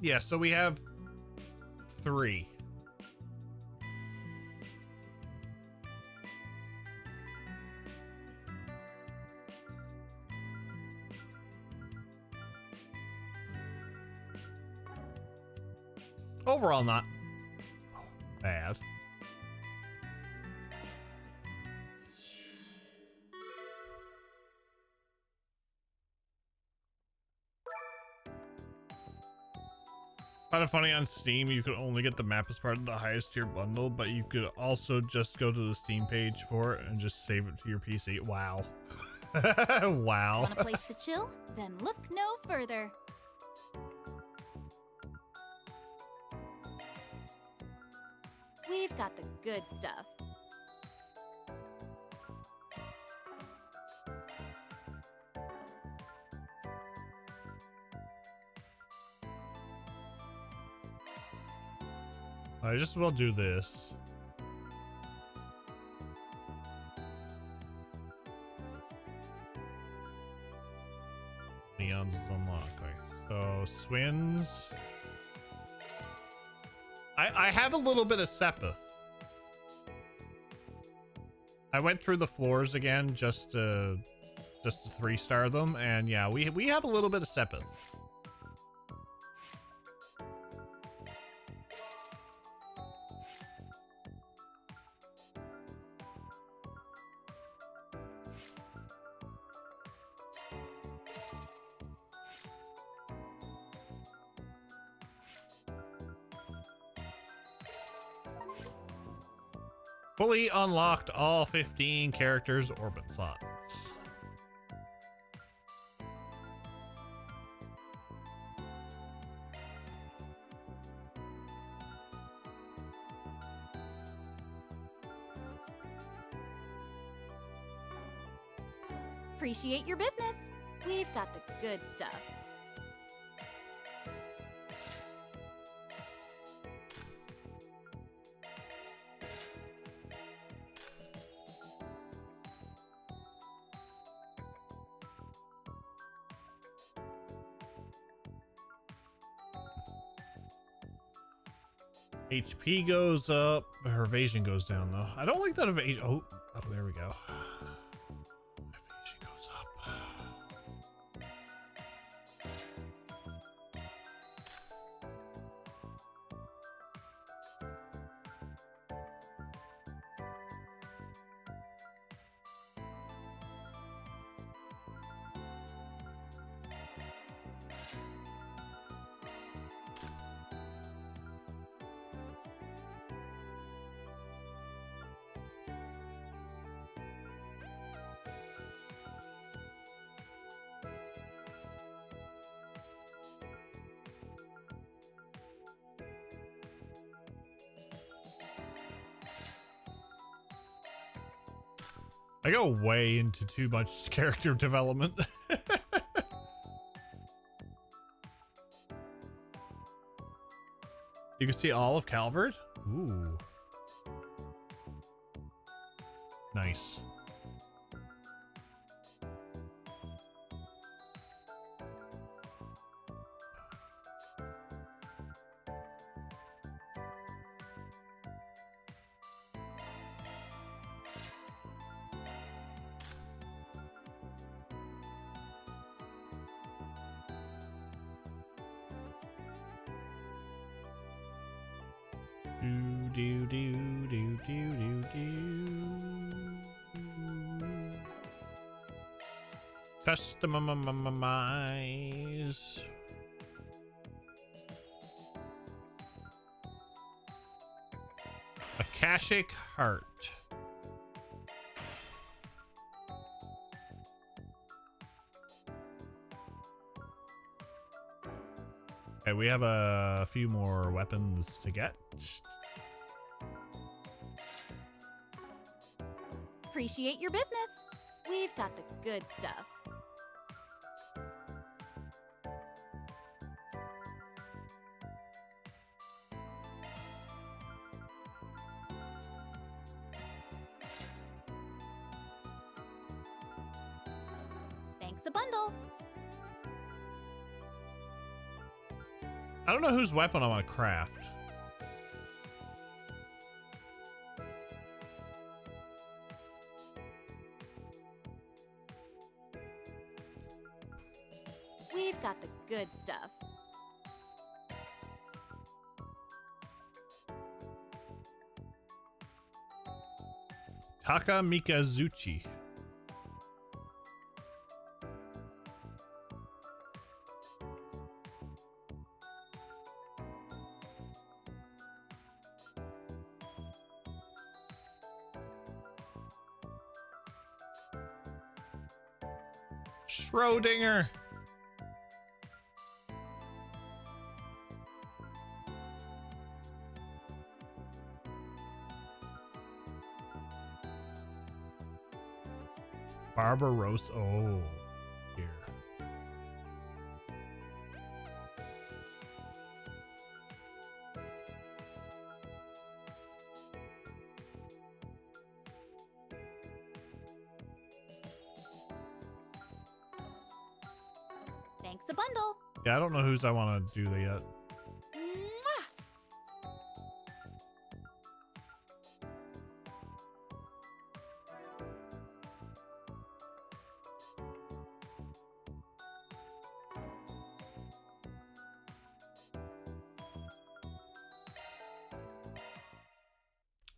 Yeah, so we have 3. Overall, not bad. Kind of funny, on Steam, you could only get the map as part of the highest tier bundle, but you could also just go to the Steam page for it and just save it to your PC. Wow. Wow. Want a place to chill? Then look no further. We've got the good stuff. I just as well do this. Neon's is unlocked. Okay. So Swins. I have a little bit of Sepith. I went through the floors again just to 3-star them, and yeah, we have a little bit of Sepith. Fully unlocked all 15 characters orbit slots. Appreciate your business. We've got the good stuff. HP goes up, her evasion goes down though. I don't like that evasion. Oh, there we go. Evasion goes up. I go way into too much character development. You can see all of Calvert. Ooh. Nice. Do do do do do do. Customize. Akashic Heart. Okay, we have a few more weapons to get. Appreciate your business. We've got the good stuff. Thanks a bundle. I don't know whose weapon I want to craft. We've got the good stuff. Taka Mikazuchi. Schrodinger. Barbarossa. Oh, dear. Thanks a bundle. Yeah, I don't know whose I want to do that yet. Mwah!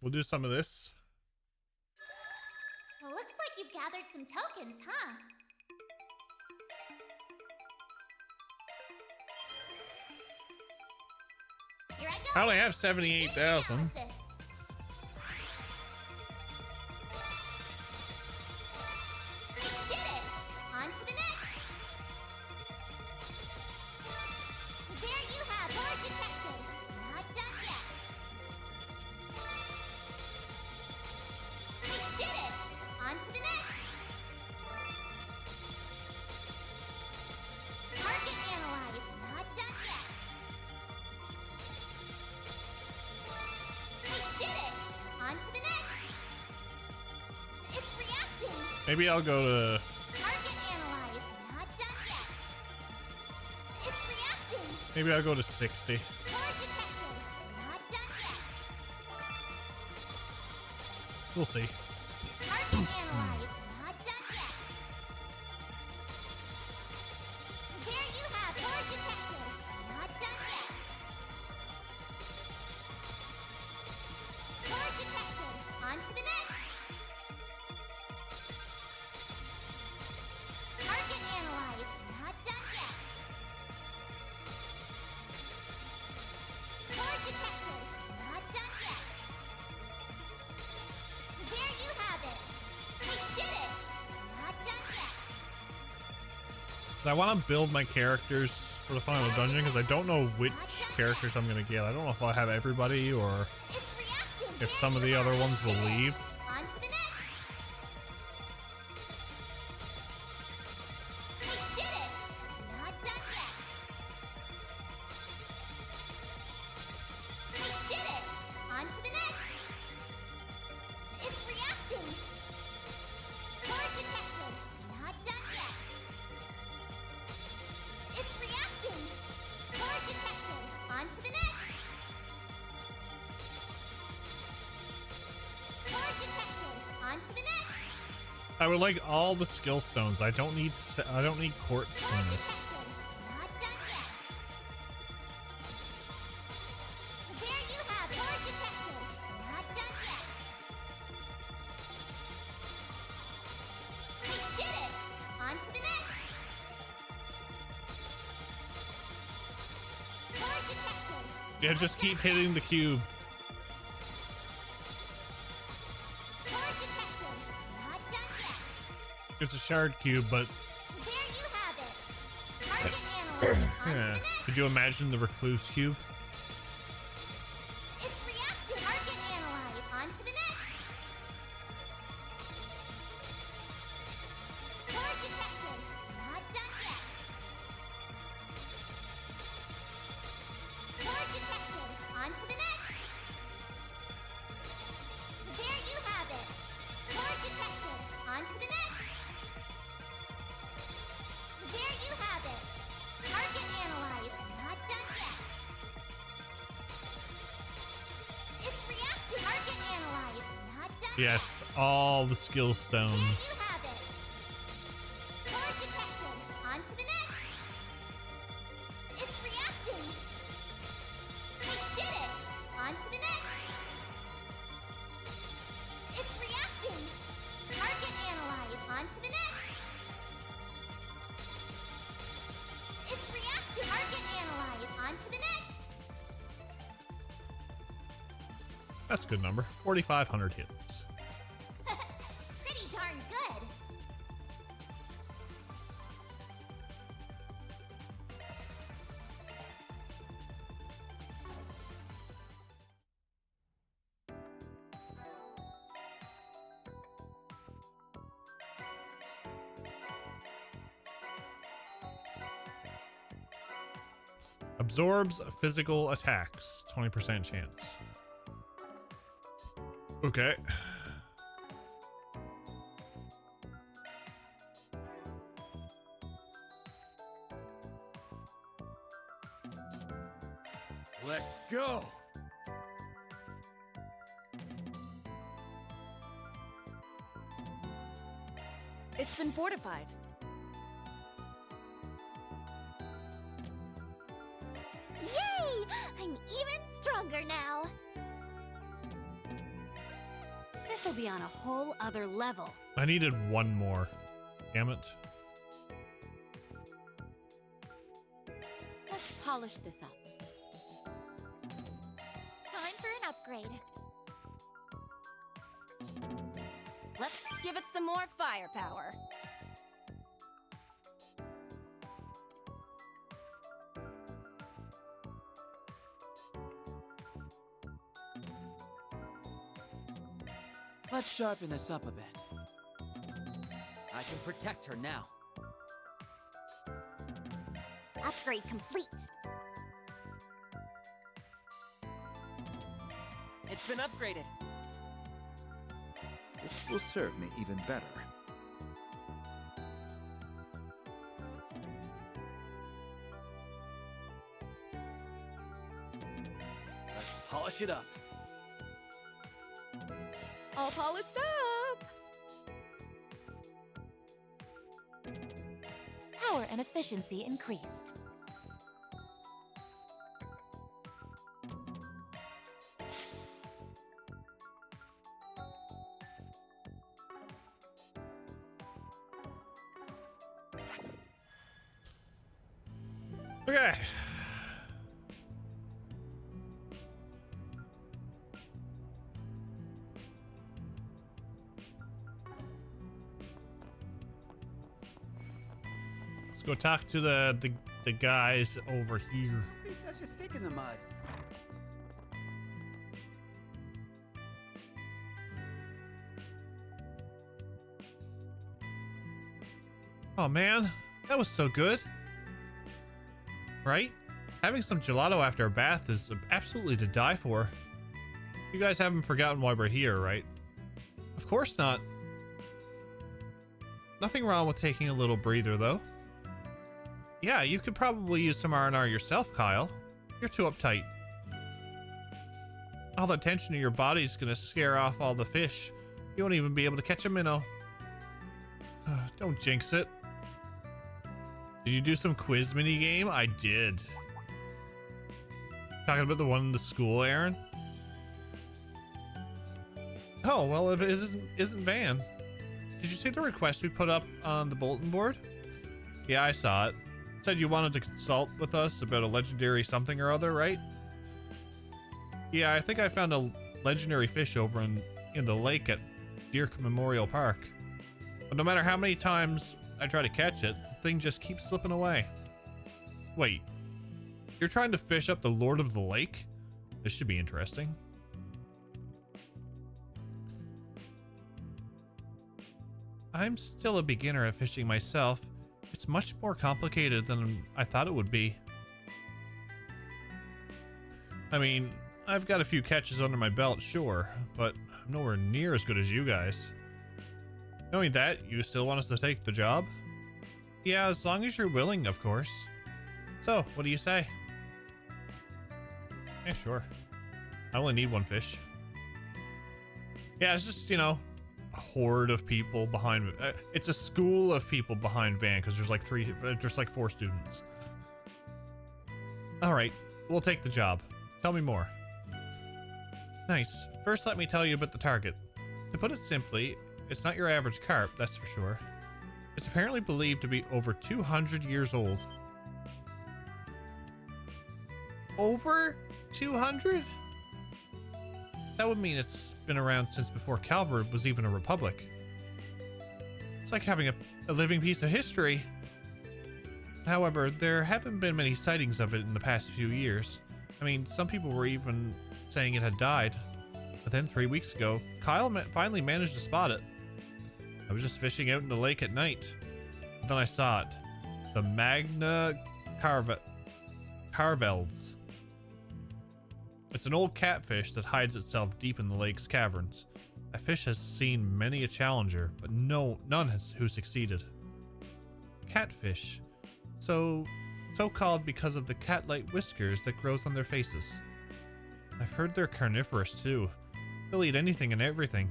We'll do some of this. Well, looks like you've gathered some tokens, huh? Here I go. I only have 78,000. Analysis. We did it! On to the next! There you have our detective. Not done yet. We did it! On to the next! Target analyzed. Not done yet. We did it! On to the next! It's reacting! Maybe I'll go to. Target analyzed. Not done yet. It's reacting! Maybe I'll go to 60. Core detected. Not done yet. We'll see. Target analyzed. Not done yet. There you have core detected. Not done yet. Core detected. On to the next. Target analyzed. Not done yet. Core detected. Not done yet. There you have it. We did it. Not done yet. So I want to build my characters for the final dungeon because I don't know which characters I'm going to get. I don't know if I'll have everybody or It's reacting. if some of the other ones will leave. On to the next. We did it. Not done yet. We did it. On to the next. It's reacting. Core detected. Not done yet. It's reacting. Core detected. On to the next. Core detected. On to the next. I would like all the skill stones. I don't need quartz Core from this. detected. Not done yet. There you have core detected. Not done yet. We did it. On to the next. Core detected. Yeah, just keep hitting the cube. Core detected. Not done yet. It's a shard cube, but There you have it. Target analyzed. On to yeah. the next. Could you imagine the recluse cube? It's reacting. Target analyzed. On to the next. Core detected. Not done yet. Core detected. On to the next. There you have it. Core detected. On to the next. There you have it. Target analyzed. Not done yet. Yes, all the skill There stones. you have it. Card detected. On to the next. It's reacting. We did it. On to the next. It's reacting. Target analyzed. On to the next. It's reacting. Target analyzed. On to the next. That's a good number. 4,500 hits. Pretty darn good. Absorbs physical attacks. 20% chance. Okay. Let's go. It's been fortified. Yay! I'm even stronger now. This'll be on a whole other level. I needed one more. Damn it. Let's polish this up. Time for an upgrade. Let's give it some more firepower. Let's sharpen this up a bit. I can protect her now. Upgrade complete. It's been upgraded. This will serve me even better. Let's polish it up. All polished up. Power and efficiency increased. Okay. Let's go talk to the guys over here. Be such a stick in the mud. Oh man, that was so good. Right? Having some gelato after a bath is absolutely to die for. You guys haven't forgotten why we're here, right? Of course not. Nothing wrong with taking a little breather, though. Yeah, you could probably use some R&R yourself, Kyle. You're too uptight. All the tension in your body's gonna scare off all the fish. You won't even be able to catch a minnow. Don't jinx it. Did you do some quiz mini game? I did. Talking about the one in the school, Aaron? Oh, well, if it isn't Van. Did you see the request we put up on the bulletin board? Yeah, I saw it. It said you wanted to consult with us about a legendary something or other, right? Yeah, I think I found a legendary fish over in the lake at Dirk Memorial Park. But no matter how many times I try to catch it, the thing just keeps slipping away. Wait, you're trying to fish up the Lord of the Lake? This should be interesting. I'm still a beginner at fishing myself. It's much more complicated than I thought it would be. I mean, I've got a few catches under my belt, sure, but I'm nowhere near as good as you guys. Knowing that, you still want us to take the job? Yeah, as long as you're willing, of course. So, what do you say? Yeah, sure. I only need one fish. Yeah, it's just, you know, a horde of people behind. It's a school of people behind Van because there's like four students. All right, we'll take the job. Tell me more. Nice. First, let me tell you about the target. To put it simply, it's not your average carp, that's for sure. It's apparently believed to be over 200 years old. Over 200? That would mean it's been around since before Calvert was even a republic. It's like having a living piece of history. However, there haven't been many sightings of it in the past few years. I mean, some people were even saying it had died. But then 3 weeks ago, Kyle finally managed to spot it. I was just fishing out in the lake at night. Then I saw it. The Magna Carvels. It's an old catfish that hides itself deep in the lake's caverns. A fish has seen many a challenger, but none who succeeded. Catfish. So called because of the cat-like whiskers that grows on their faces. I've heard they're carnivorous too. They'll eat anything and everything.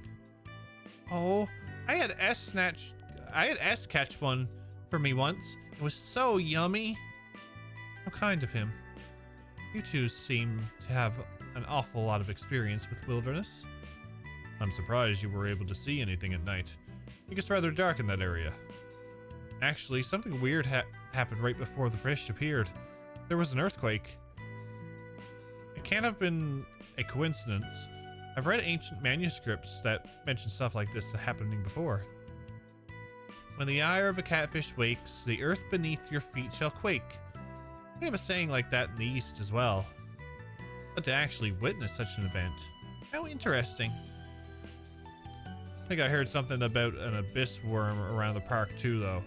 Oh, I had S catch one for me once. It was so yummy. How kind of him. You two seem to have an awful lot of experience with wilderness. I'm surprised you were able to see anything at night. It gets rather dark in that area. Actually, something weird happened right before the fish appeared. There was an earthquake. It can't have been a coincidence. I've read ancient manuscripts that mention stuff like this happening before. When the ire of a catfish wakes, the earth beneath your feet shall quake. We have a saying like that in the East as well. But to actually witness such an event, how interesting. I think I heard something about an abyss worm around the park too, though.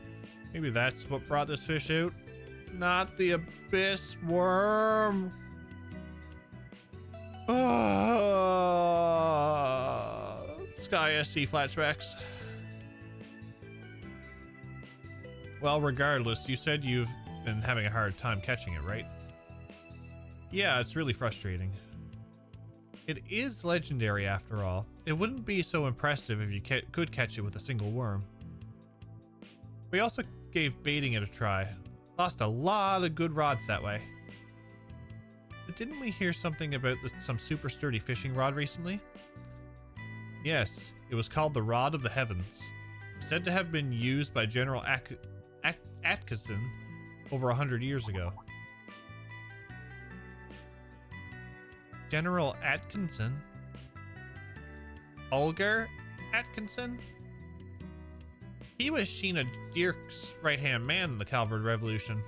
Maybe that's what brought this fish out? Not the abyss worm! Sky SC flashbacks. Well, regardless, you said you've been having a hard time catching it, right? Yeah, it's really frustrating. It is legendary after all. It wouldn't be so impressive if you could catch it with a single worm. We also gave baiting it a try. Lost a lot of good rods that way. But didn't we hear something about some super sturdy fishing rod recently? Yes, it was called the Rod of the Heavens. Said to have been used by General Atkinson over 100 years ago. General Atkinson? Ulgar Atkinson? He was Sheena Dirk's right-hand man in the Calvert Revolution.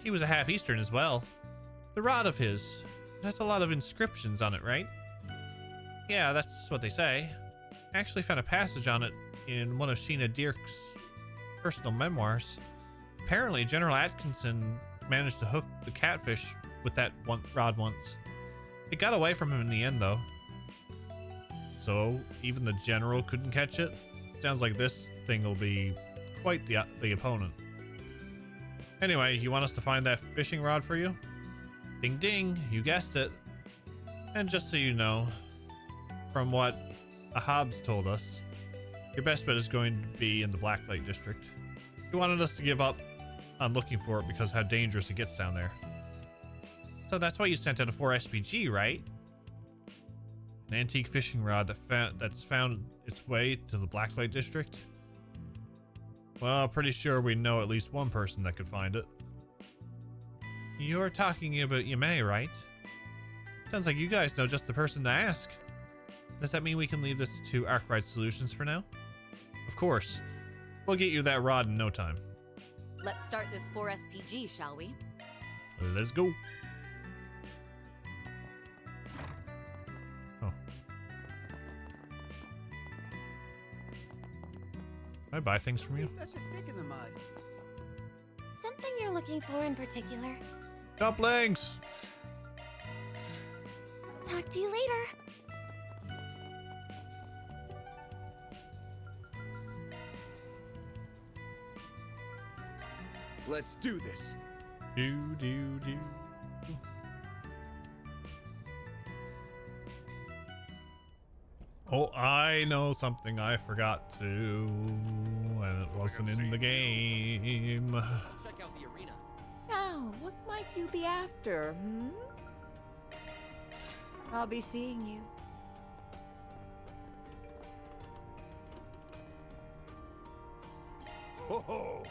He was a half-Eastern as well. The rod of his. It has a lot of inscriptions on it, right? Yeah, that's what they say. I actually found a passage on it in one of Sheena Dirk's personal memoirs. Apparently, General Atkinson managed to hook the catfish with that rod once. It got away from him in the end, though. So, even the general couldn't catch it? Sounds like this thing will be quite the opponent. Anyway, you want us to find that fishing rod for you? Ding ding, you guessed it. And just so you know, from what Ahab's told us, your best bet is going to be in the Blacklight District. He wanted us to give up on looking for it because how dangerous it gets down there. So that's why you sent out a 4 SPG, right? An antique fishing rod that's found its way to the Blacklight District? Well, pretty sure we know at least one person that could find it. You're talking about Yamei, right? Sounds like you guys know just the person to ask. Does that mean we can leave this to Arkwright Solutions for now? Of course. We'll get you that rod in no time. Let's start this 4 SPG, shall we? Let's go. Oh. Can I buy things from you? Such a stick in the mud. Something you're looking for in particular? Dumplings! Talk to you later. Let's do this. Do. Oh, I know something I forgot to, and it wasn't in the game. Check out the arena. Now, what might you be after, hmm? I'll be seeing you. Ho ho!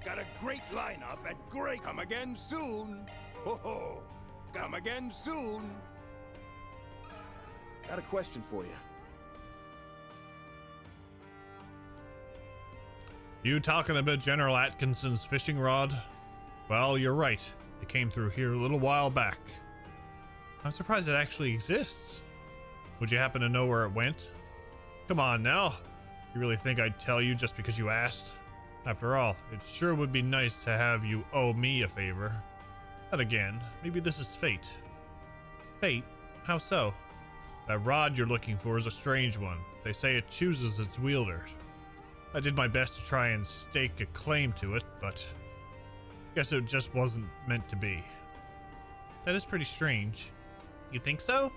Got a great lineup and great. Come again soon. Ho ho! Come again soon. Got a question for you. You talking about General Atkinson's fishing rod? Well, you're right. It came through here a little while back. I'm surprised it actually exists. Would you happen to know where it went? Come on now. You really think I'd tell you just because you asked? After all, it sure would be nice to have you owe me a favor. But again, maybe this is fate. Fate? How so? That rod you're looking for is a strange one. They say it chooses its wielder. I did my best to try and stake a claim to it, but guess it just wasn't meant to be. That is pretty strange. You think so?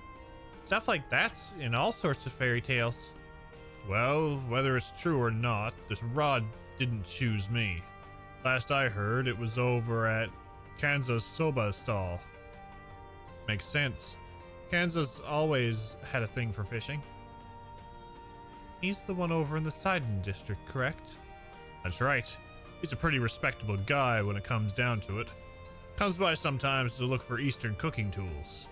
Stuff like that's in all sorts of fairy tales. Well, whether it's true or not, this rod didn't choose me. Last I heard, it was over at Kansas soba stall. Makes sense. Kansas always had a thing for fishing. He's the one over in the Sidon district, correct? That's right. He's a pretty respectable guy when it comes down to it. Comes by sometimes to look for Eastern cooking tools.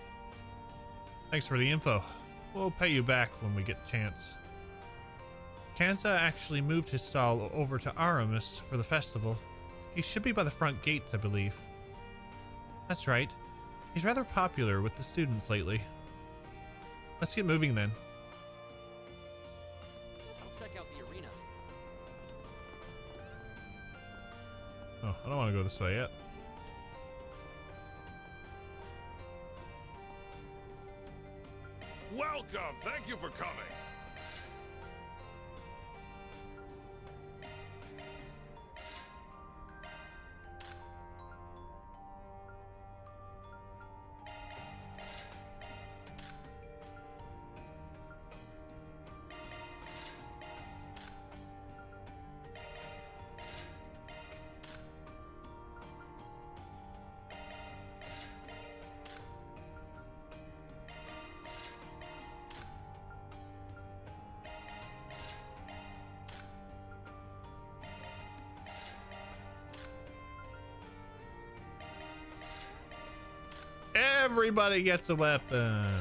Thanks for the info. We'll pay you back when we get a chance. Kansa actually moved his stall over to Aramis for the festival. He should be by the front gates, I believe. That's right. He's rather popular with the students lately. Let's get moving then. I'll check out the arena. Oh, I don't want to go this way yet. Welcome. Thank you for coming. Everybody gets a weapon.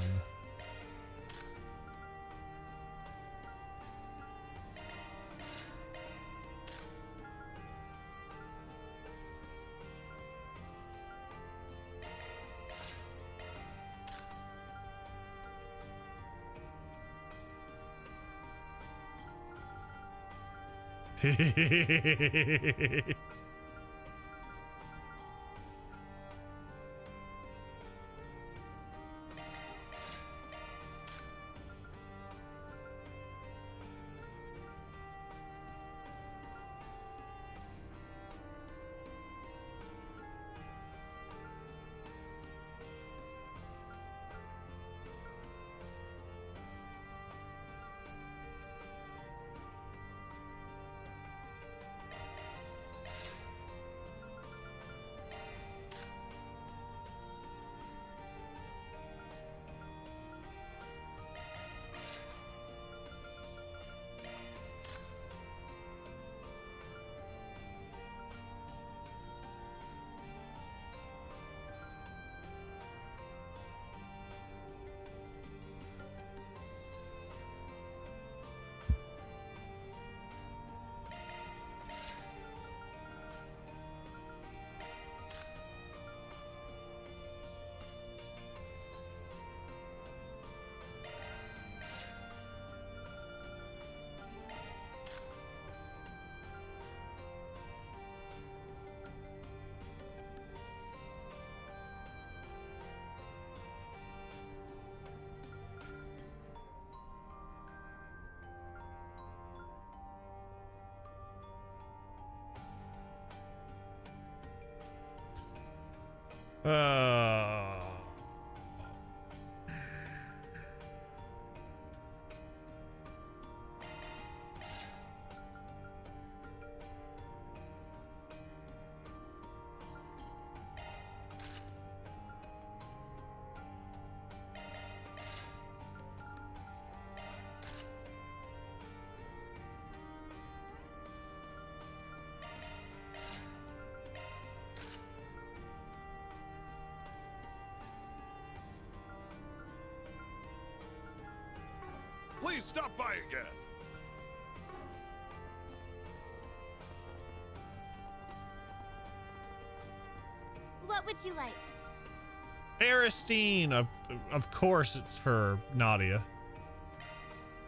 Please stop by again. What would you like? Berestine. Of course it's for Nadia.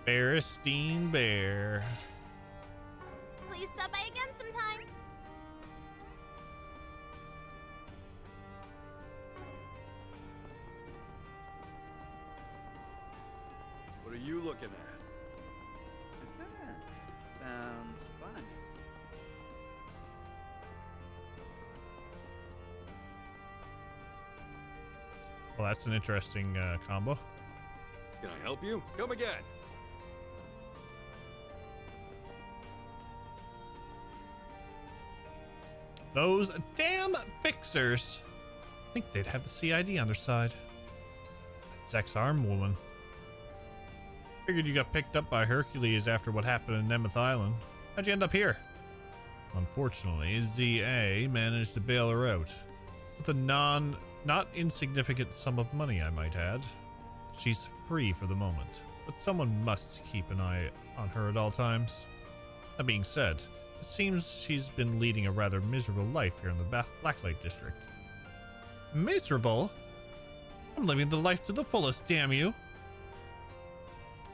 Berestine Bear. Please stop by again sometime. What are you looking at? Sounds fun. Well, that's an interesting combo. Can I help you? Come again. Those damn fixers. I think they'd have the CID on their side. That sex-armed woman. Figured you got picked up by Hercules after what happened in Nemeth Island. How'd you end up here? Unfortunately, ZA managed to bail her out. With a not insignificant sum of money, I might add. She's free for the moment, but someone must keep an eye on her at all times. That being said, it seems she's been leading a rather miserable life here in the Blacklight District. Miserable? I'm living the life to the fullest, damn you.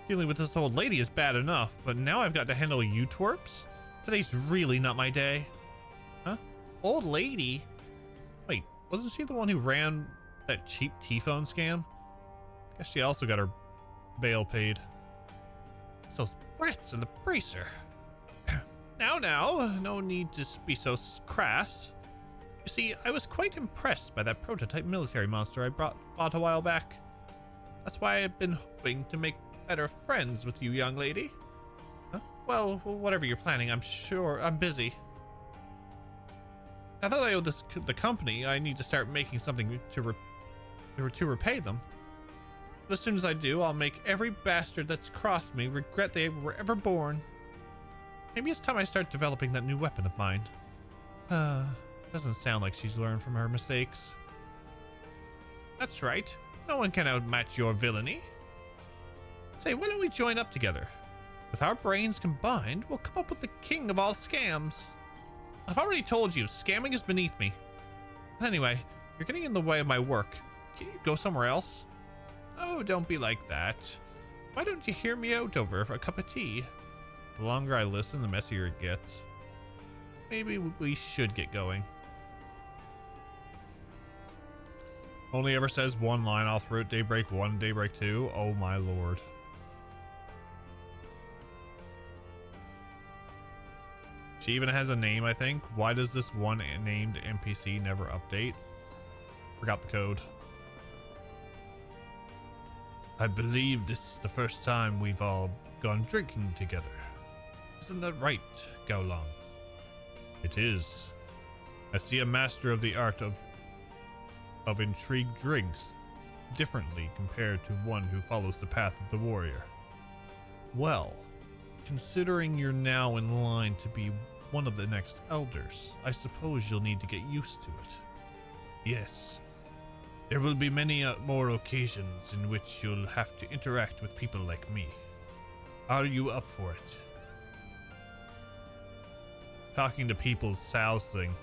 Dealing with this old lady is bad enough, but now I've got to handle you twerps? Today's really not my day. Huh? Old lady? Wait, wasn't she the one who ran that cheap T-phone scam? Guess she also got her bail paid. It's those brats in the bracer. Now, no need to be so crass. You see, I was quite impressed by that prototype military monster I bought a while back. That's why I've been hoping to make better friends with you, young lady. Huh? Well, whatever you're planning, I'm sure I'm busy. Now that I owe the company, I need to start making something to repay them. But as soon as I do, I'll make every bastard that's crossed me regret they were ever born. Maybe it's time I start developing that new weapon of mine. Doesn't sound like she's learned from her mistakes. That's right. No one can outmatch your villainy. Say, why don't we join up together? With our brains combined, we'll come up with the king of all scams. I've already told you, scamming is beneath me. But anyway, you're getting in the way of my work. Can you go somewhere else? Oh, don't be like that. Why don't you hear me out over for a cup of tea? The longer I listen, the messier it gets. Maybe we should get going. Only ever says one line all through it. Daybreak 1, Daybreak 2. Oh my lord. She even has a name, I think. Why does this one named NPC never update? Forgot the code. I believe this is the first time we've all gone drinking together. Isn't that right, Gaolong? It is. I see a master of the art of intrigue drinks differently compared to one who follows the path of the warrior. Well, considering you're now in line to be one of the next elders, I suppose you'll need to get used to it. Yes, there will be many more occasions in which you'll have to interact with people like me. Are you up for it? Talking to people's sousing.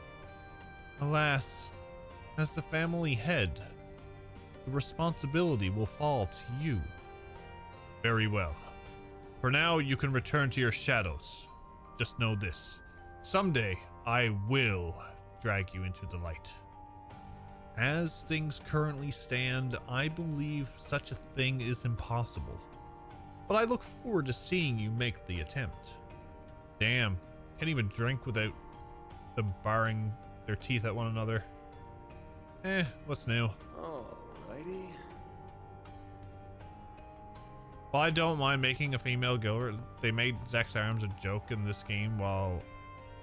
Alas, as the family head, the responsibility will fall to you. Very well. For now, you can return to your shadows. Just know this. Someday, I will drag you into the light. As things currently stand, I believe such a thing is impossible. But I look forward to seeing you make the attempt. Damn, can't even drink without them baring their teeth at one another. What's new? Alrighty. Well, I don't mind making a female goer. They made Zack's arms a joke in this game, while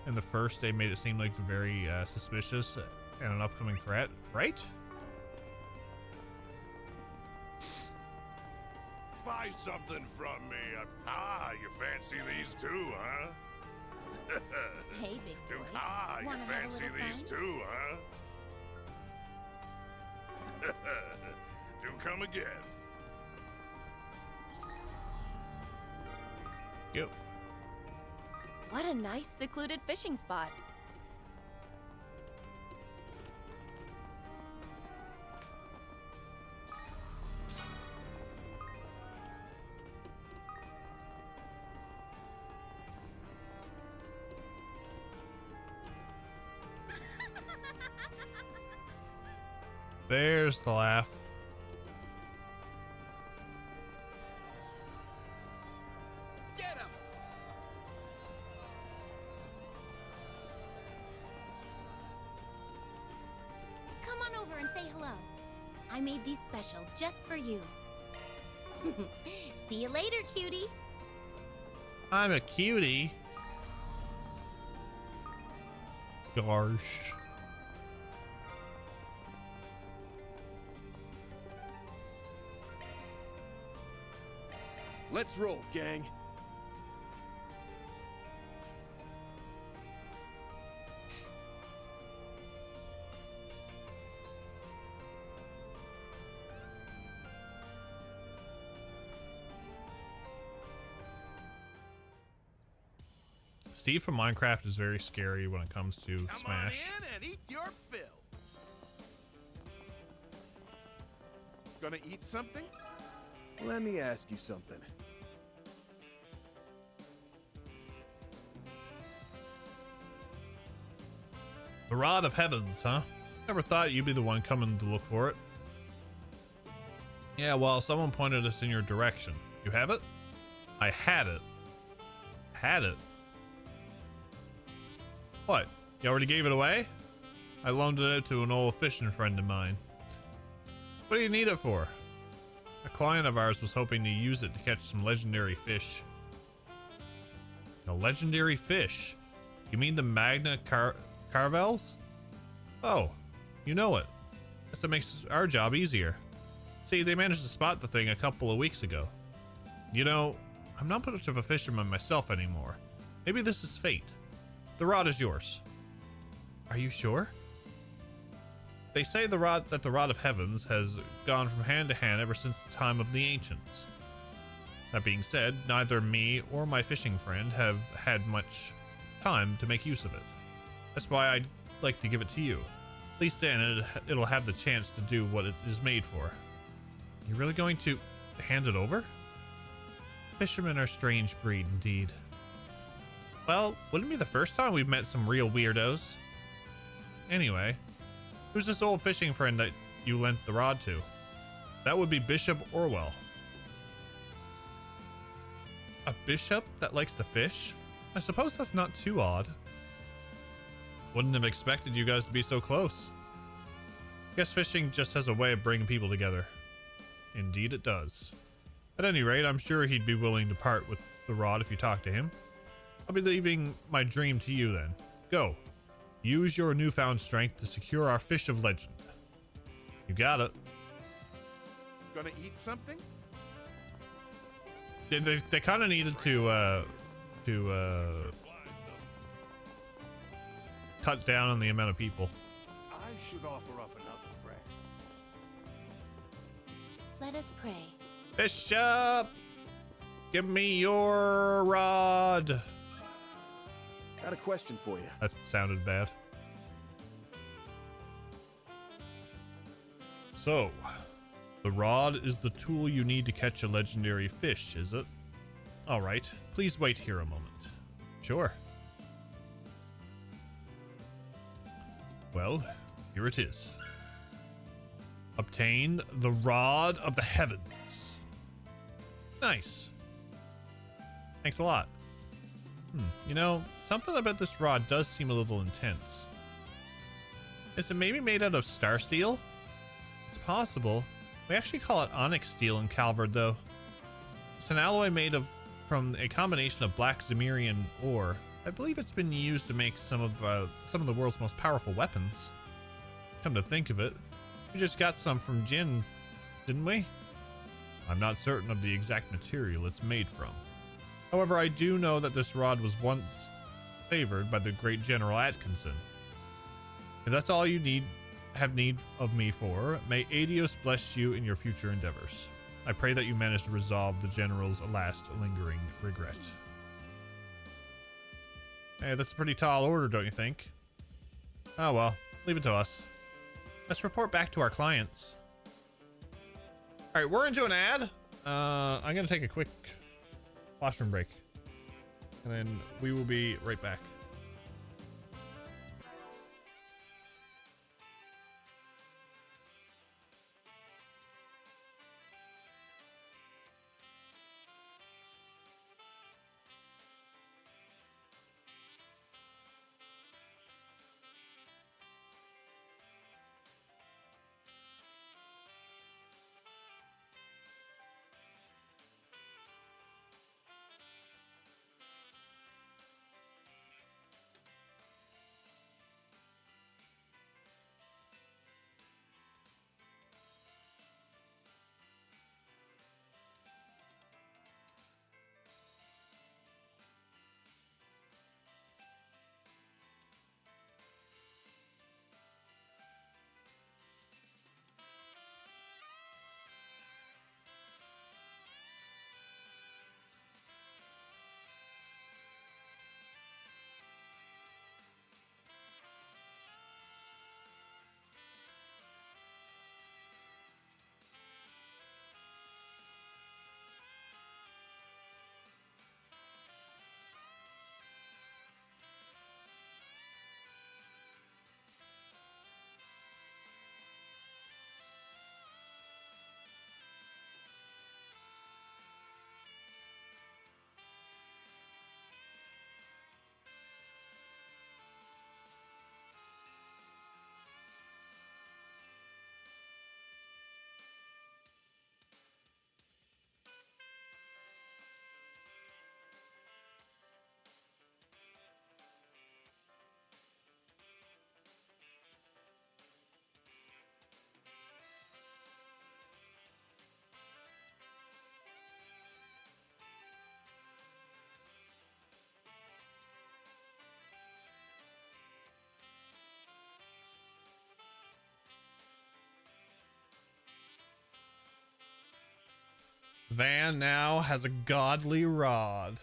in the first they made it seem like very suspicious and an upcoming threat, right? Buy something from me. You fancy these too, huh? Hey, big boy. You Wanna have a fancy little these fun? too, huh? Do come again. Go. What a nice secluded fishing spot. There's the laugh. Get him! Come on over and say hello. I made these special just for you. See you later, cutie. I'm a cutie. Gosh. Let's roll, gang. Steve from Minecraft is very scary when it comes to Come Smash. on in and eat your fill. Gonna eat something? Let me ask you something. The Rod of Heavens, huh? Never thought you'd be the one coming to look for it. Yeah, well, someone pointed us in your direction. You have it? I had it. Had it? What? You already gave it away? I loaned it out to an old fishing friend of mine. What do you need it for? A client of ours was hoping to use it to catch some legendary fish. A legendary fish? You mean the Magna Carvels? Oh, you know it. Guess that makes our job easier. See, they managed to spot the thing a couple of weeks ago. You know, I'm not much of a fisherman myself anymore. Maybe this is fate. The rod is yours. Are you sure? They say the rod of Heavens has gone from hand to hand ever since the time of the ancients. That being said, neither me or my fishing friend have had much time to make use of it. That's why I'd like to give it to you. At least then it'll have the chance to do what it is made for. You really going to hand it over? Fishermen are a strange breed indeed. Well, wouldn't it be the first time we've met some real weirdos? Anyway, who's this old fishing friend that you lent the rod to? That would be Bishop Orwell. A bishop that likes to fish? I suppose that's not too odd. Wouldn't have expected you guys to be so close. Guess fishing just has a way of bringing people together. Indeed it does. At any rate, I'm sure he'd be willing to part with the rod if you talk to him. I'll be leaving my dream to you then. Go. Use your newfound strength to secure our fish of legend. You got it. Gonna eat something? They kind of needed to cut down on the amount of people. I should offer up another friend. Let us pray. Bishop! Give me your rod. Got a question for you. That sounded bad. So, the rod is the tool you need to catch a legendary fish, is it? Alright, please wait here a moment. Sure. Well, here it is. Obtain the Rod of the Heavens. Nice. Thanks a lot. You know, something about this rod does seem a little intense. Is it maybe made out of star steel? It's possible. We actually call it onyx steel in Calvard, though. It's an alloy made from a combination of black Zemirian ore. I believe it's been used to make some of the world's most powerful weapons. Come to think of it, we just got some from Jin, didn't we? I'm not certain of the exact material it's made from. However, I do know that this rod was once favored by the great General Atkinson. If that's all you have need of me for, may Adios bless you in your future endeavors. I pray that you manage to resolve the General's last lingering regret. Hey, that's a pretty tall order, don't you think? Oh well, leave it to us. Let's report back to our clients. All right, we're into an ad. I'm gonna take a quick washroom break, and then we will be right back. Van now has a godly rod.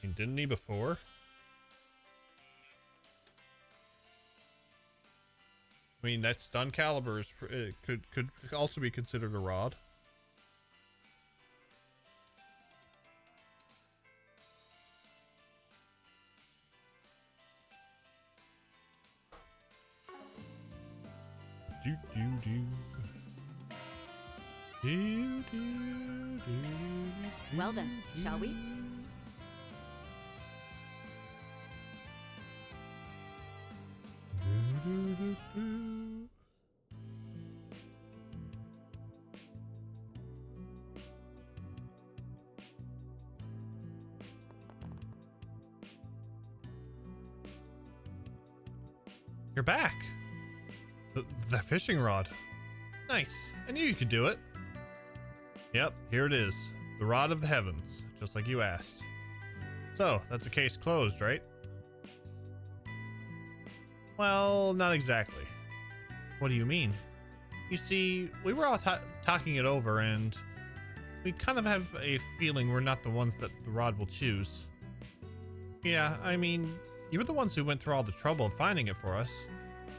I mean, didn't he before? I mean, that stun caliber is could also be considered a rod. Do do do. Do do do. Well then, shall we? Do, do, do. You're back. The fishing rod. Nice. I knew you could do it. Yep, here it is. The rod of the heavens, just like you asked. So, that's a case closed, right? Well, not exactly. What do you mean? You see, we were all talking it over, and we kind of have a feeling we're not the ones that the rod will choose. Yeah, I mean, you were the ones who went through all the trouble of finding it for us.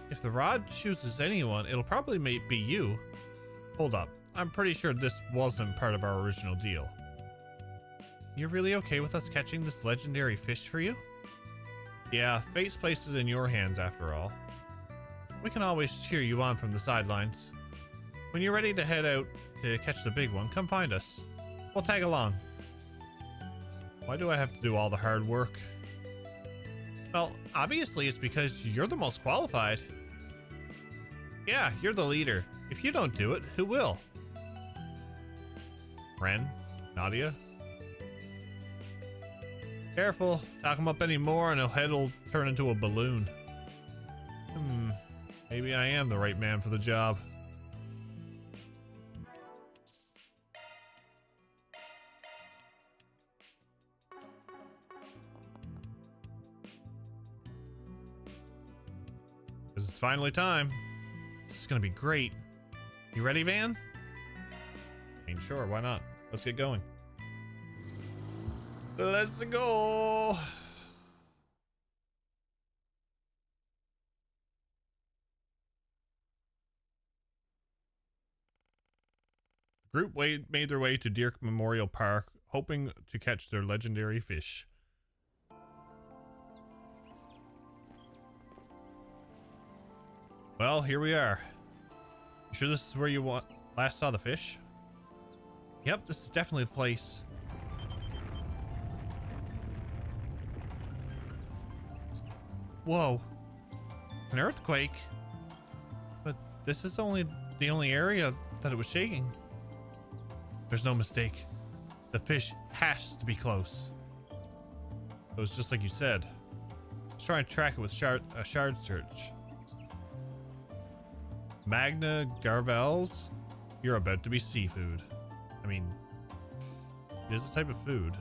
If the rod chooses anyone, it'll probably be you. Hold up. I'm pretty sure this wasn't part of our original deal. You're really okay with us catching this legendary fish for you? Yeah, fate's placed it in your hands after all. We can always cheer you on from the sidelines. When you're ready to head out to catch the big one, come find us. We'll tag along. Why do I have to do all the hard work? Well, obviously it's because you're the most qualified. Yeah, you're the leader. If you don't do it, who will? Ren? Nadia? Careful, talk him up any more and he'll turn into a balloon. Maybe I am the right man for the job. Because it's finally time. This is gonna be great. You ready, Van? I mean, sure, why not? Let's get going. Let's go. The group made their way to Deer Memorial Park, hoping to catch their legendary fish. Well, here we are. You sure this is where you last saw the fish? Yep, this is definitely the place. Whoa. An earthquake? But this is the only area that it was shaking. There's no mistake. The fish has to be close. It was just like you said. Let's try and track it with a shard search. Magna Garvels, you're about to be seafood. I mean, it is a type of food.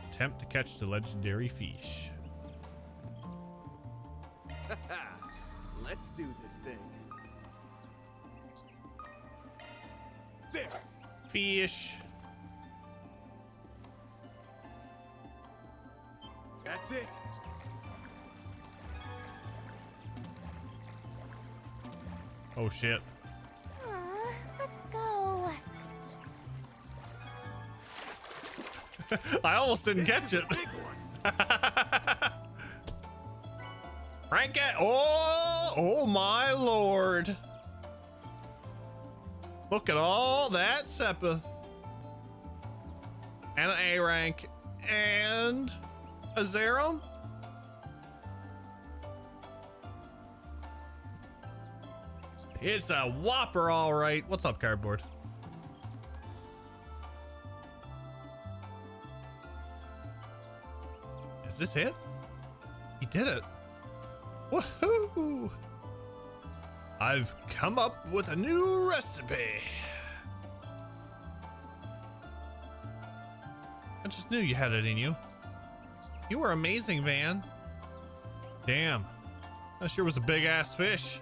Attempt to catch the legendary fish. Let's do this thing. There. Fish. That's it. Oh shit. Let's go. I almost didn't catch it. Big one. Rank it. Oh my lord. Look at all that Sepith. And an A rank. And a Zero. It's a whopper, all right. What's up, cardboard? Is this it? He did it. Woohoo! I've come up with a new recipe. I just knew you had it in you. You were amazing, Van. Damn. That sure was a big ass fish.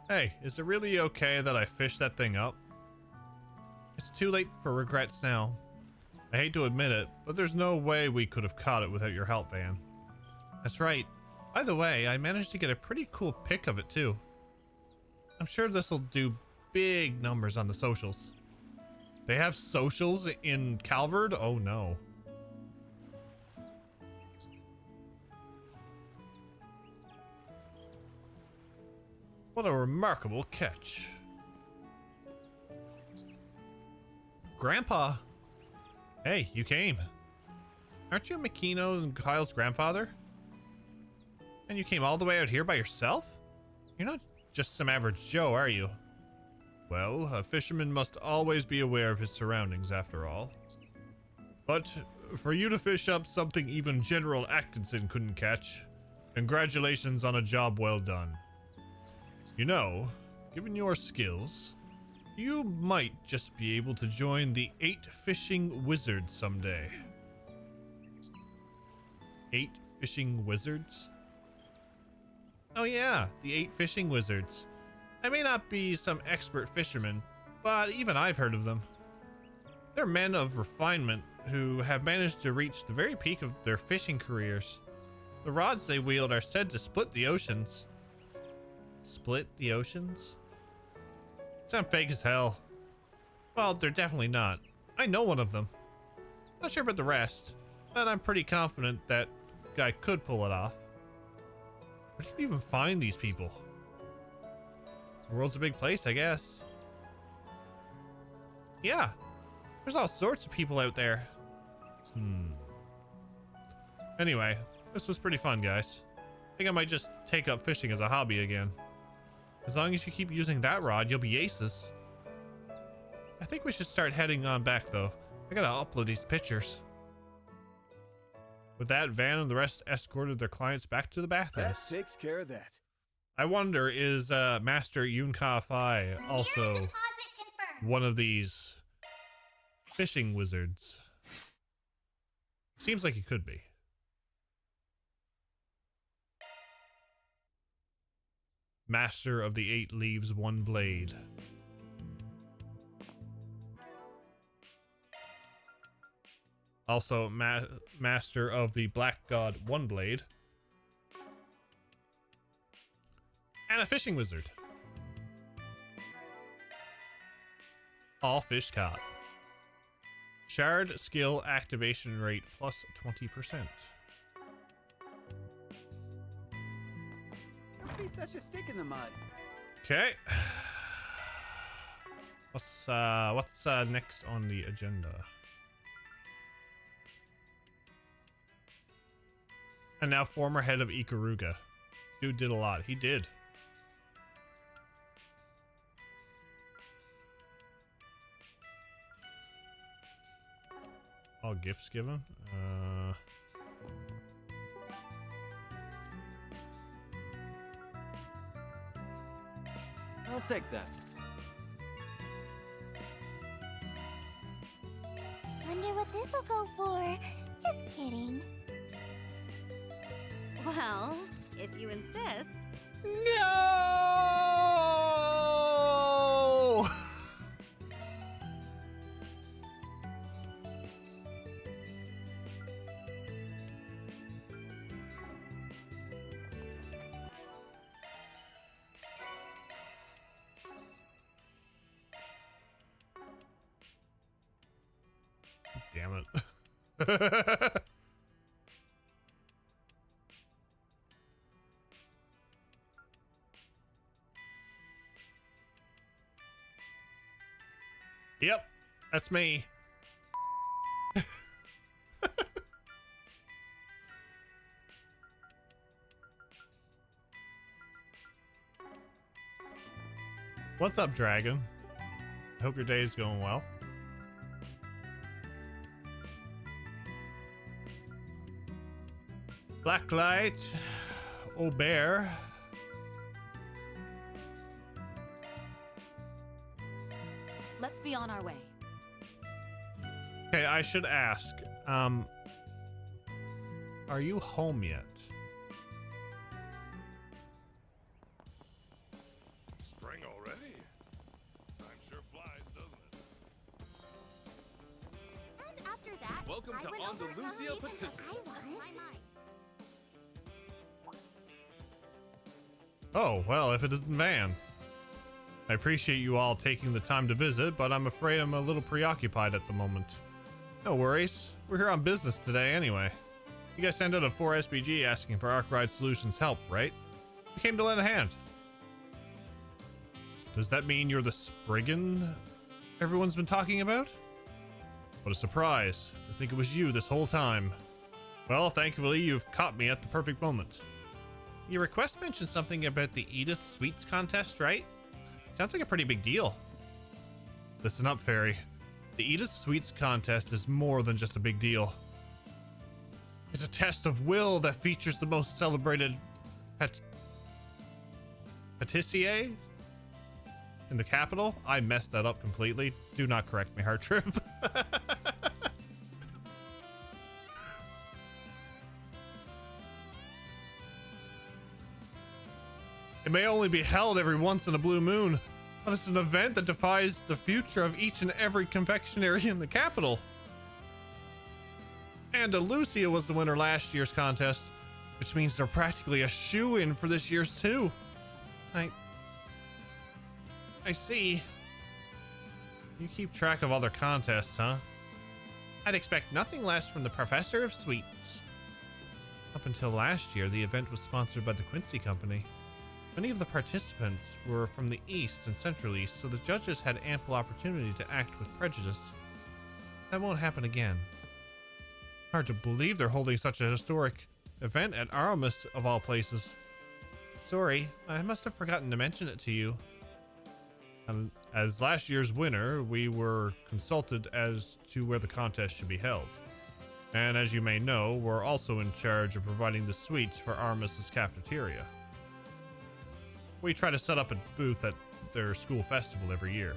Hey, is it really okay that I fished that thing up? It's too late for regrets now. I hate to admit it, but there's no way we could have caught it without your help, Van. That's right. By the way, I managed to get a pretty cool pic of it too. I'm sure this'll do big numbers on the socials. They have socials in Calvard? Oh no. What a remarkable catch. Grandpa! Hey, you came. Aren't you Makino and Kyle's grandfather? And you came all the way out here by yourself? You're not just some average Joe, are you? Well, a fisherman must always be aware of his surroundings, after all. But for you to fish up something even General Atkinson couldn't catch, congratulations on a job well done. You know, given your skills, you might just be able to join the 8 Fishing Wizards someday. 8 Fishing Wizards? Oh yeah, the 8 Fishing Wizards. I may not be some expert fisherman, but even I've heard of them. They're men of refinement who have managed to reach the very peak of their fishing careers. The rods they wield are said to split the oceans. Split the oceans? Sound fake as hell. Well, they're definitely not. I know one of them. Not sure about the rest, but I'm pretty confident that guy could pull it off. Where do you even find these people? The world's a big place, I guess. Yeah, there's all sorts of people out there. Anyway, this was pretty fun, guys. I think I might just take up fishing as a hobby again. As long as you keep using that rod, you'll be aces. I think we should start heading on back, though. I gotta upload these pictures. With that, Van and the rest escorted their clients back to the That bathhouse. takes care of that. I wonder, is Master Yunka Fai also Deposit confirmed. one of these fishing wizards? Seems like he could be. Master of the 8 Leaves, 1 Blade. Also, Master of the Black God, 1 Blade. And a Fishing Wizard. All fish caught. Shard skill activation rate plus 20%. Don't be such a stick in the mud. Okay. What's next on the agenda? And now former head of Ikaruga. Dude did a lot. He did. All gifts given. I'll take that. Wonder what this'll go for. Just kidding. Well, if you insist. No! Damn it. Yep, that's me. What's up, Dragon? I hope your day is going well. Blacklight, Aubert. Let's be on our way. Okay, I should ask. Are you home yet? Spring already? Time sure flies, doesn't it? And after that, Welcome I to went over Andalusia everything Petition. I want. Oh, well, if it isn't Van. I appreciate you all taking the time to visit, but I'm afraid I'm a little preoccupied at the moment. No worries. We're here on business today anyway. You guys sent out a 4SBG asking for Arkwright Solutions help, right? We came to lend a hand. Does that mean you're the Spriggan everyone's been talking about? What a surprise. I think it was you this whole time. Well, thankfully, you've caught me at the perfect moment. Your request mentioned something about the Edith Sweets contest, right? Sounds like a pretty big deal. Listen up, Fairy. The Edith Sweets contest is more than just a big deal. It's a test of will that features the most celebrated patissier in the capital. I messed that up completely. Do not correct me, Heart Trip. It may only be held every once in a blue moon, but it's an event that defies the future of each and every confectionery in the capital. Andalusia was the winner last year's contest, which means they're practically a shoo-in for this year's too. I see. You keep track of other contests, huh? I'd expect nothing less from the Professor of Sweets. Up until last year, the event was sponsored by the Quincy Company. Many of the participants were from the East and Central East, so the judges had ample opportunity to act with prejudice. That won't happen again. Hard to believe they're holding such a historic event at Aramis, of all places. Sorry, I must have forgotten to mention it to you. As last year's winner, we were consulted as to where the contest should be held. And as you may know, we're also in charge of providing the sweets for Aramis's cafeteria. We try to set up a booth at their school festival every year.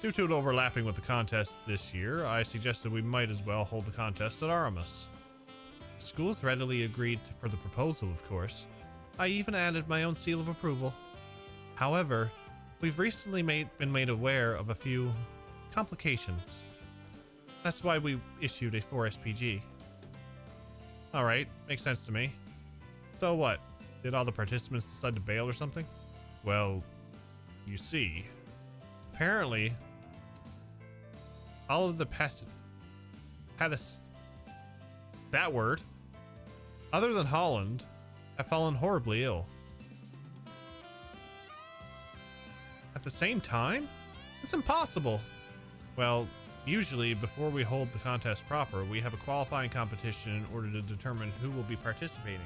Due to it overlapping with the contest this year, I suggested we might as well hold the contest at Aramis. The schools readily agreed for the proposal, of course, I even added my own seal of approval. However, we've recently been made aware of a few complications. That's why we issued a 4 SPG. Alright, makes sense to me. So what? Did all the participants decide to bail or something? Well, you see, apparently, all of the that word, other than Holland, have fallen horribly ill. At the same time? It's impossible. Well, usually before we hold the contest proper, we have a qualifying competition in order to determine who will be participating.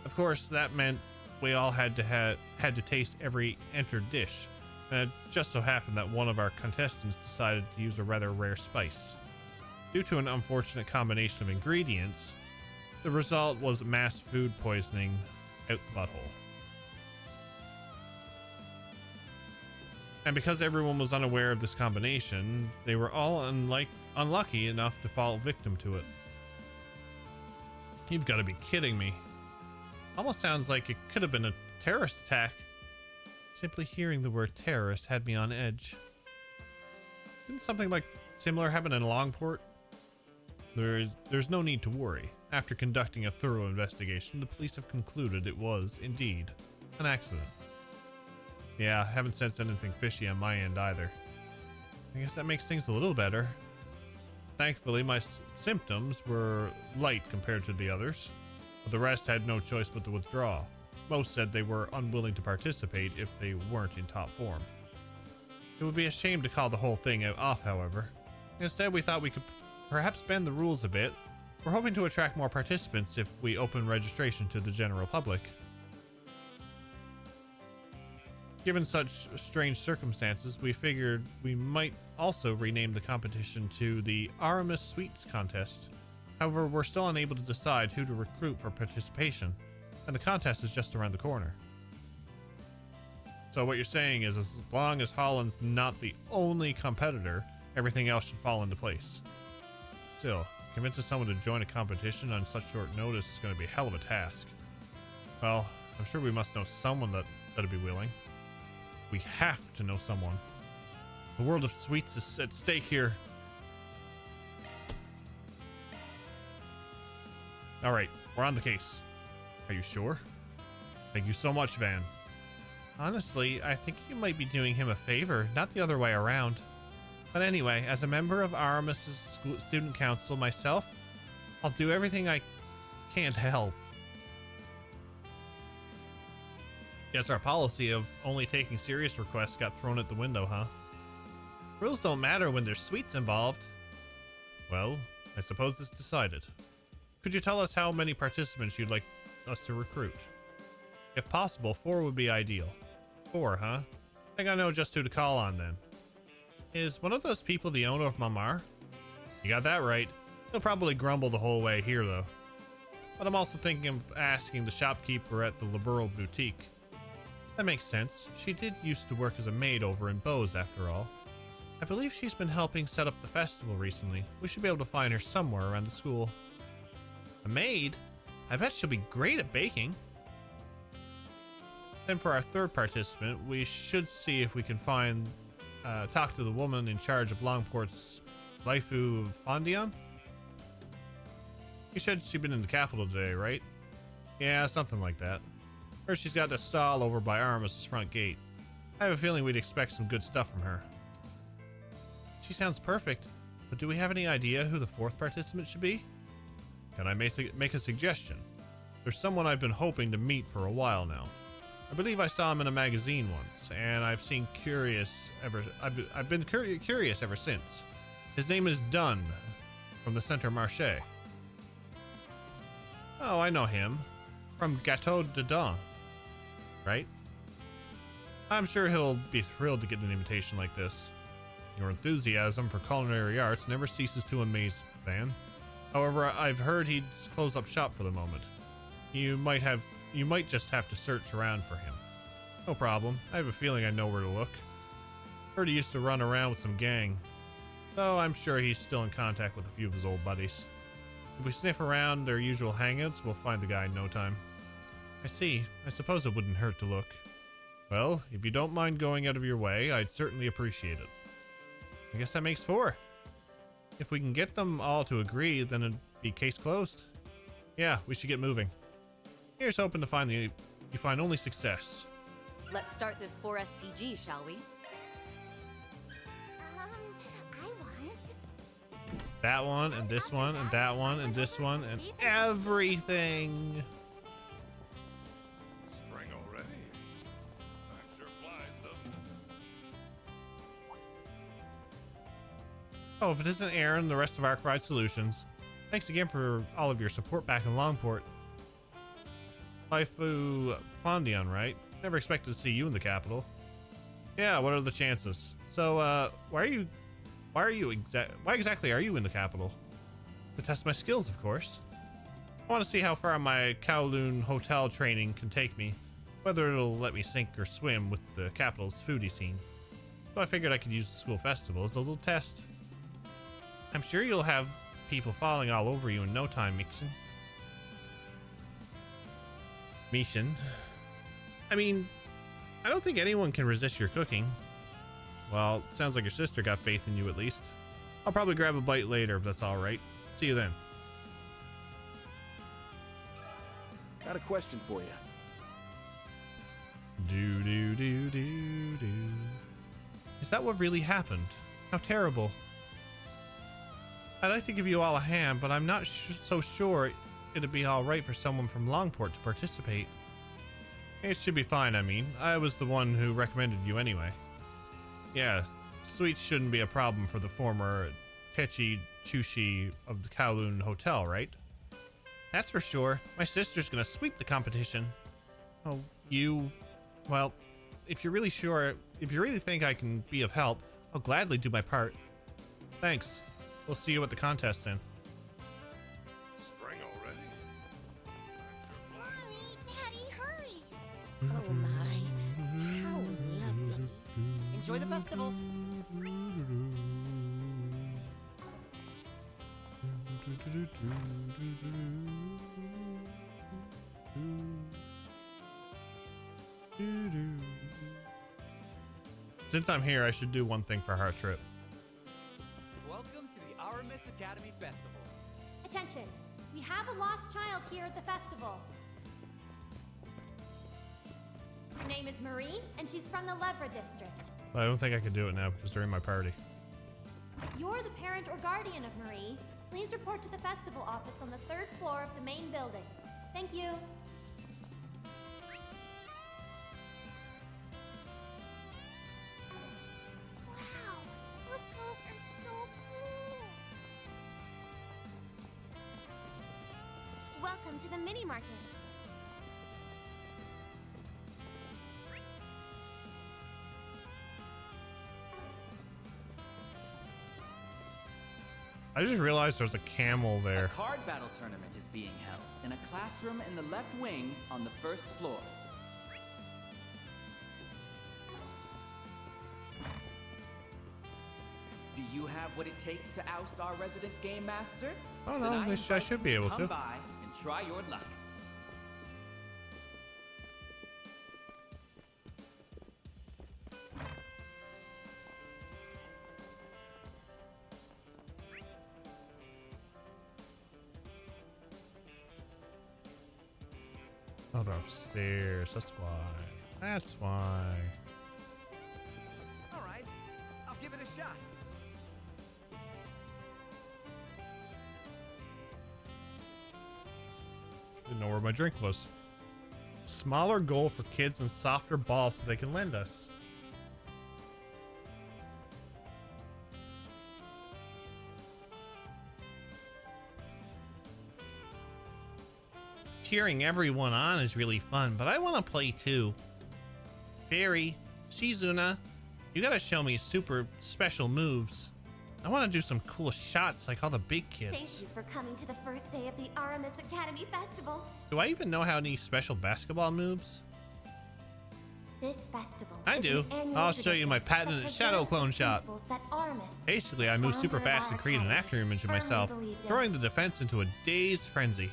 Of course, that meant we all had to taste every entered dish, and it just so happened that one of our contestants decided to use a rather rare spice. Due to an unfortunate combination of ingredients, the result was mass food poisoning out the butthole. And because everyone was unaware of this combination, they were all unlucky enough to fall victim to it. You've got to be kidding me. Almost sounds like it could have been a terrorist attack. Simply hearing the word terrorist had me on edge. Didn't something like similar happen in Longport? There's no need to worry. After conducting a thorough investigation, the police have concluded it was, indeed, an accident. Yeah, haven't sensed anything fishy on my end either. I guess that makes things a little better. Thankfully, my symptoms were light compared to the others, but the rest had no choice but to withdraw. Most said they were unwilling to participate if they weren't in top form. It would be a shame to call the whole thing off, however. Instead, we thought we could perhaps bend the rules a bit. We're hoping to attract more participants if we open registration to the general public. Given such strange circumstances, we figured we might also rename the competition to the Aramis Sweets Contest. However, we're still unable to decide who to recruit for participation, and the contest is just around the corner. So what you're saying is, as long as Holland's not the only competitor, everything else should fall into place. Still, convincing someone to join a competition on such short notice is going to be a hell of a task. Well, I'm sure we must know someone that'd be willing. We have to know someone. The world of sweets is at stake here. All right, we're on the case. Are you sure? Thank you so much, Van. Honestly, I think you might be doing him a favor, not the other way around. But anyway, as a member of Aramis' student council myself, I'll do everything I can to help. Guess our policy of only taking serious requests got thrown out the window, huh? Rules don't matter when there's sweets involved. Well, I suppose it's decided. Could you tell us how many participants you'd like us to recruit? If possible, 4 would be ideal. 4, huh? I think I know just who to call on then. Is one of those people the owner of Mamar? You got that right. He'll probably grumble the whole way here, though. But I'm also thinking of asking the shopkeeper at the Liberal Boutique. That makes sense. She did used to work as a maid over in Bose, after all. I believe she's been helping set up the festival recently. We should be able to find her somewhere around the school. A maid? I bet she'll be great at baking. Then for our 3rd participant, we should see if we can talk to the woman in charge of Longport's Laifu Fondion. You said she'd been in the capital today, right? Yeah, something like that. Or she's got a stall over by Aramis' front gate. I have a feeling we'd expect some good stuff from her. She sounds perfect, but do we have any idea who the 4th participant should be? Can I make a suggestion? There's someone I've been hoping to meet for a while now. I believe I saw him in a magazine once, and I've been curious ever since. His name is Dunn, from the Centre Marché. Oh, I know him. From Gâteau de Dawn, right? I'm sure he'll be thrilled to get an invitation like this. Your enthusiasm for culinary arts never ceases to amaze, Van. However, I've heard he's closed up shop for the moment. You might just have to search around for him. No problem. I have a feeling I know where to look. Heard he used to run around with some gang, though I'm sure he's still in contact with a few of his old buddies. If we sniff around their usual hangouts, we'll find the guy in no time. I see. I suppose it wouldn't hurt to look. Well, if you don't mind going out of your way, I'd certainly appreciate it. I guess that makes 4. If we can get them all to agree, then it'd be case closed. Yeah, we should get moving. Here's hoping to you find only success. Let's start this 4 SPG, shall we? I want... That one, and this one, and that one, and this one, and everything. Spring already? Time sure flies, doesn't it? Oh, if it isn't Aaron and the rest of Arc Ride Solutions, thanks again for all of your support back in Longport. Waifu Fondion, right? Never expected to see you in the capital. Yeah, what are the chances? So, why exactly are you in the capital? To test my skills, of course. I want to see how far my Kowloon hotel training can take me, whether it'll let me sink or swim with the capital's foodie scene. So I figured I could use the school festival as a little test. I'm sure you'll have people falling all over you in no time, Mishin. I mean, I don't think anyone can resist your cooking. Well, sounds like your sister got faith in you at least. I'll probably grab a bite later if that's all right. See you then. Got a question for you. Is that what really happened? How terrible. I'd like to give you all a hand, but I'm not so sure it'd be all right for someone from Longport to participate. It should be fine, I mean. I was the one who recommended you anyway. Yeah, sweets shouldn't be a problem for the former Techi Chushi of the Kowloon Hotel, right? That's for sure. My sister's gonna sweep the competition. Oh, well, if you're really think I can be of help, I'll gladly do my part. Thanks. We'll see you at the contest then. Spring already? Mommy, Daddy, hurry! Oh my, how lovely. Enjoy the festival. Since I'm here, I should do one thing for Heart Trip. Welcome to the Aramis Academy Festival. Attention, we have a lost child here at the festival. Her name is Marie, and she's from the Levra district. I don't think I can do it now because they're in my party. If you're the parent or guardian of Marie, please report to the festival office on the 3rd floor of the main building. Thank you. Wow, those girls are so cool. Welcome to the mini market. I just realized there's a camel A there. card battle tournament is being held in a classroom in the left wing on the 1st floor. Do you have what it takes to oust our resident game master? Oh Then no, I invite should be you able come to. by and try your luck. Oh, they're upstairs. That's why. That's why. All right, I'll give it a shot. Didn't know where my drink was. Smaller goal for kids and softer balls so they can lend us. Cheering everyone on is really fun, but I want to play too. Fairy, Shizuna, you gotta show me super special moves. I want to do some cool shots like all the big kids. Thank you for coming to the first day of the Aramis Academy Festival. Do I even know how any special basketball moves? This festival. I is do. an annual I'll show you my tradition patented that shadow preserves clone the shot. principles that Aramis, Basically, I move super founder of fast and our create an academy, after image of firmly myself, believed in. throwing the defense into a dazed frenzy.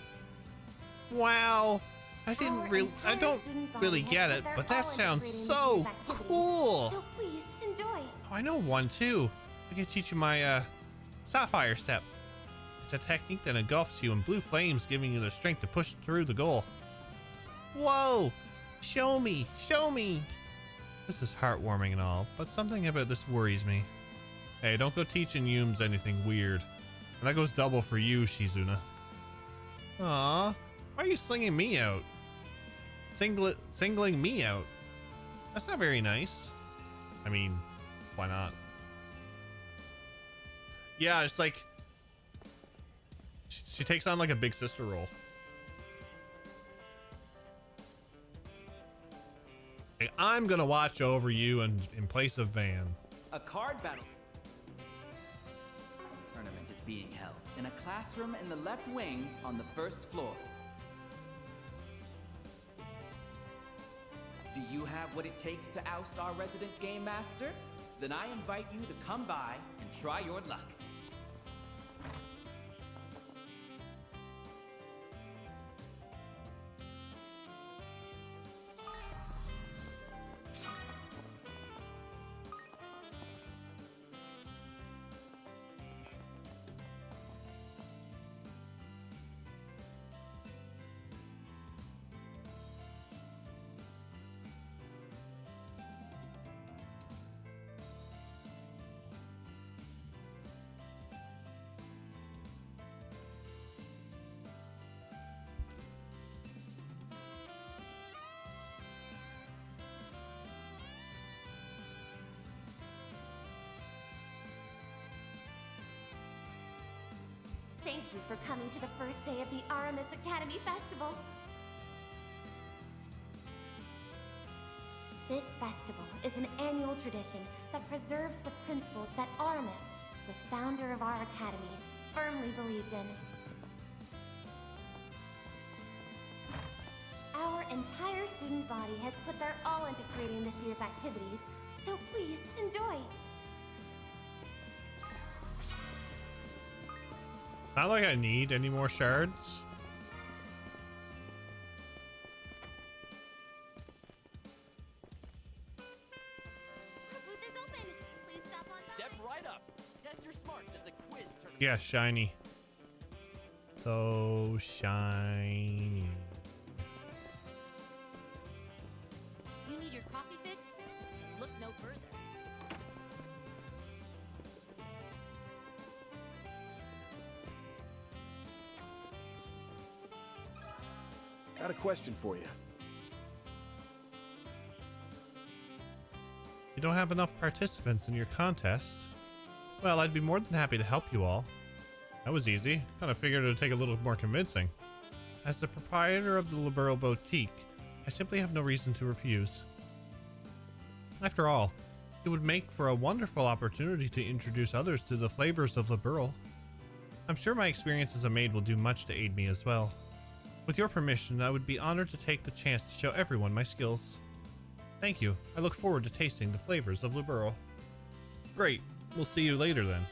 Wow! I didn't Our really, I entire don't student body really has get put it, their but that all into sounds creating this so year's activities. cool. So please enjoy. Oh, I know one too. I can teach you my sapphire step. It's a technique that engulfs you in blue flames, giving you the strength to push through the goal. Whoa! Show me! Show me! This is heartwarming and all, but something about this worries me. Hey, don't go teaching Yums anything weird. And that goes double for you, Shizuna. Aw, why are you slinging me out? Singling me out? That's not very nice. I mean, why not? Yeah, it's like she takes on like a big sister role. Hey, I'm gonna watch over you in place of Van. A card battle tournament is being held in a classroom in the left wing on the first floor. Do you have what it takes to oust our resident game master? Then I invite you to come by and try your luck. Thank you for coming to the first day of the Aramis Academy Festival. This festival is an annual tradition that preserves the principles that Aramis, the founder of our academy, firmly believed in. Our entire student body has put their all into creating this year's activities, so please enjoy. Not like I need any more shards. Our booth is open. Please stop on by. Step right up. Test your smarts at the quiz tournament. Yeah, shiny. So shiny. You need your coffee fix? Look no further. Got a question for you. You don't have enough participants in your contest? Well, I'd be more than happy to help you all. That was easy. Kind of figured it would take a little more convincing. As the proprietor of the Liberal Boutique, I simply have no reason to refuse. After all, it would make for a wonderful opportunity to introduce others to the flavors of Liberal. I'm sure my experience as a maid will do much to aid me as well. With your permission, I would be honored to take the chance to show everyone my skills. Thank you. I look forward to tasting the flavors of Liberal. Great. We'll see you later then.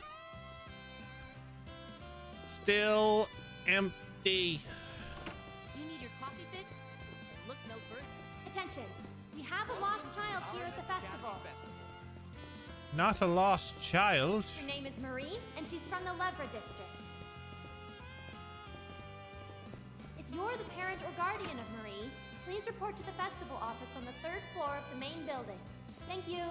Still empty. You need your coffee fix? Look no further. Attention! We have a lost child here at the festival. Not a lost child. Her name is Marie, and she's from the Levra district. If you're the parent or guardian of Marie, please report to the festival office on the 3rd floor of the main building. Thank you.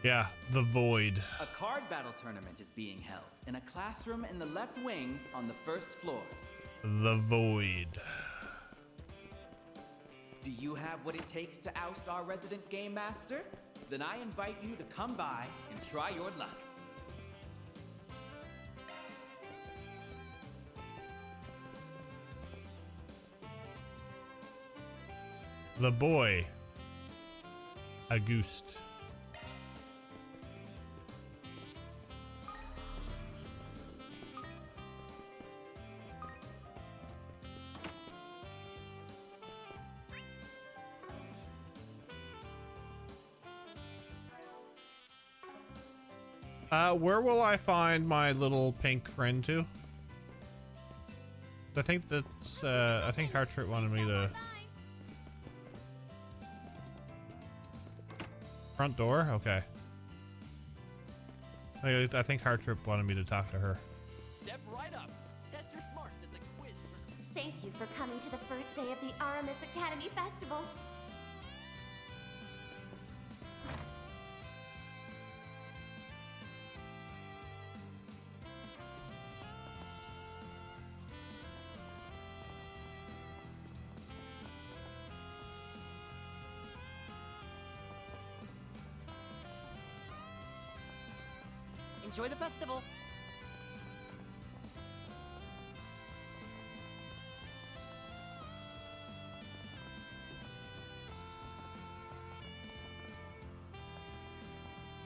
Yeah, the void. A card battle tournament is being held in a classroom in the left wing on the first floor. The void. Do you have what it takes to oust our resident game master? Then I invite you to come by and try your luck. The boy. Auguste. Where will I find my little pink friend to? I think that's, I think Hearttrip wanted me to... Front door? Okay. I think Hearttrip wanted me to talk to her. Step right up. Test your smarts at the quiz tournament. Thank you for coming to the first day of the Aramis Academy Festival. Enjoy the festival.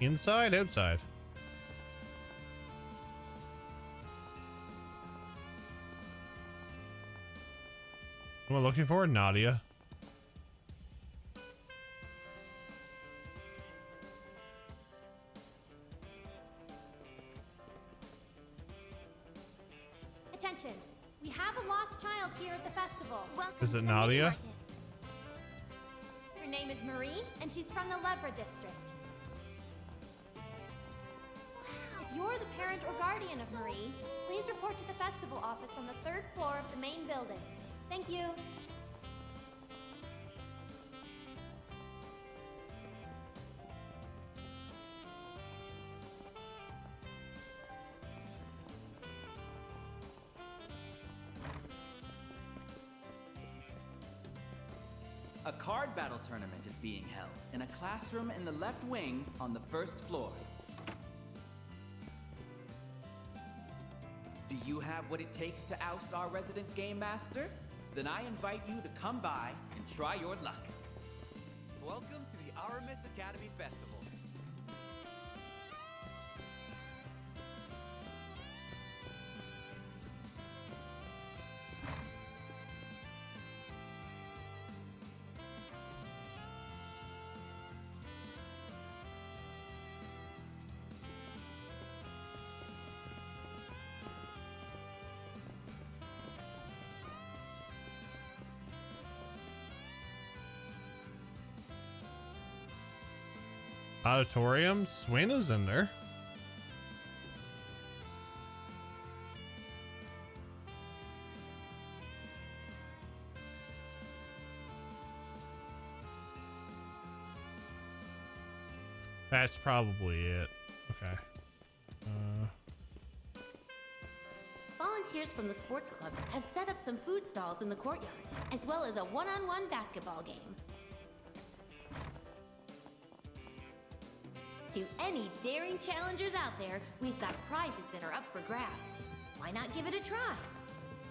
Inside, outside. Am I looking for Nadia? Attention, we have a lost child here at the festival. Welcome Is to it the mini Nadia? market. Her name is Marie, and she's from the Levra district. If you're the parent or guardian of Marie, please report to the festival office on the 3rd floor of the main building. Thank you. A card battle tournament is being held in a classroom in the left wing on the 1st floor. Do you have what it takes to oust our resident game master? Then I invite you to come by and try your luck. Welcome to the Aramis Academy Festival. Auditorium? Swin is in there. That's probably it. Okay. Volunteers from the sports clubs have set up some food stalls in the courtyard, as well as a one-on-one basketball game. To any daring challengers out there, we've got prizes that are up for grabs. Why not give it a try?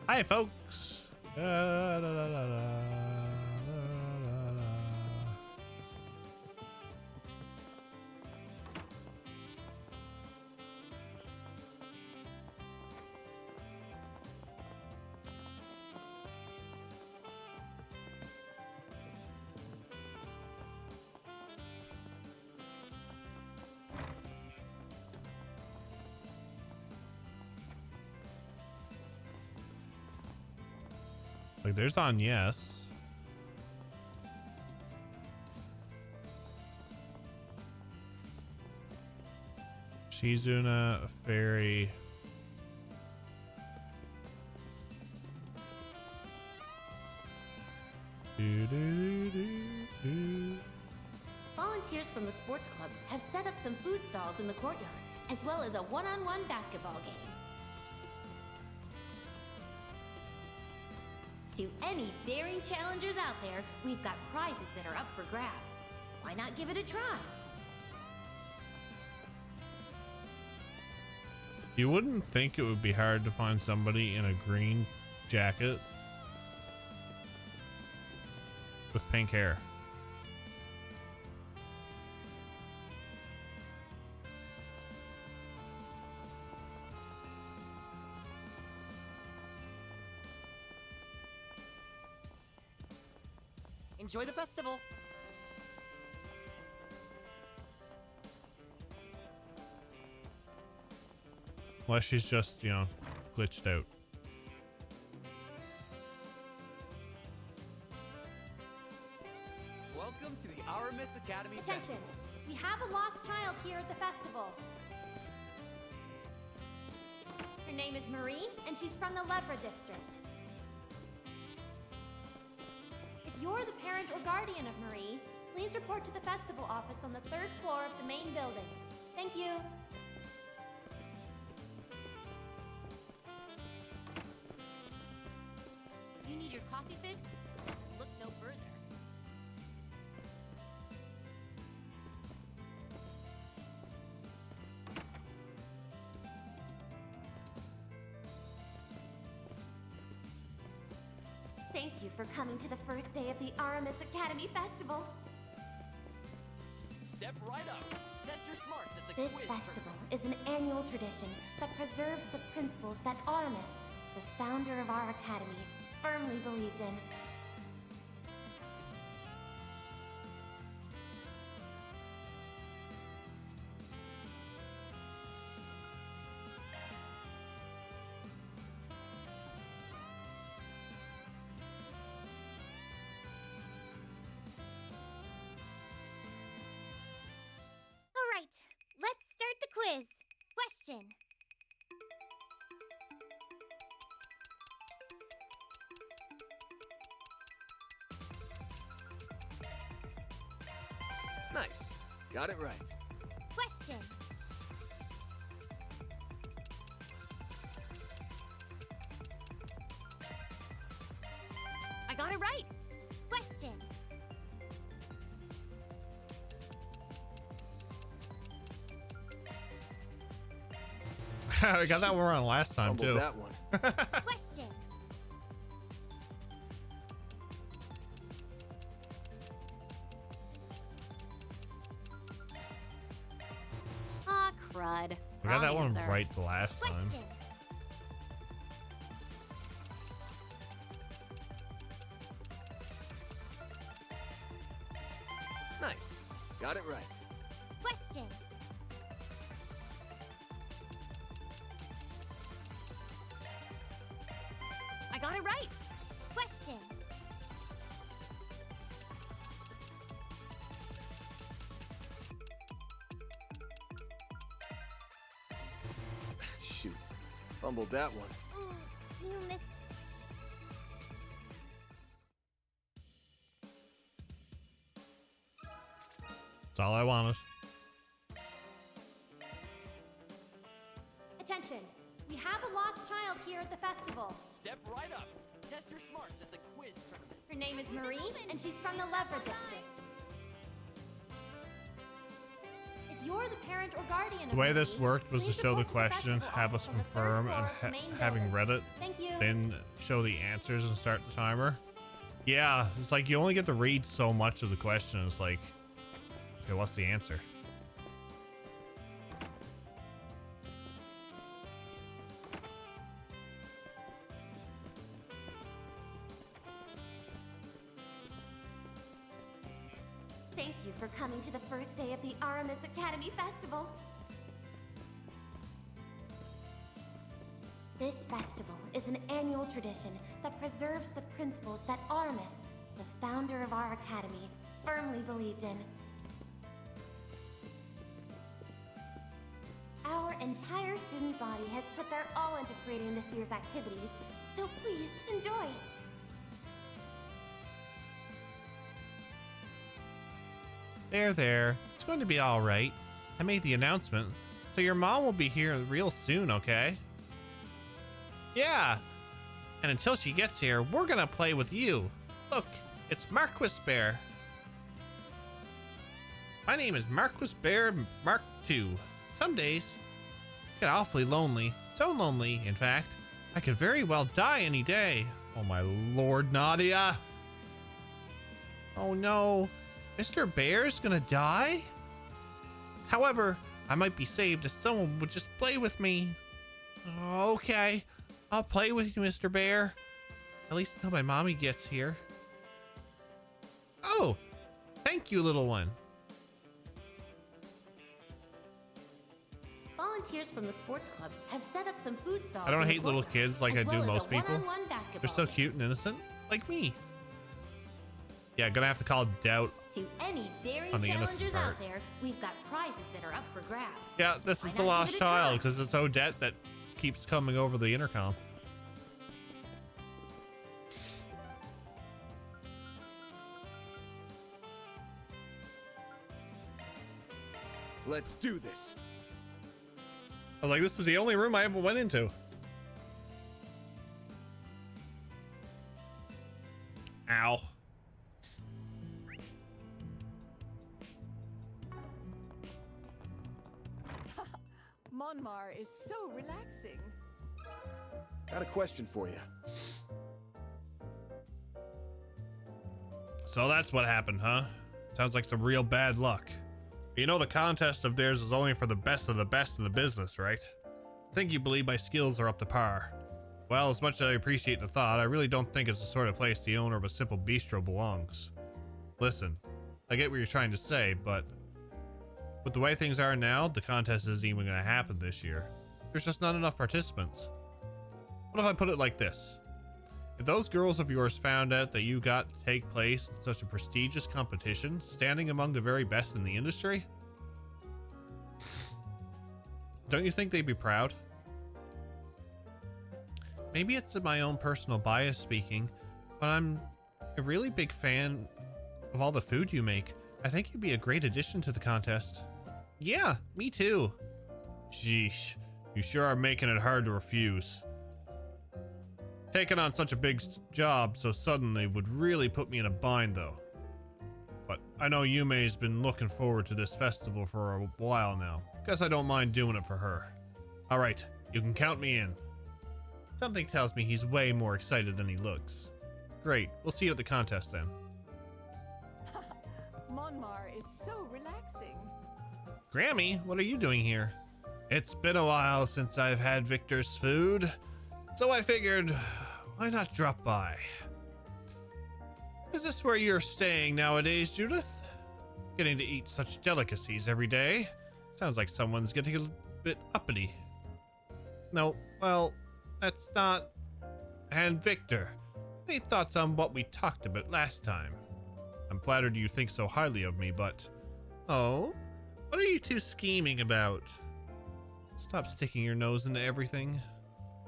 Hi, folks. Da, da, da, da, da, da, da. Like, there's on yes. Shizuna, Fairy. Volunteers from the sports clubs have set up some food stalls in the courtyard, as well as a one-on-one basketball game. To any daring challengers out there, we've got prizes that are up for grabs. Why not give it a try? You wouldn't think it would be hard to find somebody in a green jacket with pink hair. Enjoy the festival. Unless she's just, you know, glitched out. Welcome to the Aramis Academy Attention! Festival. We have a lost child here at the festival. Her name is Marie, and she's from the Levra district. If you're the parent or guardian of Marie, please report to the festival office on the 3rd floor of the main building. Thank you. You need your coffee fix? Look no further. Thank you for coming to the first day of the Aramis Academy Festival. Step right up. Test your smarts at the This quiz festival tournament. is an annual tradition that preserves the principles that Aramis, the founder of our academy, firmly believed in. All right, let's start the quiz. Question. Nice. Got it right. Question. I got it right. Question. I got that one wrong last time Fumbled too. that one. Question. Ah, crud. I got that Wrong one answer. right the last time. Question. Nice. Got it right. Question. I got it right. Question. Shoot. Fumbled that one. You missed. That's all I wanted. Attention. We have a lost child here at the festival. Step right up. Test your smarts at the quiz tournament. Her name is Marie, and she's from the Levra district. If you're the parent or guardian The of way Marie, this worked was to please show the report question, festival have us office on the 3rd confirm, floor and of the main having building. read it, Thank you. then show the answers and start the timer. Yeah, it's like you only get to read so much of the question. It's like, okay, what's the answer? Thank you for coming to the first day of the Aramis Academy Festival. This festival is an annual tradition that preserves the principles that Aramis, the founder of our academy, firmly believed in. Our entire student body has put their all into creating this year's activities, so please enjoy. There. It's going to be all right. I made the announcement, so your mom will be here real soon, okay? Yeah. And until she gets here, we're gonna play with you. Look, it's Marquis Bear. My name is Marquis Bear Mark II. Some days, I get awfully lonely. So lonely, in fact, I could very well die any day. Oh my lord, Nadia. Oh no. Mr. Bear's gonna die? However, I might be saved if someone would just play with me. Okay, I'll play with you, Mr. Bear. At least until my mommy gets here. Oh, thank you, little one. volunteers from the sports clubs have set up some food stalls. I don't in the hate little courtyard, kids like as I do well as most a people. one-on-one They're basketball so game. cute and innocent, like me. Yeah, gonna have to call Doubt. To any daring On the innocent challengers part. out there, we've got prizes that are up for grabs. Yeah, this Why is the not lost give it a try? child because it's Odette that keeps coming over the intercom. Let's do this. I was like, this is the only room I ever went into. Ow. Monmar is so relaxing. Got a question for you. So that's what happened, huh? Sounds like some real bad luck. You know the contest of theirs is only for the best of the best in the business, right? I think you believe my skills are up to par. Well, as much as I appreciate the thought, I really don't think it's the sort of place the owner of a simple bistro belongs. Listen, I get what you're trying to say, but with the way things are now, the contest isn't even going to happen this year. There's just not enough participants. What if I put it like this? If those girls of yours found out that you got to take place in such a prestigious competition, standing among the very best in the industry, don't you think they'd be proud? Maybe it's my own personal bias speaking, but I'm a really big fan of all the food you make. I think you'd be a great addition to the contest. Yeah, me too. Sheesh, you sure are making it hard to refuse. Taking on such a big job so suddenly would really put me in a bind though. But I know Yume's been looking forward to this festival for a while now. Guess I don't mind doing it for her. Alright, you can count me in. Something tells me he's way more excited than he looks. Great, we'll see you at the contest then. Monmar is so relaxing. Grammy, what are you doing here? It's been a while since I've had Victor's food, so I figured, why not drop by? Is this where you're staying nowadays, Judith? Getting to eat such delicacies every day? Sounds like someone's getting a bit uppity. No, well, that's not. And Victor, any thoughts on what we talked about last time? I'm flattered you think so highly of me, but... Oh? What are you two scheming about? Stop sticking your nose into everything.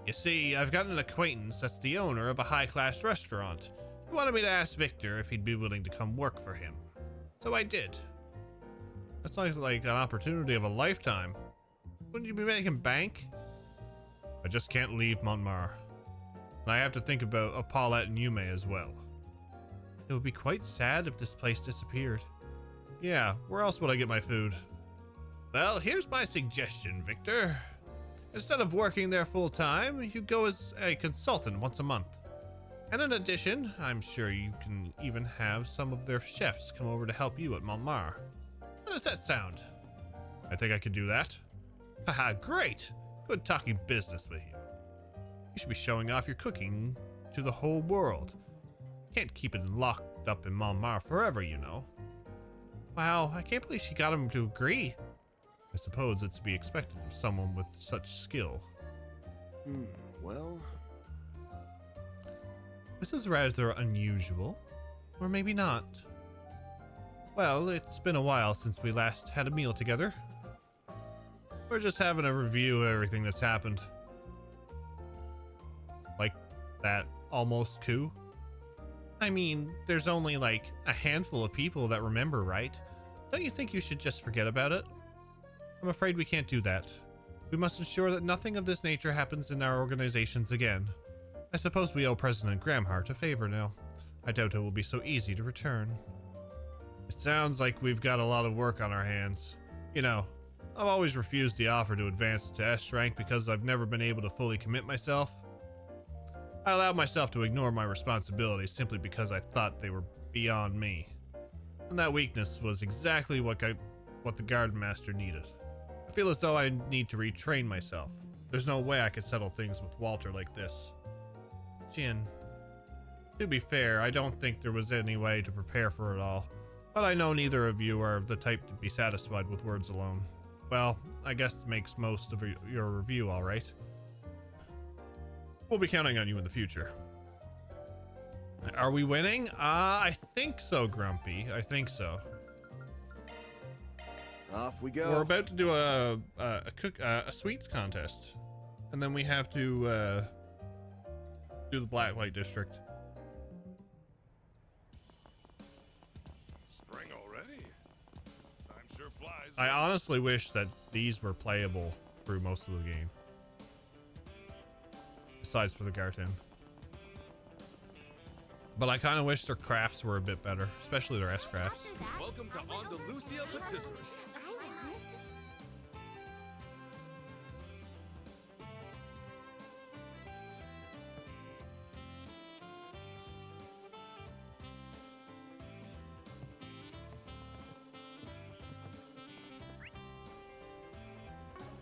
You see, I've got an acquaintance that's the owner of a high-class restaurant. He wanted me to ask Victor if he'd be willing to come work for him. So I did. That's like an opportunity of a lifetime. Wouldn't you be making bank? I just can't leave Montmar. And I have to think about Paulette and Yume as well. It would be quite sad if this place disappeared. Yeah, where else would I get my food? Well, here's my suggestion, Victor. Instead of working there full time, you go as a consultant once a month. And in addition, I'm sure you can even have some of their chefs come over to help you at Montmar. How does that sound? I think I could do that. Haha, great! Good talking business with you. You should be showing off your cooking to the whole world. Can't keep it locked up in Montmar forever, you know. Wow, I can't believe she got him to agree. I suppose it's to be expected of someone with such skill. Well... This is rather unusual. Or maybe not. Well, it's been a while since we last had a meal together. We're just having a review of everything that's happened. Like that almost coup. I mean, there's only like a handful of people that remember, right? Don't you think you should just forget about it? I'm afraid we can't do that. We must ensure that nothing of this nature happens in our organizations again. I suppose we owe President Gramhart a favor now. I doubt it will be so easy to return. It sounds like we've got a lot of work on our hands. You know, I've always refused the offer to advance to S rank because I've never been able to fully commit myself. I allowed myself to ignore my responsibilities simply because I thought they were beyond me. And that weakness was exactly what the Garden Master needed. I feel as though I need to retrain myself. There's no way I could settle things with Walter like this. Jin. To be fair, I don't think there was any way to prepare for it all, but I know neither of you are the type to be satisfied with words alone. Well, I guess it makes most of your review all right. We'll be counting on you in the future. Are we winning? I think so, Grumpy. I think so. Off we go. We're about to do a sweets contest, and then we have to do the Blacklight District. Spring already. Time sure flies. I honestly wish that these were playable through most of the game, besides for the Garten. But I kind of wish their crafts were a bit better, especially their S crafts. After that, Welcome to Andalusia Patisserie. I want.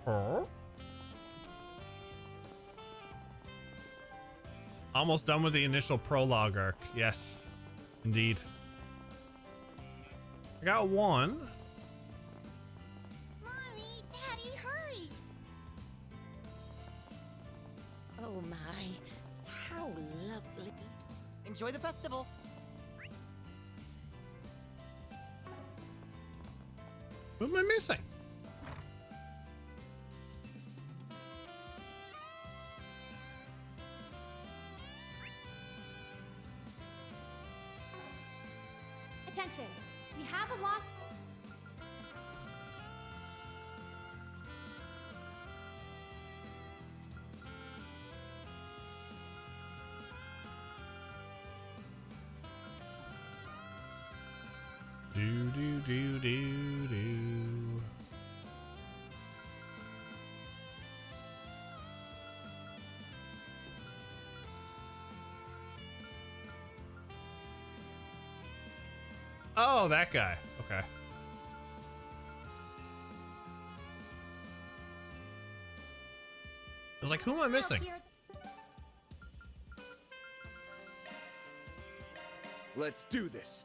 Huh? Almost done with the initial prologue arc. Yes, indeed. I got one. Mommy, Daddy, hurry! Oh my, how lovely. Enjoy the festival. What am I missing? Attention, we have a lost. Do do do do do. Oh, that guy. Okay. I was like, who am I missing? Here. Let's do this.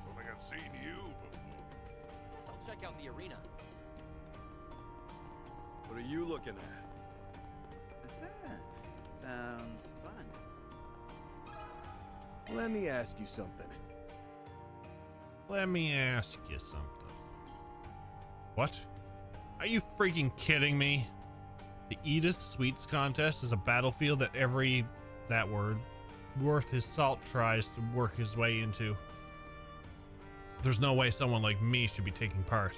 Don't think I've seen you before. Guess I'll check out the arena. What are you looking at? Sounds fun. Let me ask you something. Let me ask you something. What? Are you freaking kidding me? The Edith Sweets contest is a battlefield that that word, worth his salt tries to work his way into. There's no way someone like me should be taking part.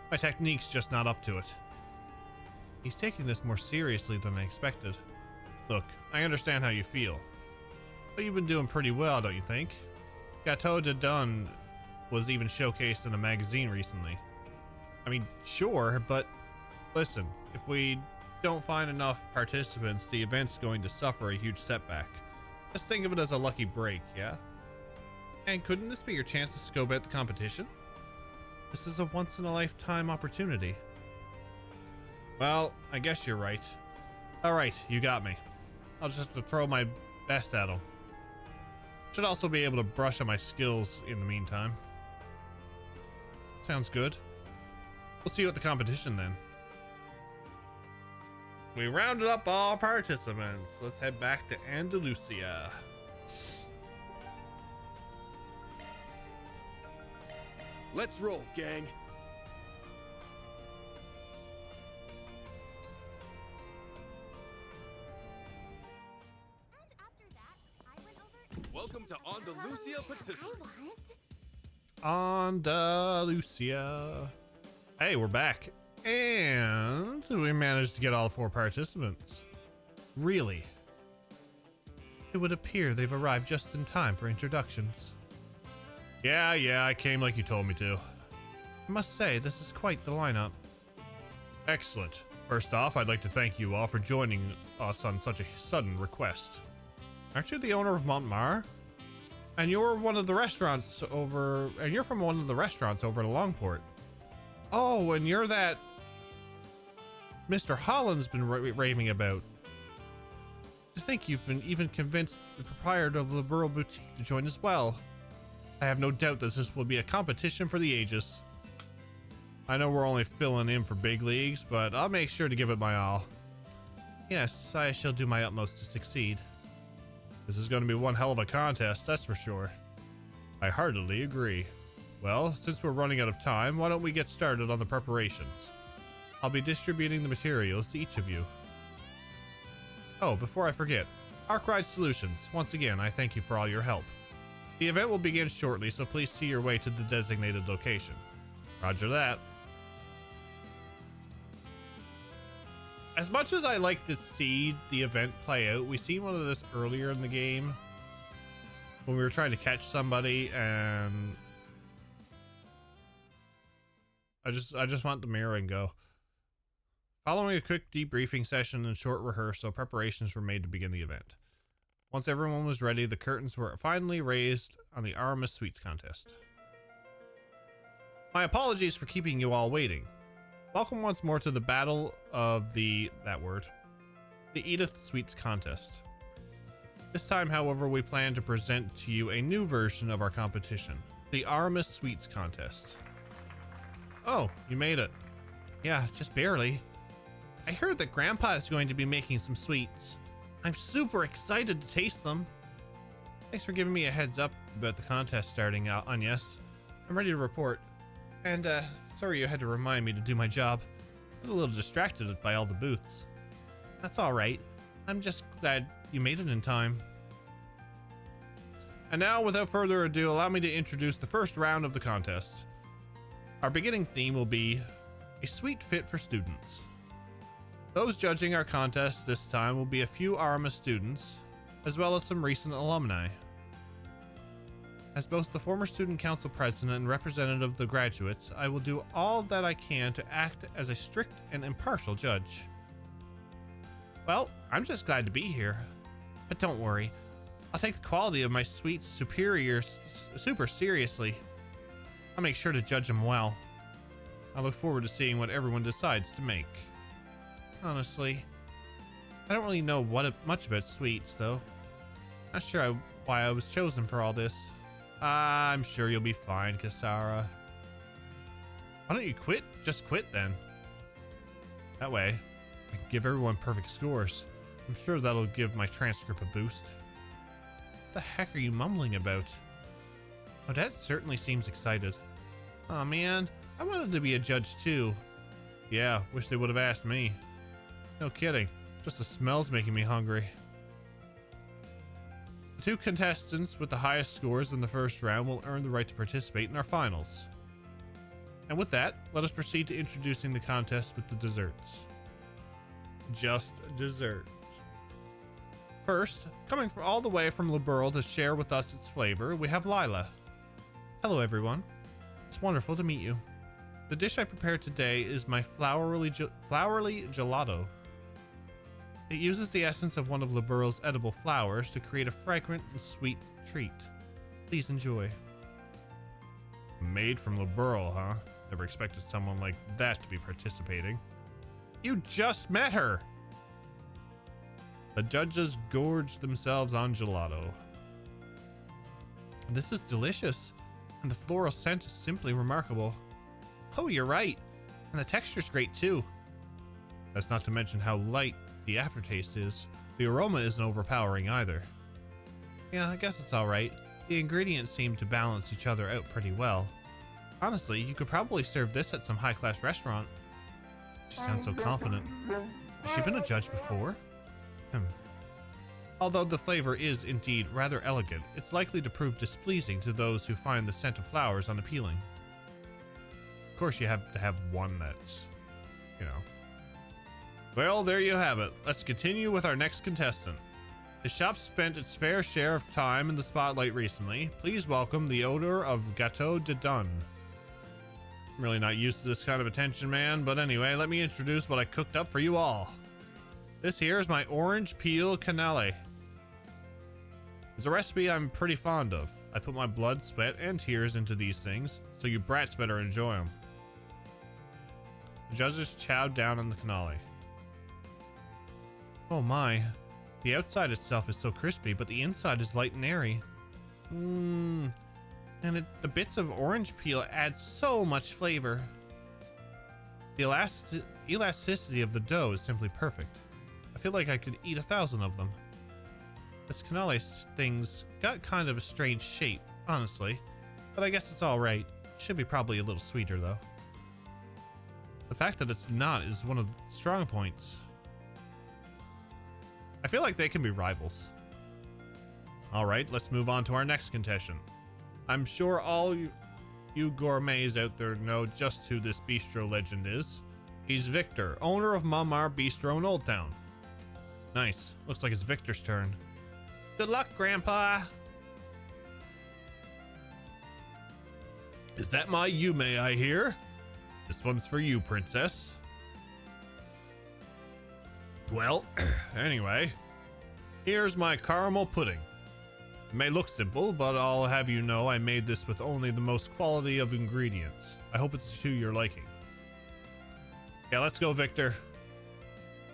My technique's just not up to it. He's taking this more seriously than I expected. Look, I understand how you feel, but you've been doing pretty well, don't you think? Gateau de Dun was even showcased in a magazine recently. I mean, sure, but listen, if we don't find enough participants, the event's going to suffer a huge setback. Just think of it as a lucky break, yeah? And couldn't this be your chance to scope out the competition? This is a once-in-a-lifetime opportunity. Well, I guess you're right. Alright, you got me. I'll just have to throw my best at him. Should also be able to brush on my skills in the meantime. Sounds good. We'll see you at the competition then. We rounded up all participants. Let's head back to Andalusia. Let's roll, gang. And after that, I went over. Welcome to Andalusia I Patisserie. want. Andalusia. Hey, we're back. And we managed to get all 4 participants. Really? It would appear they've arrived just in time for introductions. Yeah, I came like you told me to. I must say, this is quite the lineup. Excellent. First off, I'd like to thank you all for joining us on such a sudden request. Aren't you the owner of Montmar? And you're one of the restaurants over... And you're from one of the restaurants over at Longport. Oh, and you're that... Mr. Holland's been raving about. To think you've been even convinced the proprietor of the Liberal Boutique to join as well. I have no doubt that this will be a competition for the ages. I know we're only filling in for big leagues, but I'll make sure to give it my all. Yes, I shall do my utmost to succeed. This is going to be one hell of a contest, that's for sure. I heartily agree. Well, since we're running out of time, why don't we get started on the preparations? I'll be distributing the materials to each of you. Oh, before I forget, Arkwright Solutions, once again, I thank you for all your help. The event will begin shortly, so please see your way to the designated location. Roger that. As much as I like to see the event play out, we seen one of this earlier in the game when we were trying to catch somebody, and I just want the mirror and go. Following a quick debriefing session and short rehearsal, preparations were made to begin the event. Once everyone was ready, the curtains were finally raised on the Aramis Sweets contest. My apologies for keeping you all waiting. Welcome once more to the battle of the Edith Sweets contest. This time, however, we plan to present to you a new version of our competition, the Aramis Sweets contest. Oh, you made it. Yeah, just barely. I heard that Grandpa is going to be making some sweets. I'm super excited to taste them. Thanks for giving me a heads up about the contest starting, Agnes. I'm ready to report. And, sorry you had to remind me to do my job. I was a little distracted by all the booths. That's alright. I'm just glad you made it in time. And now, without further ado, allow me to introduce the first round of the contest. Our beginning theme will be a sweet fit for students. Those judging our contest this time will be a few Aramis students, as well as some recent alumni. As both the former student council president and representative of the graduates, I will do all that I can to act as a strict and impartial judge. Well, I'm just glad to be here. But don't worry, I'll take the quality of my sweets super seriously. I'll make sure to judge them well. I look forward to seeing what everyone decides to make. Honestly, I don't really know much about sweets, though. Not sure why I was chosen for all this. I'm sure you'll be fine, Kasara. Why don't you quit? Just quit then. That way, I can give everyone perfect scores. I'm sure that'll give my transcript a boost. What the heck are you mumbling about? Odette certainly seems excited. Aw, man, I wanted to be a judge too. Yeah, wish they would have asked me. No kidding, just the smell's making me hungry. The two contestants with the highest scores in the first round will earn the right to participate in our finals. And with that, let us proceed to introducing the contest with the desserts. Just desserts. First, coming all the way from Liberal to share with us its flavor, we have Lila. Hello everyone, it's wonderful to meet you. The dish I prepared today is my flowery gelato. It uses the essence of one of Liberal's edible flowers to create a fragrant and sweet treat. Please enjoy. Made from Liberal, huh? Never expected someone like that to be participating. You just met her! The judges gorged themselves on gelato. This is delicious, and the floral scent is simply remarkable. Oh, you're right, and the texture's great too. That's not to mention how light the aftertaste is. The aroma isn't overpowering either. Yeah, I guess it's alright. The ingredients seem to balance each other out pretty well. Honestly, you could probably serve this at some high-class restaurant. She sounds so confident. Has she been a judge before? Although the flavor is indeed rather elegant, it's likely to prove displeasing to those who find the scent of flowers unappealing. Of course, you have to have one that's, you know. Well, there you have it. Let's continue with our next contestant. The shop spent its fair share of time in the spotlight recently. Please welcome the odor of Gâteau de Dun. I'm really not used to this kind of attention, man, but anyway, let me introduce what I cooked up for you all. This here is my orange peel cannelle. It's a recipe I'm pretty fond of. I put my blood, sweat, and tears into these things, so you brats better enjoy them. The judges chowed down on the cannelle. Oh my, The outside itself is so crispy, but the inside is light and airy. And the bits of orange peel add so much flavor. The elasticity of the dough is simply perfect. I feel like I could eat 1,000 of them. This cannoli thing's got kind of a strange shape, honestly, but I guess it's all right. Should be probably a little sweeter though. The fact that it's not is one of the strong points. I feel like they can be rivals. All right, let's move on to our next contestant. I'm sure all you gourmets out there know just who this bistro legend is. He's Victor, owner of Mamar Bistro in Old Town. Nice. Looks like it's Victor's turn. Good luck, Grandpa. Is that my Yume I hear? This one's for you, Princess. Well, anyway, here's my caramel pudding. It may look simple, but I'll have you know I made this with only the most quality of ingredients. I hope it's to your liking. Yeah, let's go, Victor.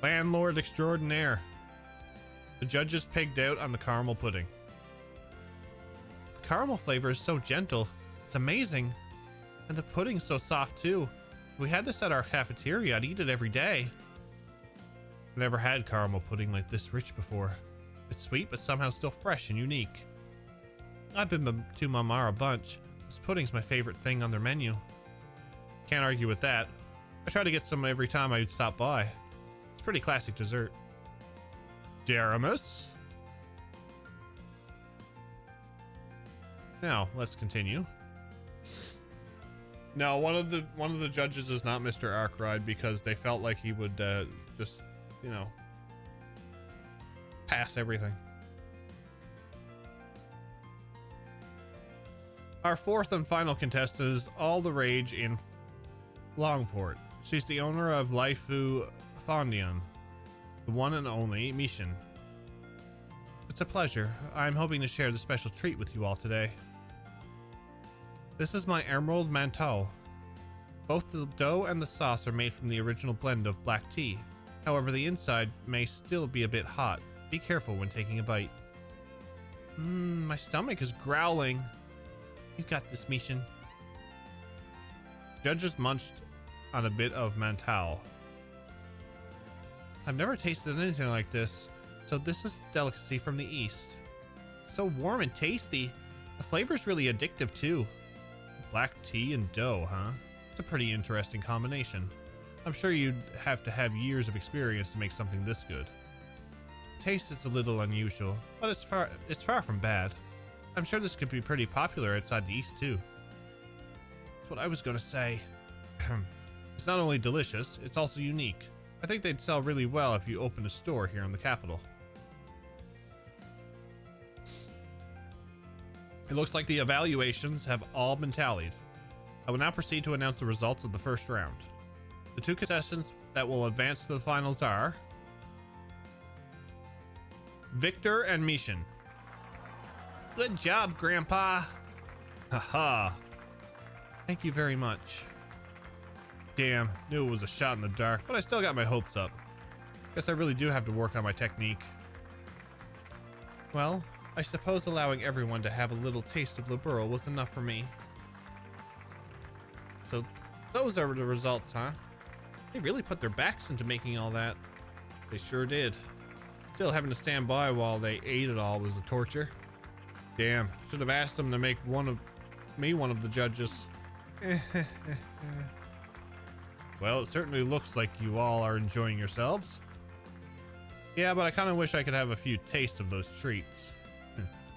Landlord extraordinaire. The judges pigged out on the caramel pudding. The caramel flavor is so gentle. It's amazing. And the pudding's so soft too. If we had this at our cafeteria, I'd eat it every day. I've never had caramel pudding like this rich before. It's sweet, but somehow still fresh and unique. I've been to Mamar a bunch. This pudding's my favorite thing on their menu. Can't argue with that. I try to get some every time I would stop by. It's pretty classic dessert. Jeramus. Now, let's continue. No, one of the judges is not Mr. Arkwright because they felt like he would just, you know, pass everything. Our fourth and final contestant is all the rage in Longport. She's the owner of Laifu Fondian, the one and only Mishin. It's a pleasure. I'm hoping to share the special treat with you all today. This is my emerald mantou. Both the dough and the sauce are made from the original blend of black tea. However, the inside may still be a bit hot. Be careful when taking a bite. My stomach is growling. You got this, Mishin. Judges munched on a bit of mantou. I've never tasted anything like this, so this is a delicacy from the east. It's so warm and tasty. The flavor's really addictive too. Black tea and dough, huh? It's a pretty interesting combination. I'm sure you'd have to have years of experience to make something this good. Taste is a little unusual, but it's far from bad. I'm sure this could be pretty popular outside the east too. That's what I was gonna say. It's not only delicious, it's also unique. I think they'd sell really well if you opened a store here in the capital. It looks like the evaluations have all been tallied. I will now proceed to announce the results of the first round. The two contestants that will advance to the finals are Victor and Mishin. Good job, Grandpa. Haha. Thank you very much. Damn, knew it was a shot in the dark, but I still got my hopes up. Guess I really do have to work on my technique. Well, I suppose allowing everyone to have a little taste of Liberal was enough for me. So, those are the results, huh? They really put their backs into making all that. They sure did. Still having to stand by while they ate it all was a torture. Damn, should have asked them to make one of the judges. Well, it certainly looks like you all are enjoying yourselves. Yeah, but I kind of wish I could have a few tastes of those treats.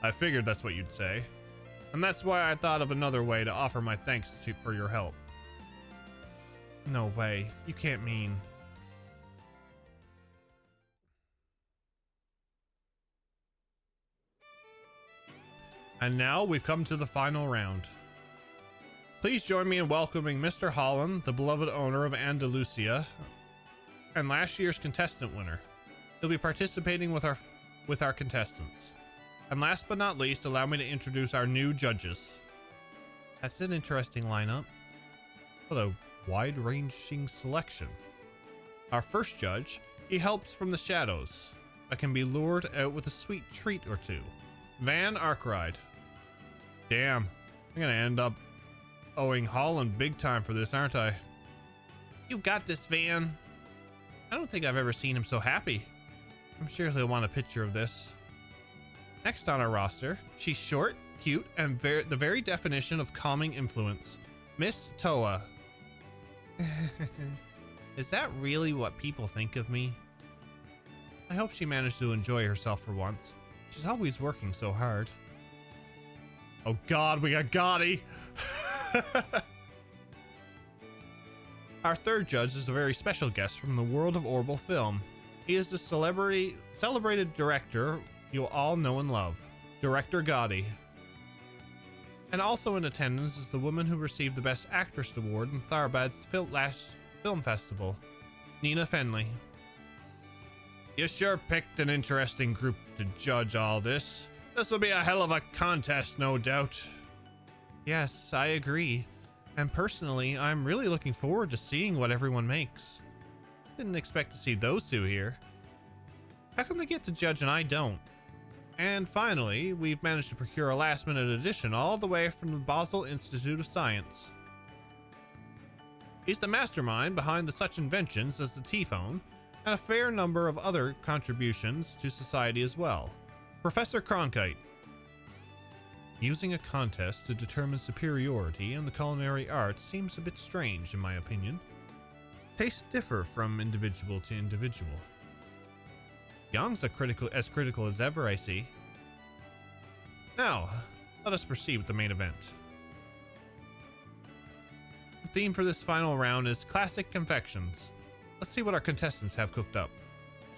I figured that's what you'd say. And that's why I thought of another way to offer my thanks for your help. No way. You can't mean... And now we've come to the final round. Please join me in welcoming Mr. Holland, the beloved owner of Andalusia, and last year's contestant winner. He'll be participating with our contestants. And last but not least, allow me to introduce our new judges. That's an interesting lineup. What a wide-ranging selection. Our first judge, he helps from the shadows. but can be lured out with a sweet treat or two. Van Arkwright. Damn, I'm gonna end up owing Holland big time for this, aren't I? You got this, Van. I don't think I've ever seen him so happy. I'm sure he'll want a picture of this. Next on our roster, she's short, cute, and the very definition of calming influence. Miss Toa. Is that really what people think of me? I hope she managed to enjoy herself for once. She's always working so hard. Oh god, we got Gotti! Our third judge is a very special guest from the world of Orbital film. He is the celebrated director you'll all know and love, Director Gotti. And also in attendance is the woman who received the Best Actress award in Tharbad's last film festival, Nina Fenley. You sure picked an interesting group to judge all this. This'll be a hell of a contest, no doubt. Yes, I agree. And personally, I'm really looking forward to seeing what everyone makes. Didn't expect to see those two here. How come they get to judge and I don't? And finally, we've managed to procure a last-minute addition all the way from the Basel Institute of Science. He's the mastermind behind such inventions as the T-phone, and a fair number of other contributions to society as well. Professor Cronkite. Using a contest to determine superiority in the culinary arts seems a bit strange in my opinion. Tastes differ from individual to individual. Young's as critical as ever, I see. Now, let us proceed with the main event. The theme for this final round is classic confections. Let's see what our contestants have cooked up.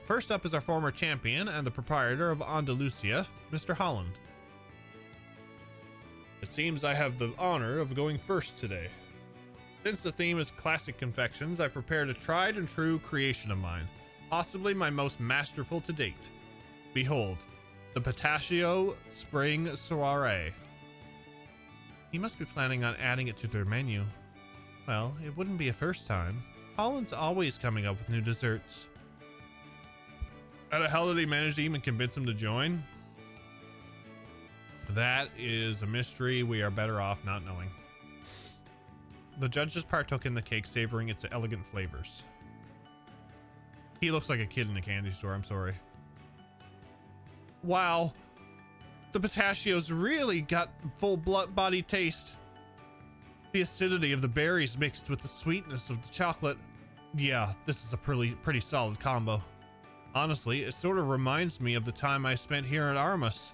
First up is our former champion and the proprietor of Andalusia, Mr. Holland. It seems I have the honor of going first today. Since the theme is classic confections, I prepared a tried and true creation of mine, possibly my most masterful to date. Behold, the Pistachio Spring Soiree. He must be planning on adding it to their menu. Well, it wouldn't be a first time. Holland's always coming up with new desserts. How the hell did he manage to even convince him to join? That is a mystery we are better off not knowing. The judges partook in the cake, savoring its elegant flavors. He looks like a kid in a candy store, I'm sorry. Wow. The pistachios really got full body taste. The acidity of the berries mixed with the sweetness of the chocolate. Yeah, this is a pretty solid combo. Honestly, it sort of reminds me of the time I spent here at Armus.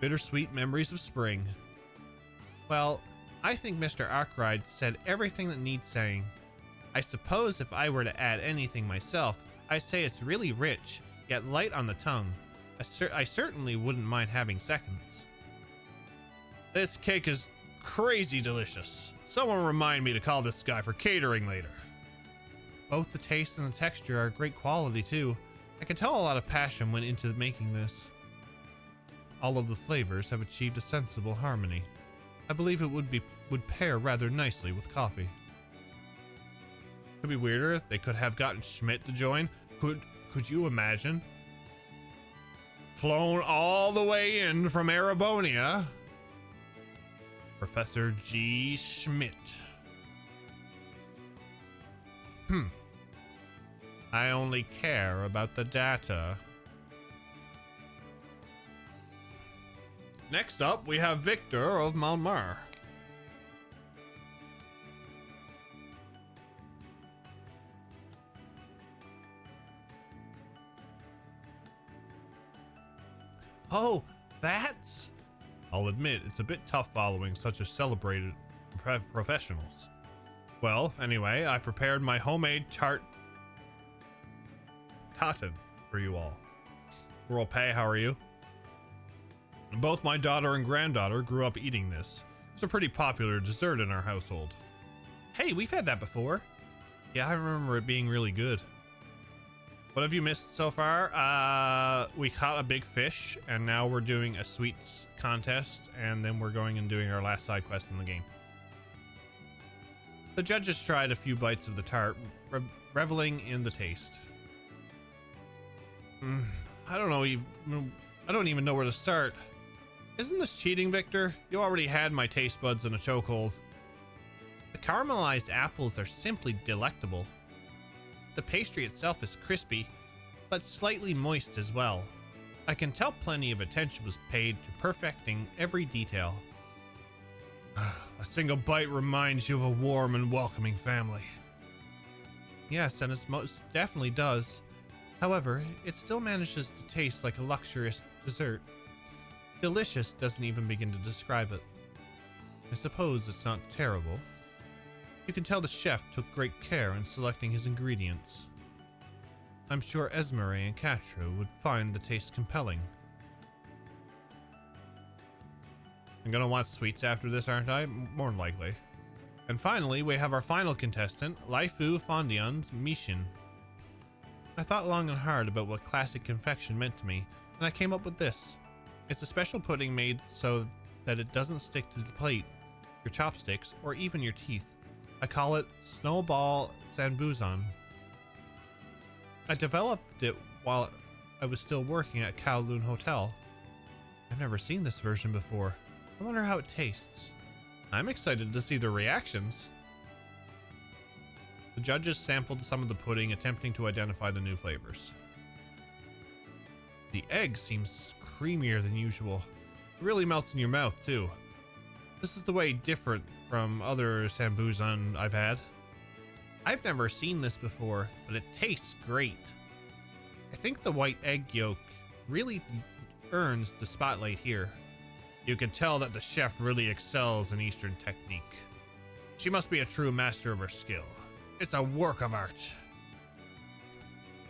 Bittersweet memories of spring. Well, I think Mr. Arkwright said everything that needs saying. I suppose if I were to add anything myself, I'd say it's really rich, yet light on the tongue. I certainly wouldn't mind having seconds. This cake is crazy delicious. Someone remind me to call this guy for catering later. Both the taste and the texture are great quality too. I can tell a lot of passion went into making this. All of the flavors have achieved a sensible harmony. I believe it would pair rather nicely with coffee. Could be weirder if they could have gotten Schmidt to join. Could you imagine? Flown all the way in from Arabonia. Professor G. Schmidt. I only care about the data. Next up, we have Victor of Malmar. Oh, that's... I'll admit, it's a bit tough following such a celebrated professionals. Well, anyway, I prepared my homemade tatin for you all. Rope, how are you? Both my daughter and granddaughter grew up eating this. It's a pretty popular dessert in our household. Hey, we've had that before. Yeah, I remember it being really good. What have you missed so far? We caught a big fish, and now we're doing a sweets contest, and then we're going and doing our last side quest in the game. The judges tried a few bites of the tart, reveling in the taste. I don't even know where to start. Isn't this cheating, Victor? You already had my taste buds in a chokehold. The caramelized apples are simply delectable. The pastry itself is crispy, but slightly moist as well. I can tell plenty of attention was paid to perfecting every detail. A single bite reminds you of a warm and welcoming family. Yes, and it most definitely does. However, it still manages to taste like a luxurious dessert. Delicious doesn't even begin to describe it. I suppose it's not terrible. You can tell the chef took great care in selecting his ingredients. I'm sure Esmeralda and Catra would find the taste compelling. I'm gonna want sweets after this, aren't I? More than likely. And finally, we have our final contestant, Laifu Fondion's Mishin. I thought long and hard about what classic confection meant to me, and I came up with this. It's a special pudding made so that it doesn't stick to the plate, your chopsticks, or even your teeth. I call it Snowball Sanbuzan. I developed it while I was still working at Kowloon Hotel. I've never seen this version before. I wonder how it tastes. I'm excited to see the reactions. The judges sampled some of the pudding, attempting to identify the new flavors. The egg seems creamier than usual. It really melts in your mouth too. This is the way different from other Sanbuzan I've had. I've never seen this before, but it tastes great. I think the white egg yolk really earns the spotlight here. You can tell that the chef really excels in Eastern technique. She must be a true master of her skill. It's a work of art.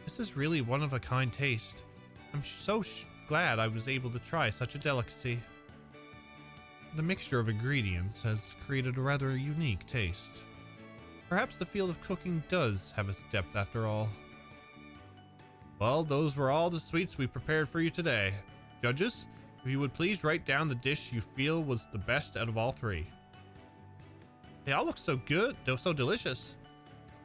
This is really one-of-a-kind taste. I'm so glad I was able to try such a delicacy. The mixture of ingredients has created a rather unique taste. Perhaps the field of cooking does have its depth after all. Well, those were all the sweets we prepared for you today. Judges, if you would please write down the dish you feel was the best out of all three. They all look so good, they're so delicious.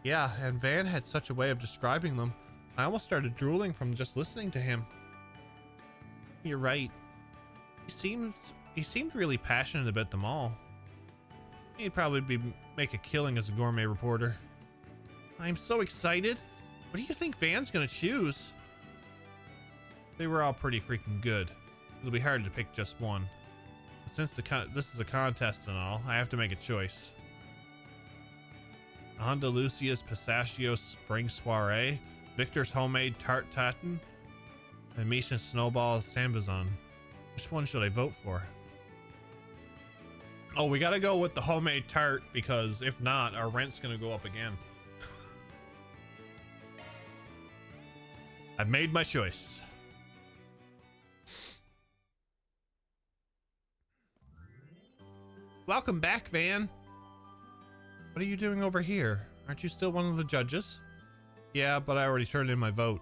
Yeah, and Van had such a way of describing them. I almost started drooling from just listening to him. You're right. He seemed really passionate about them all. He'd probably make a killing as a gourmet reporter. I'm so excited. What do you think Van's gonna choose? They were all pretty freaking good. It'll be hard to pick just one. But since this is a contest and all, I have to make a choice. Andalusia's Pistachio Spring Soiree, Victor's Homemade Tart Tatin, and Misha's Snowball Sambazon. Which one should I vote for? Oh, we gotta go with the homemade tart, because if not, our rent's gonna go up again. I've made my choice. Welcome back, Van. What are you doing over here? Aren't you still one of the judges? Yeah, but I already turned in my vote.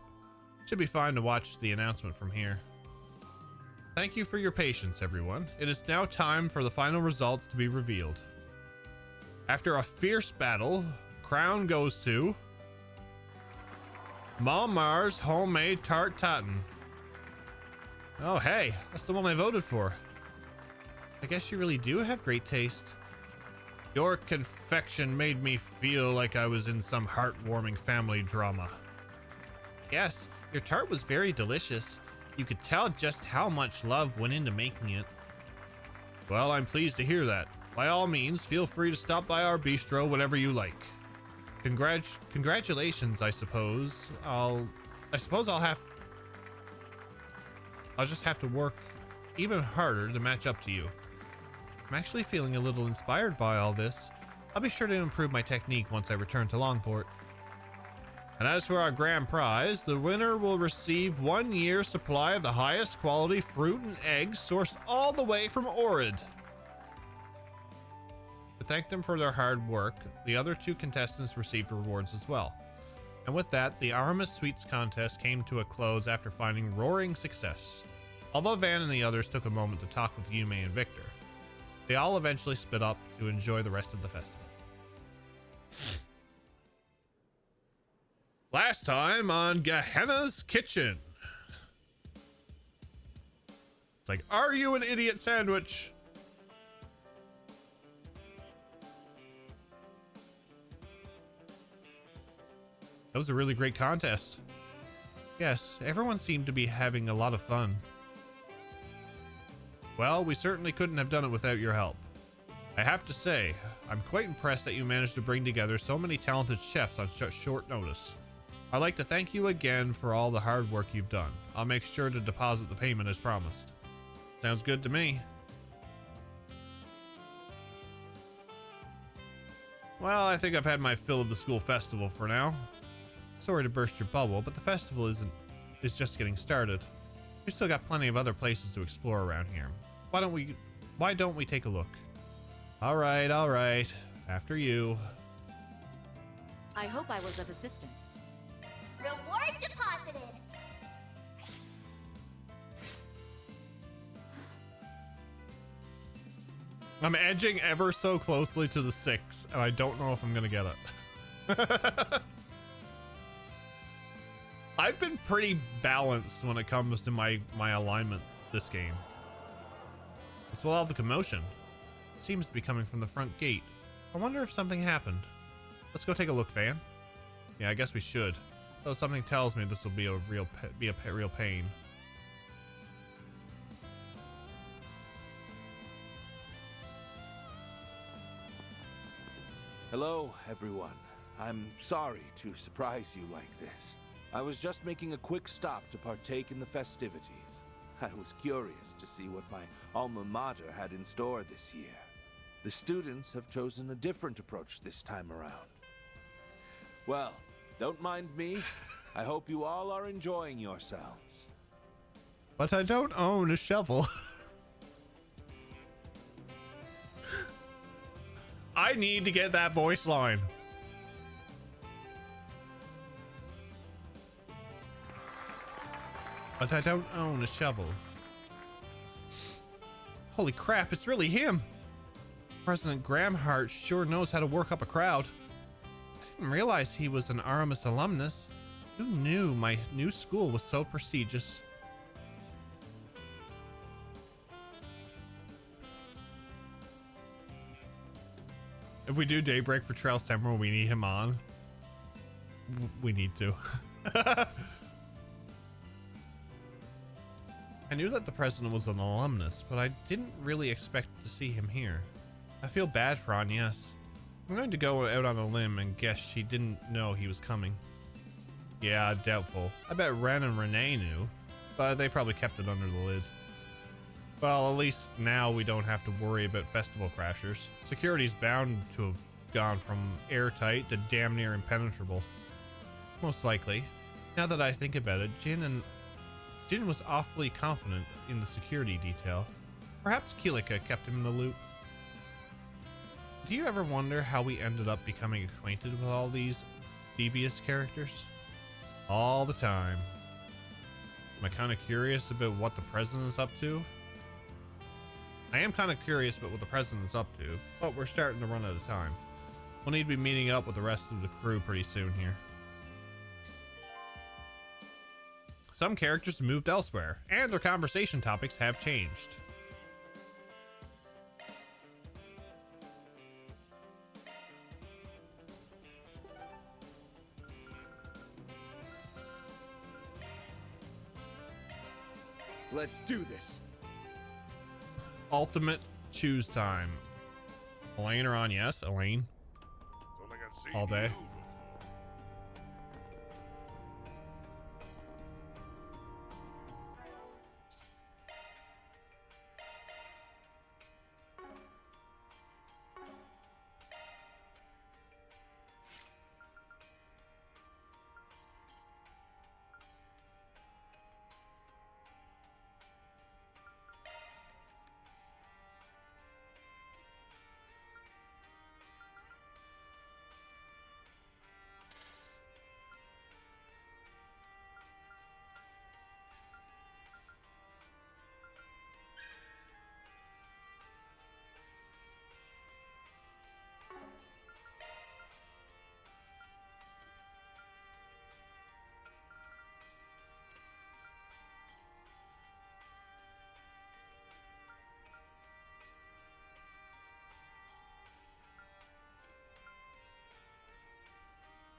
Should be fine to watch the announcement from here. Thank you for your patience, everyone. It is now time for the final results to be revealed. After a fierce battle, crown goes to Malmar's Homemade Tart Tatin. Oh, hey, that's the one I voted for. I guess you really do have great taste. Your confection made me feel like I was in some heartwarming family drama. Yes, your tart was very delicious. You could tell just how much love went into making it. Well, I'm pleased to hear that. By all means, feel free to stop by our bistro whenever you like. Congratulations, I suppose. I'll just have to work even harder to match up to you. I'm actually feeling a little inspired by all this. I'll be sure to improve my technique once I return to Longport. And as for our grand prize, the winner will receive 1 year's supply of the highest quality fruit and eggs sourced all the way from Orid. To thank them for their hard work, the other 2 contestants received rewards as well. And with that, the Aramis Sweets contest came to a close after finding roaring success. Although Van and the others took a moment to talk with Yume and Victor, they all eventually split up to enjoy the rest of the festival. Last time on Gehenna's Kitchen. It's like, are you an idiot sandwich? That was a really great contest. Yes, everyone seemed to be having a lot of fun. Well, we certainly couldn't have done it without your help. I have to say, I'm quite impressed that you managed to bring together so many talented chefs on such short notice. I'd like to thank you again for all the hard work you've done. I'll make sure to deposit the payment as promised. Sounds good to me. Well, I think I've had my fill of the school festival for now. Sorry to burst your bubble, but the festival is just getting started. We've still got plenty of other places to explore around here. Why don't we take a look? All right. After you. I hope I was of assistance. Reward deposited. I'm edging ever so closely to the 6, and I don't know if I'm gonna get it. I've been pretty balanced when it comes to my alignment this game. As well, all the commotion. It seems to be coming from the front gate. I wonder if something happened. Let's go take a look, Van. Yeah, I guess we should. Though something tells me this will be a real pain. Hello, everyone. I'm sorry to surprise you like this. I was just making a quick stop to partake in the festivities. I was curious to see what my alma mater had in store this year. The students have chosen a different approach this time around. Well, don't mind me. I hope you all are enjoying yourselves. But I don't own a shovel. I need to get that voice line. But I don't own a shovel. Holy crap, it's really him. President Gramhart sure knows how to work up a crowd. I didn't realize he was an Aramis alumnus. Who knew my new school was so prestigious? If we do Daybreak for Trail Summer, we need him on. We need to. I knew that the president was an alumnus, but I didn't really expect to see him here. I feel bad for Agnes. I'm going to go out on a limb and guess she didn't know he was coming. Yeah, doubtful. I bet Ren and Renee knew, but they probably kept it under the lid. Well, at least now we don't have to worry about festival crashers. Security's bound to have gone from airtight to damn near impenetrable. Most likely. Now that I think about it, Jin was awfully confident in the security detail. Perhaps Kilika kept him in the loop. Do you ever wonder how we ended up becoming acquainted with all these devious characters? All the time. Am I kind of curious about what the president's up to? I am kind of curious about what the president's up to, but we're starting to run out of time. We'll need to be meeting up with the rest of the crew pretty soon here. Some characters have moved elsewhere, and their conversation topics have changed. Let's do this. Ultimate choose time. Elaine or on? Yes, Elaine. All day.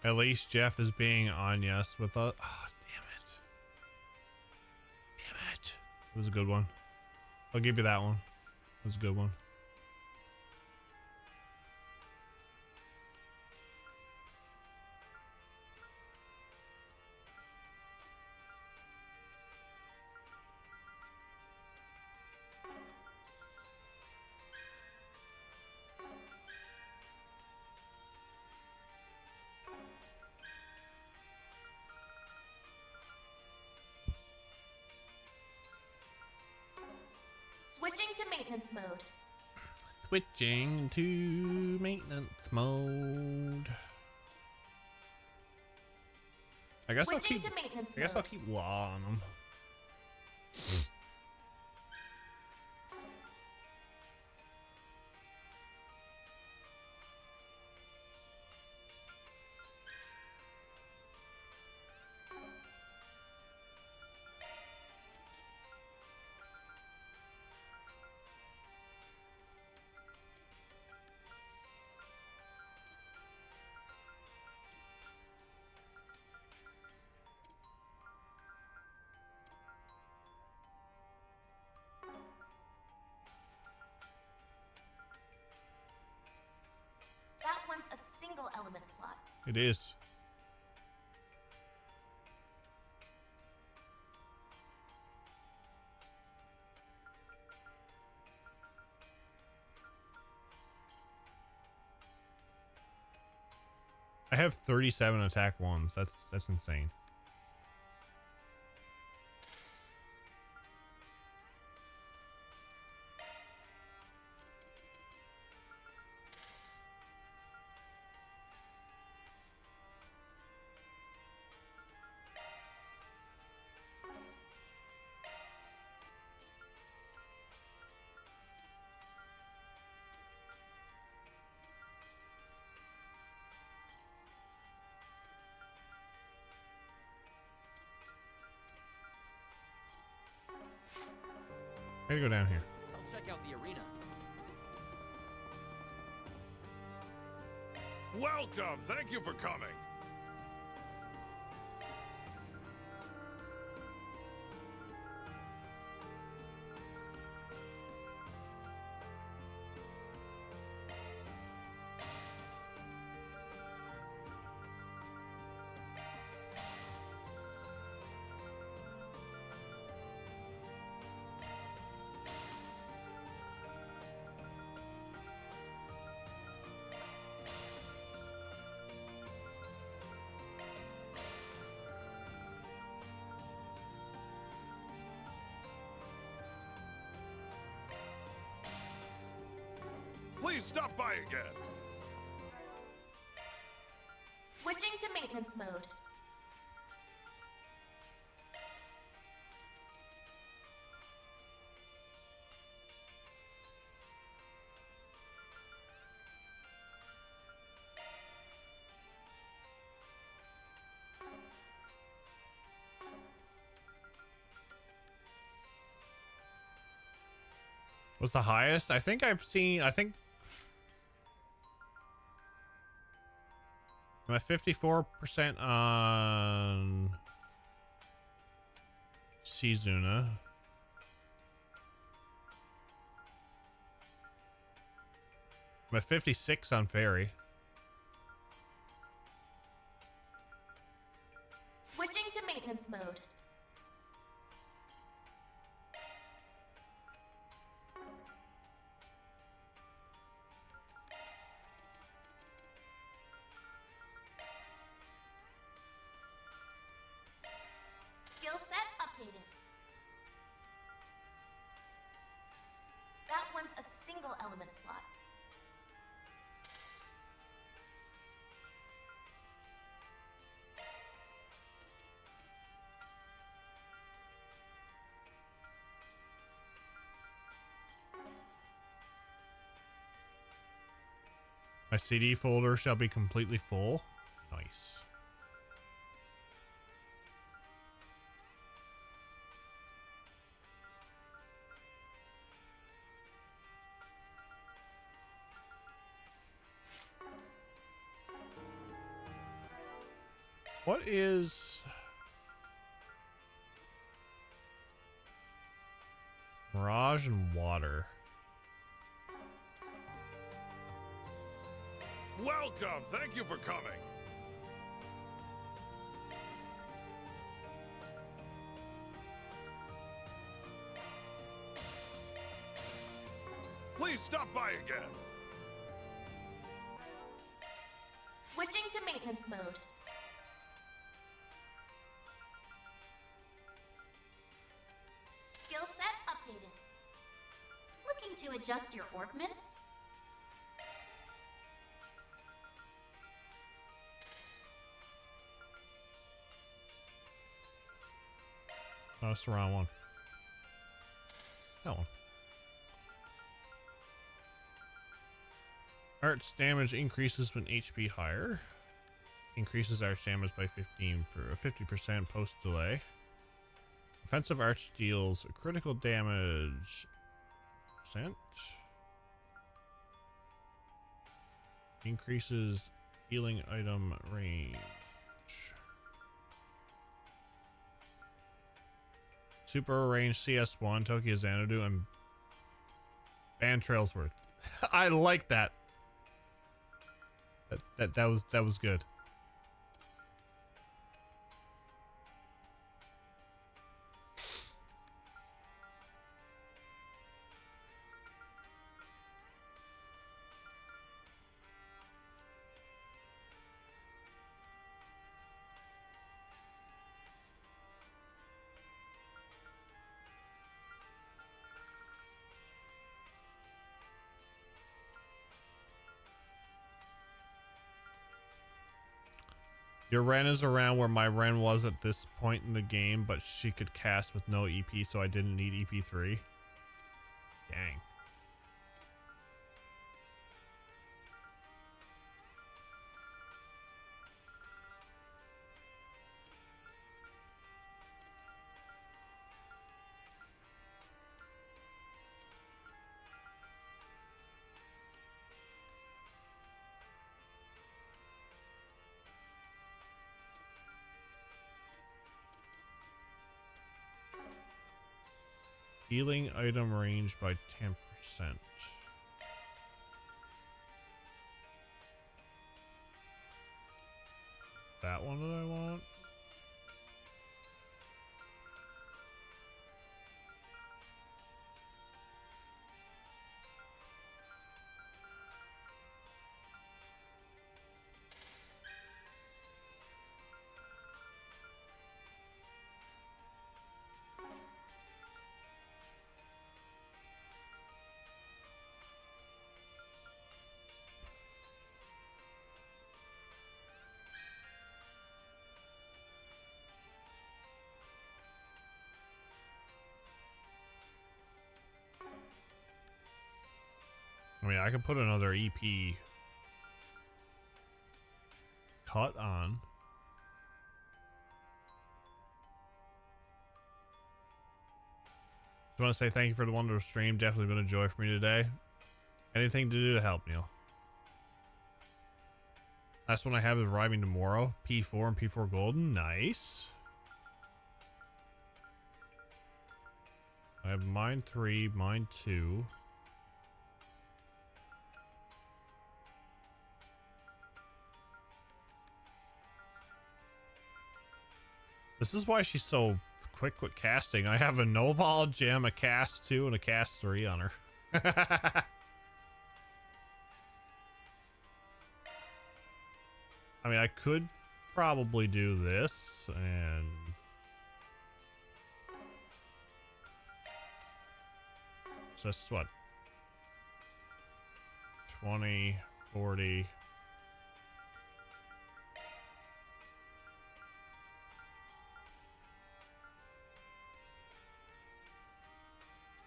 At least Jeff is being honest with us. Oh, damn it. Damn it. It was a good one. I'll give you that one. It was a good one. Switching to maintenance mode. Switching to maintenance mode. I guess Switching I'll keep. to maintenance I guess I'll mode. keep law on them. That one's a single element slot. It is. I have 37 attack ones. That's insane. I gotta go down here. I'll check out the arena. Welcome. Thank you for coming. Please stop by again. Switching to maintenance mode. What's the highest? I think I've seen. I think I'm at 54% on Shizuna. I'm at 56 on Fairy. Switching to maintenance mode. Skill set updated. That one's a single element slot. My CD folder shall be completely full. Nice. What is Mirage and water? Welcome. Thank you for coming. Please stop by again. Switching to maintenance mode. Skill set updated. Looking to adjust your ornaments? Oh, that's the wrong one. That one. Arch damage increases when HP higher. Increases arch damage by 50% post delay. Offensive arch deals critical damage percent. Increases healing item range. Super range CS1, Tokyo Xanadu, and Ban Trailsworth. I like that. That was good. Your Ren is around where my Ren was at this point in the game, but she could cast with no EP, so I didn't need EP3. Dang. Healing item range by 10%. That one that I want. I mean, I could put another EP cut on. Just want to say thank you for the wonderful stream. Definitely been a joy for me today. Anything to do to help, Neil. Last one I have is arriving tomorrow. P4 and P4 Golden. Nice. I have mine 3, mine 2. This is why she's so quick with casting. I have a Noval gem, a cast 2, and a cast 3 on her. I mean, I could probably do this and so that's what, 20, 40.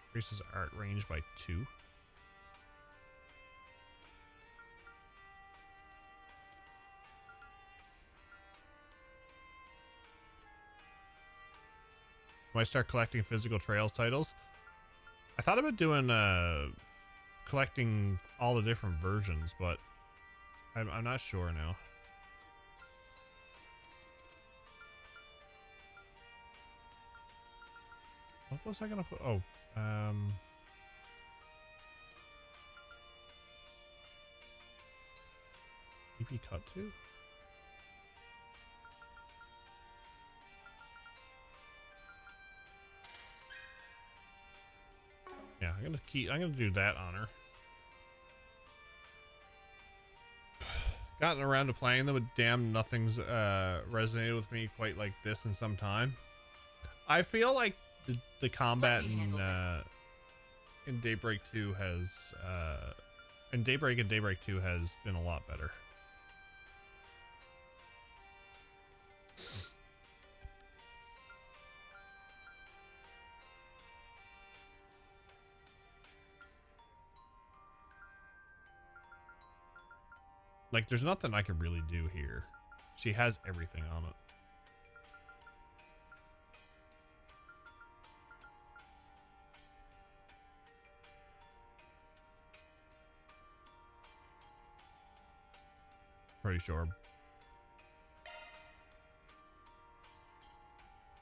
Increases art range by 2. When I start collecting physical Trails titles, I thought about doing collecting all the different versions, but I'm not sure now. What was I gonna put? Oh, EP cut to? Yeah, I'm gonna do that on her. Gotten around to playing them, but damn, nothing's resonated with me quite like this in some time. I feel like the combat in Daybreak 2 has in Daybreak and Daybreak 2 has been a lot better. Like, there's nothing I could really do here. She has everything on it. Pretty sure.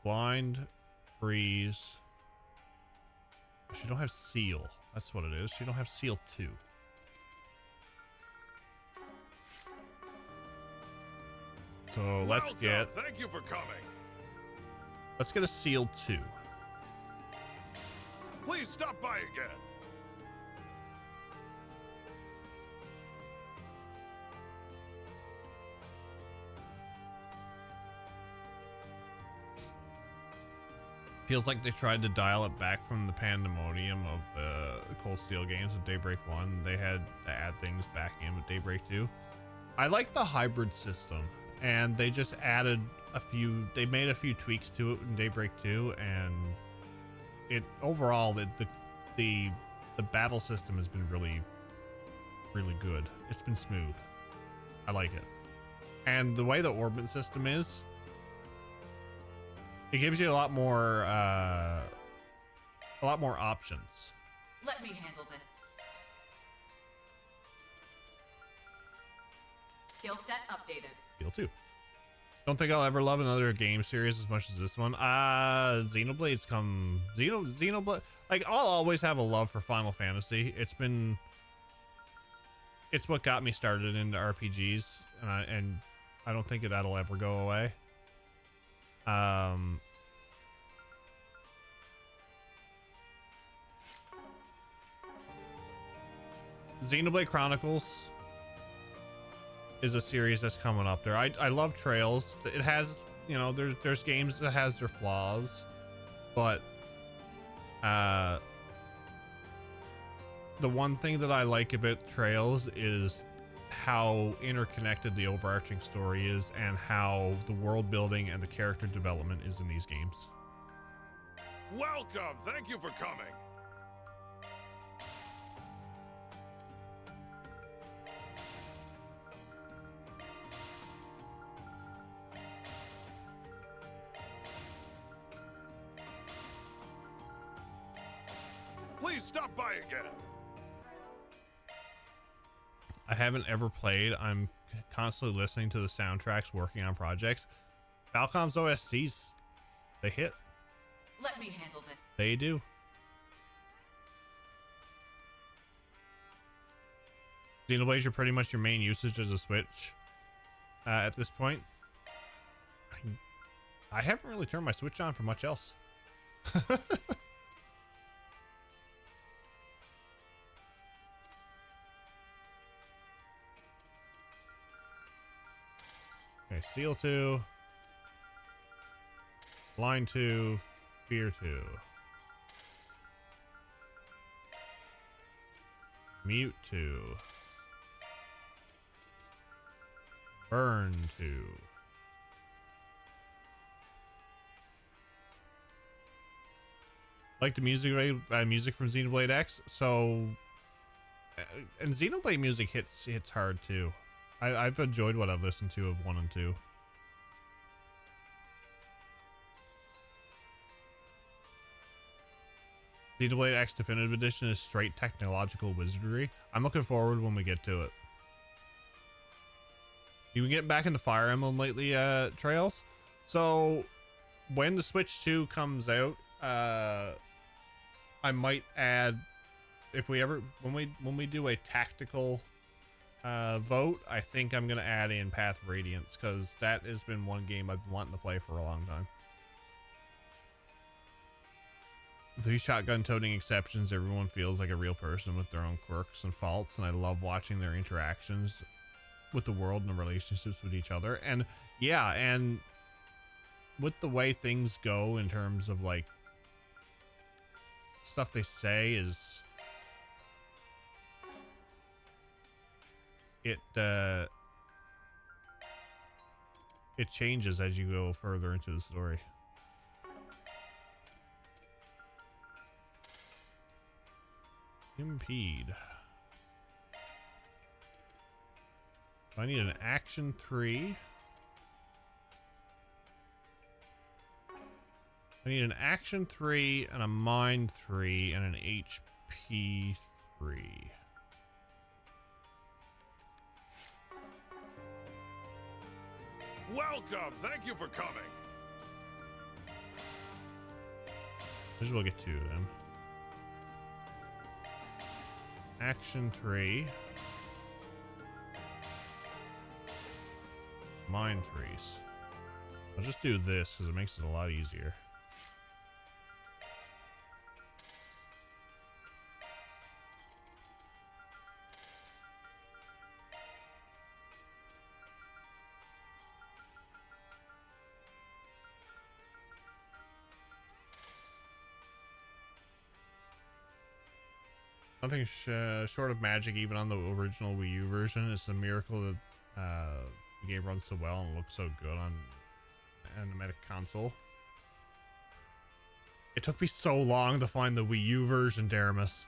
Blind, freeze. She don't have seal. That's what it is. She don't have seal 2. So let's get. Thank you for coming. Let's get a seal 2. Please stop by again. Feels like they tried to dial it back from the pandemonium of the Cold Steel games of Daybreak 1. They had to add things back in with Daybreak 2. I like the hybrid system, and they just added they made a few tweaks to it in Daybreak 2, and it overall the battle system has been really good. It's been smooth. I like it. And the way the orbit system is, it gives you a lot more options. Let me handle this. Skill set updated. Skill 2. Don't think I'll ever love another game series as much as this one. Xenoblade's Xenoblade. Like, I'll always have a love for Final Fantasy. It's what got me started into RPGs, and I don't think that'll ever go away. Xenoblade Chronicles is a series that's coming up there. I love Trails. It has, you know, there's games that has their flaws, but the one thing that I like about Trails is how interconnected the overarching story is, and how the world building and the character development is in these games. Welcome. Thank you for coming. Please stop by again. I haven't ever played. I'm constantly listening to the soundtracks, working on projects. Falcom's OSTs, they hit. Let me handle this. They do. Xenoblade are pretty much your main usage as a Switch at this point. I haven't really turned my Switch on for much else. Okay, Seal 2, Line 2, Fear 2, Mute 2, Burn 2. Like the music from Xenoblade X, so and Xenoblade music hits hard too. I've enjoyed what I've listened to of 1 and 2. Xenoblade X Definitive Edition is straight technological wizardry. I'm looking forward when we get to it. You been getting back into Fire Emblem lately, Trails? So when the Switch 2 comes out, I might add, if we ever, when we do a tactical vote, I think I'm gonna add in Path of Radiance, because that has been one game I've been wanting to play for a long time. 3 shotgun toting exceptions, everyone feels like a real person with their own quirks and faults, and I love watching their interactions with the world and the relationships with each other. And yeah, and with the way things go in terms of like stuff they say is it changes as you go further into the story. Impede. I need an action 3. I need an action 3 and a mind 3 and an HP 3. Welcome. Thank you for coming. Just we'll get 2 then. Action 3. Mind 3s. I'll just do this because it makes it a lot easier. Nothing short of magic, even on the original Wii U version. It's a miracle that the game runs so well and looks so good on an animatic console. It took me so long to find the Wii U version, Daramus.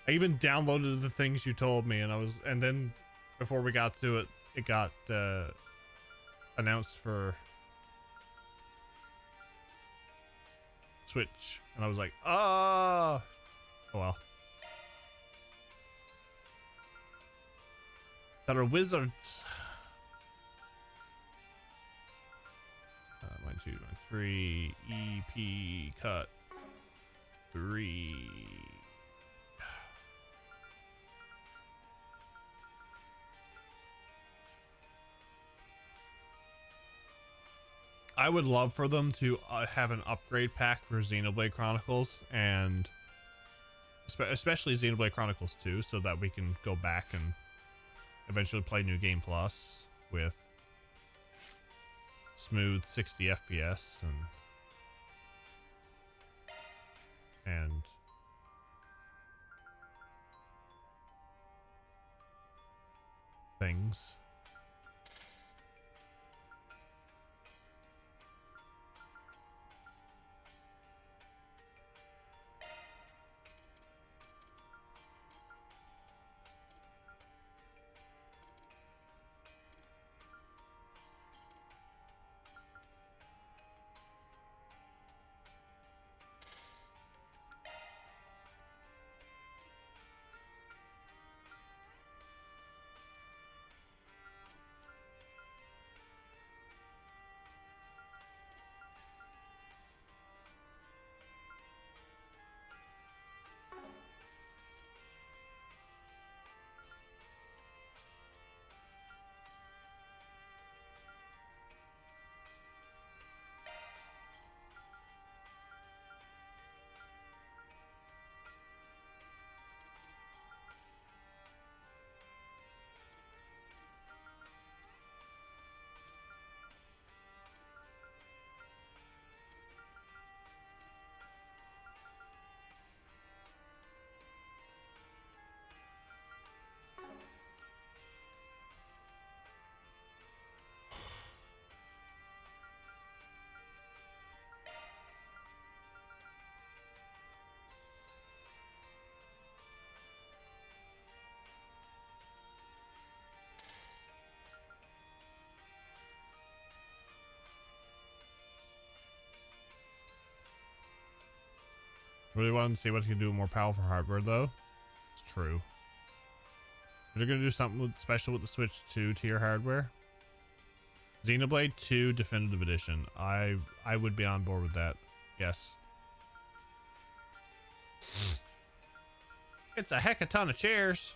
I even downloaded the things you told me, and then before we got to it, it got announced for Switch, and I was like, oh well. That are wizards. 1, 2, 3, EP cut 3. I would love for them to have an upgrade pack for Xenoblade Chronicles, and especially Xenoblade Chronicles 2, so that we can go back and eventually play New Game Plus with smooth 60 FPS and things. Really wanted to see what he can do with more powerful hardware, though. It's true. They're gonna do something special with the Switch 2 tier hardware. Xenoblade 2 Definitive Edition. I would be on board with that. Yes. It's a heck of a ton of chairs.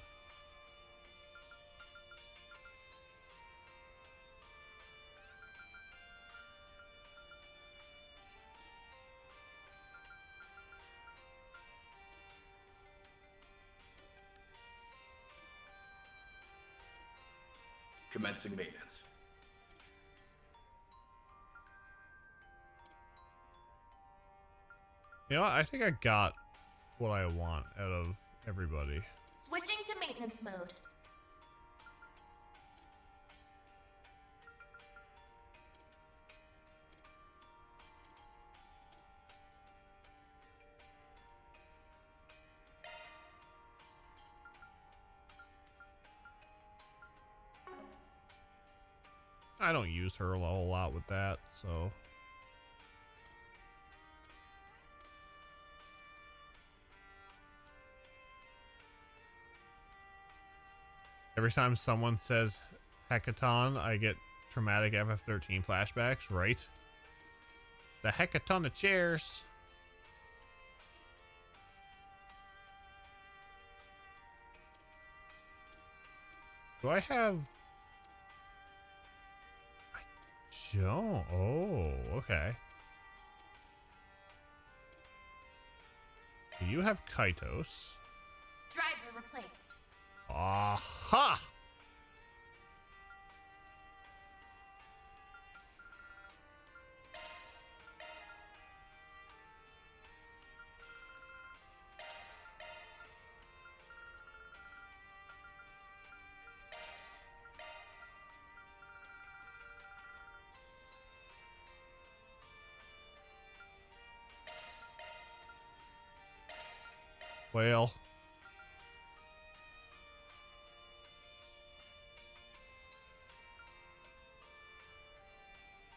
Commencing maintenance. You know what? I think I got what I want out of everybody. Switching to maintenance mode. I don't use her a whole lot with that, so. Every time someone says hackathon, I get traumatic FF13 flashbacks, right? The hackathon of chairs. Do I have... Joe. Oh, okay. You have Kaitos. Driver replaced. Aha! Well,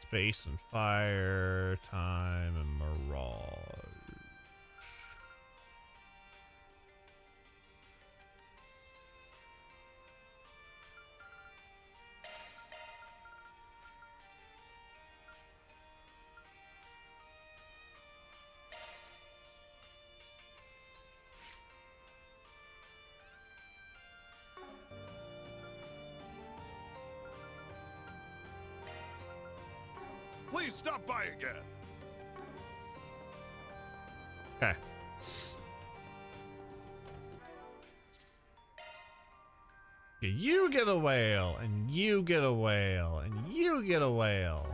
space and fire, time and mirage. Please stop by again. Okay. You get a whale, and you get a whale, and you get a whale.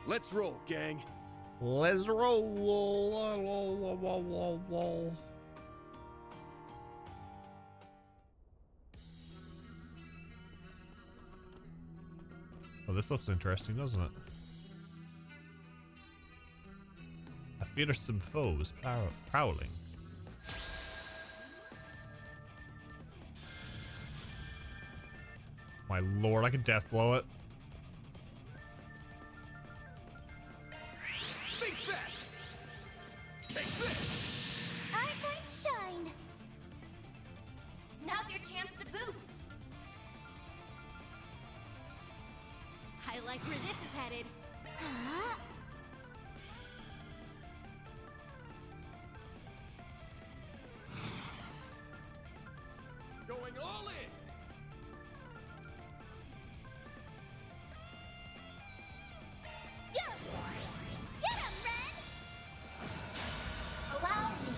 Let's roll, gang. Let's roll. Oh, this looks interesting, doesn't it? A fearsome foe is prowling. My lord, I can death blow it. Think fast. Take this. Our time to shine. Now's your chance to boost. I like where this is headed. Huh? Going all in. Yeah! Get him, Ren! Allow me.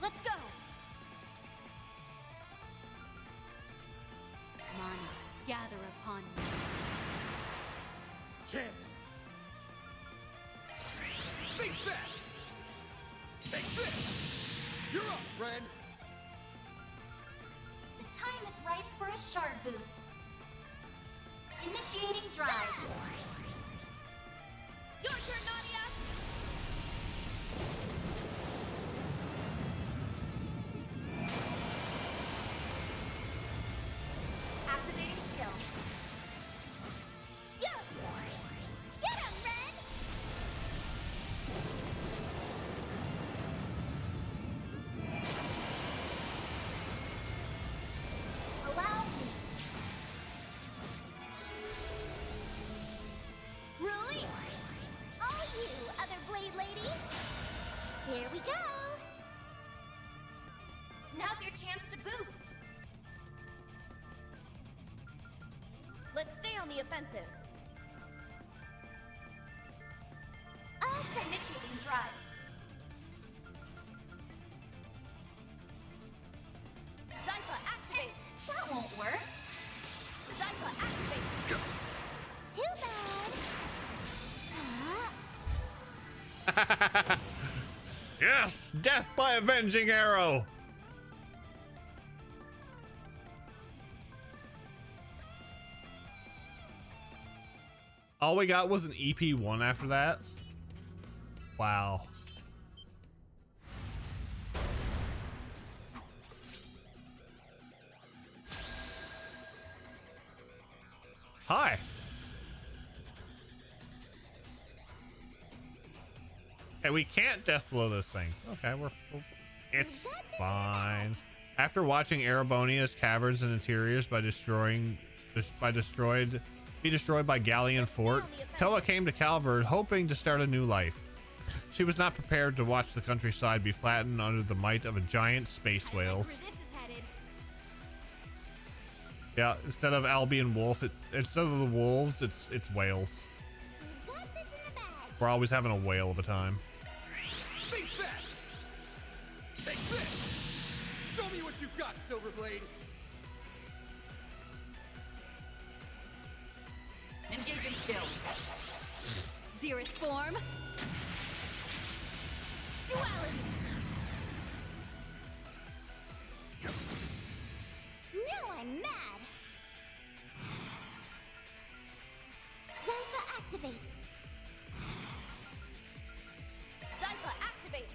Let's go. Mana, gather upon me. Chance. Think fast. Take this. You're up, Ren. The time is ripe for a shard boost. Initiating drive. Your turn, Nadia. Activating skill. Yeah! Get him, Ren! Allow me. defensive. Initiating drive. Zypha activate. That won't work. Zypha activate. Too bad. Yes, death by avenging arrow. All we got was an EP1 after that. Wow. Hi. Hey, we can't death blow this thing. Okay, it's fine. After watching Erebonia's caverns and interiors be destroyed by Galleon Fort, Toa came to Calvard hoping to start a new life. She was not prepared to watch the countryside be flattened under the might of a giant space whales. Yeah, instead of Albion Wolf, instead of the wolves, it's whales. We're always having a whale of a time. Think fast! Take this! Show me what you've got, Silverblade! Engaging skill. Xerith form. Duality. Now I'm mad. Zypha activate. Zypha activate.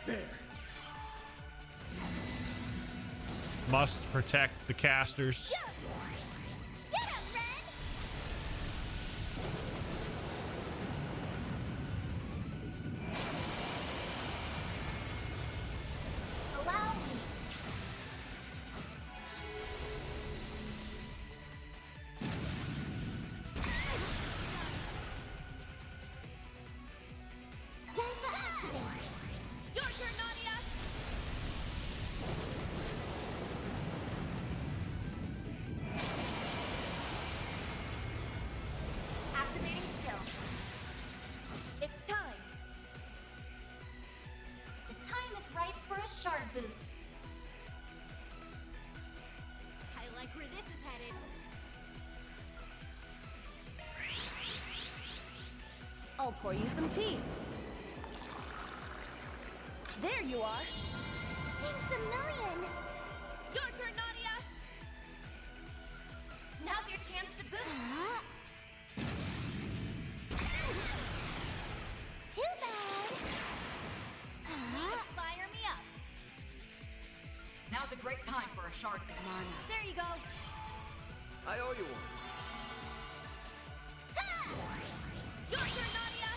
There. Must protect the casters. Get him, Ren! Allow me. Zypha activate. Your turn, Nadia! Activating skill. It's time. The time is right for a shard boost. I like where this is headed. I'll pour you some tea. There you are. Thanks a million. Your turn, Nadia! Now's your chance to boost. Too bad. Fire me up. Now's a great time for a shard boost. There you go. I owe you one. Your turn, Nadia!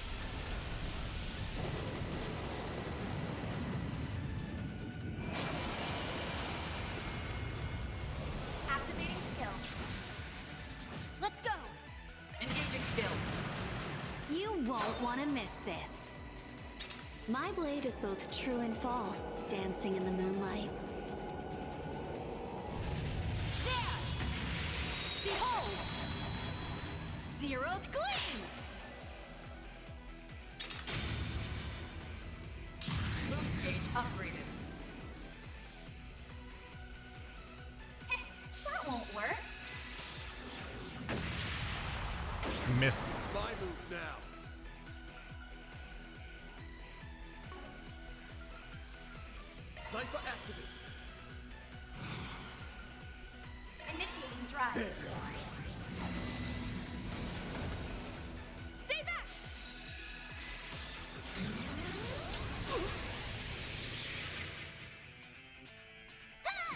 Activating skill. Let's go! Engaging skill. You won't want to miss this. My blade is both true and false, dancing in the moonlight. There! Behold! Zeroth Gleam! Boost gauge upgraded. That won't work. Miss. My move now. Zypha activate. Initiating drive. Stay back!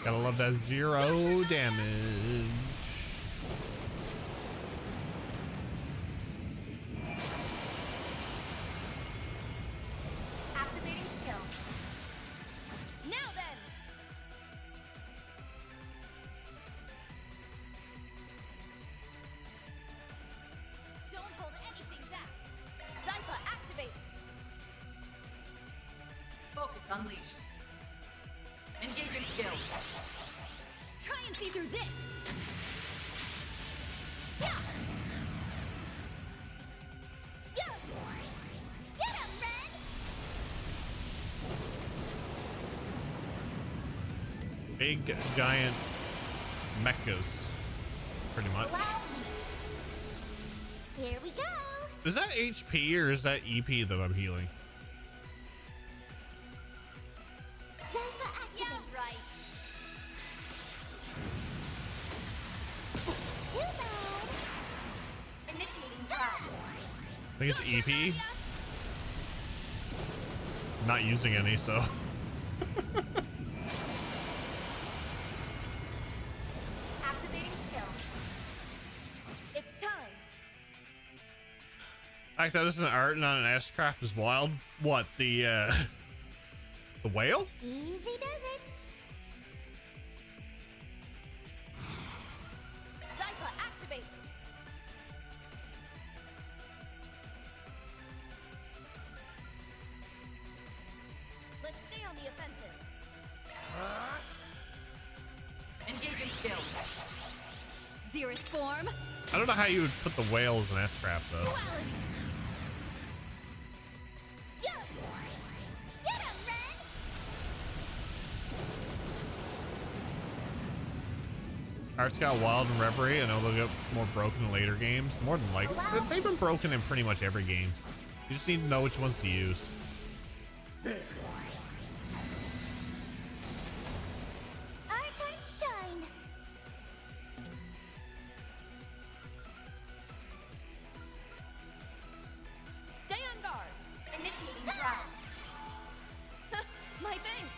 Gotta love that 0 damage. Activating skill. Now then! Don't hold anything back. Zypha activate. Focus unleashed. Engaging skill. Try and see through this. Big giant mechas, pretty much. Here we go. Is that HP or is that EP that I'm healing? Zypha activate. Right. Too bad. Initiating drive. I think it's EP. I'm not using any, so. Activating skill. It's time. I thought this is an art, not an S-craft is wild. What, the whale? Easy does it. Zypha activate. Let's stay on the offensive. Engaging skill. Xerus form. I don't know how you would put the whale as an S-craft, though. Duality. Yeah. Get him, Ren. Art's got wild and reverie. I know they'll get more broken in later games. More than likely. They've been broken in pretty much every game. You just need to know which ones to use. Our time to shine. Stay on guard. Initiating drive. My thanks.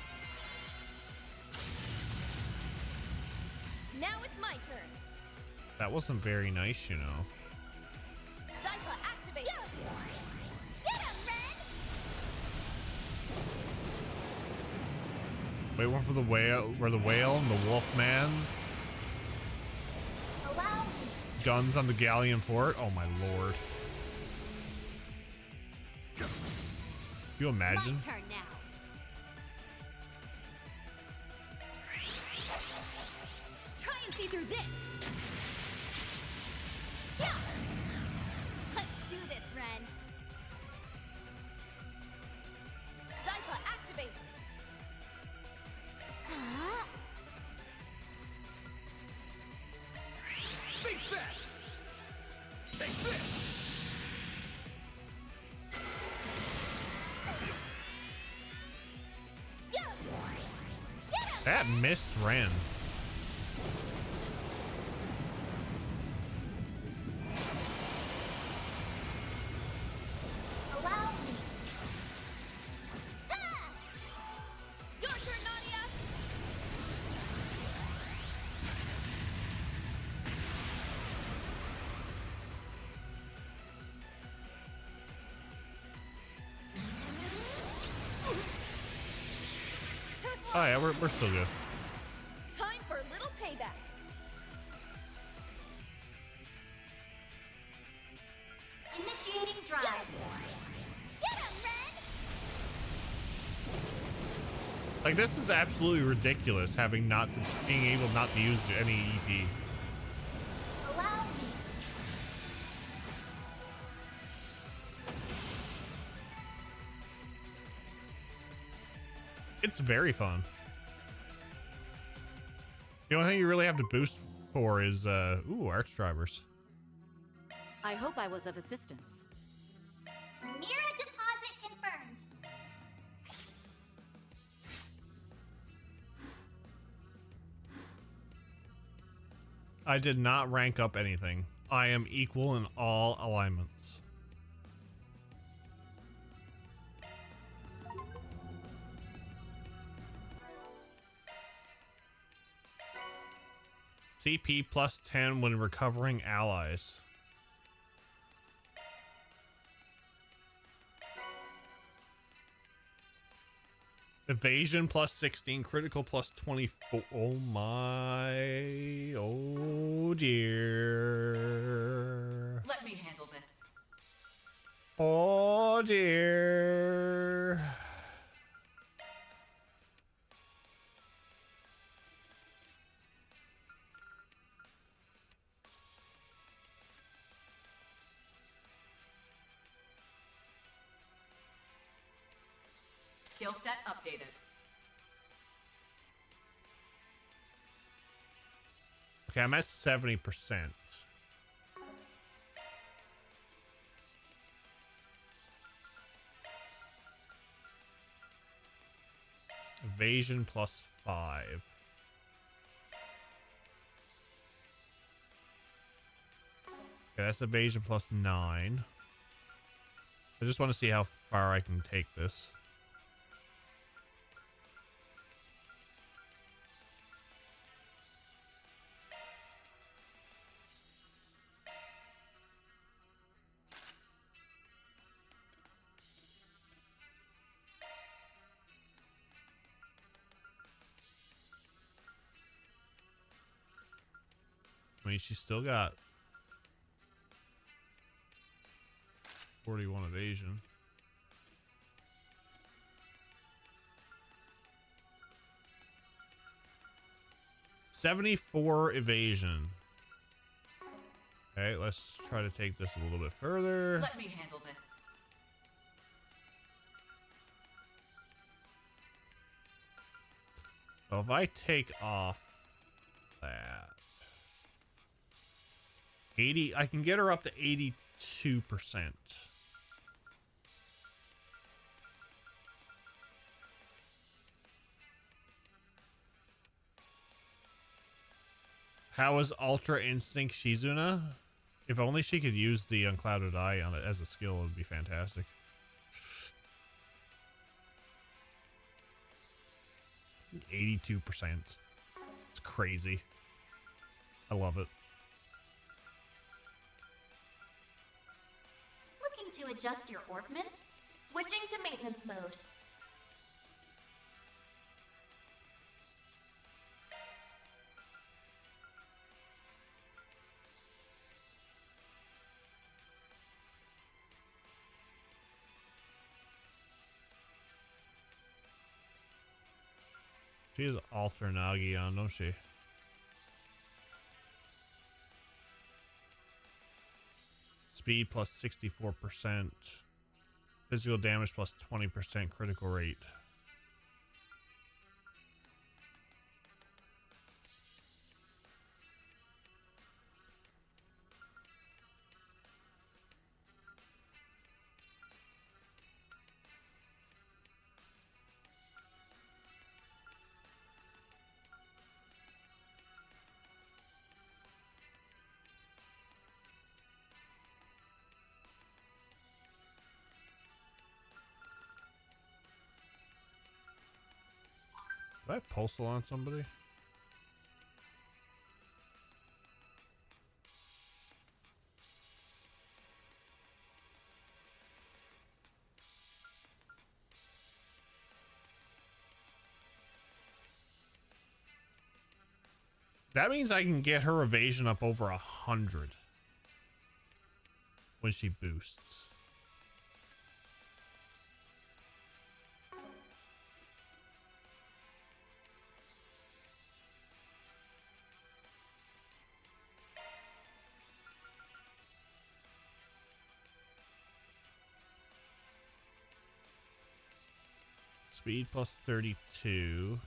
Now it's my turn. That wasn't very nice, you know. Zypha activate. Yeah. Get him, Ren. Wait, one for the whale, where the whale and the wolf man. Allow me. Guns on the galleon fort. Oh my lord. Can you imagine? My turn now. Try and see through this. Yeah. Let's do this, Ren. Zypha activate. Huh? Think fast! Take this! Yeah. Get him. That missed Ren. Allow me. Ha! Your turn, Nadia. Oh yeah, we're still good. Time for a little payback. Initiating drive. Get him, Ren. Like, this is absolutely ridiculous, having being able not to use any EP. Allow me. It's very fun. The only thing you really have to boost for is arch drivers. I hope I was of assistance. Mira deposit confirmed. I did not rank up anything. I am equal in all alignments. CP plus 10 when recovering allies. Evasion plus 16, critical plus 24. Oh my, oh dear. Let me handle this. Oh dear. Skill set updated. Okay, I'm at 70%. Evasion plus 5. Okay, that's evasion plus 9. I just want to see how far I can take this. I mean, she's still got 41 evasion. $74 evasion. Okay, let's try to take this a little bit further. Let me handle this. So if I take off that 80, I can get her up to 82%. How is Ultra Instinct Shizuna? If only she could use the Unclouded Eye on it as a skill, it would be fantastic. $82%. It's crazy. I love it. Looking to adjust your orbments? Switching to maintenance mode. She has Alter Nagi on, don't she? Speed plus 64%. Physical damage plus 20% critical rate. Do I have Postal on somebody? That means I can get her evasion up over 100 when she boosts. Speed plus 32.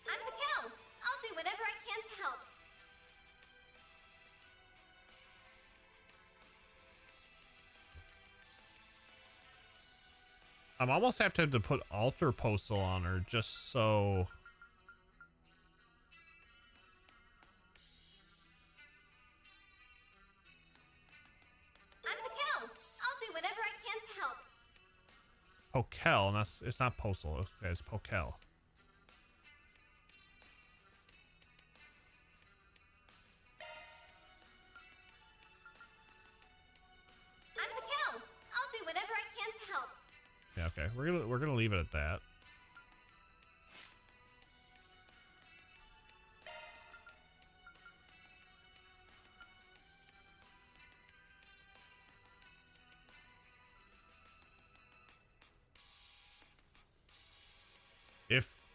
I'm the cow. I'll do whatever I can to help. I'm almost have to put Alter Postal on her just so. I'm the cow. I'll do whatever I can to help. Pokel, and that's, it's not Postal, it's Pokel. I'm the cow. I'll do whatever I can to help. Yeah, okay. We're gonna leave it at that.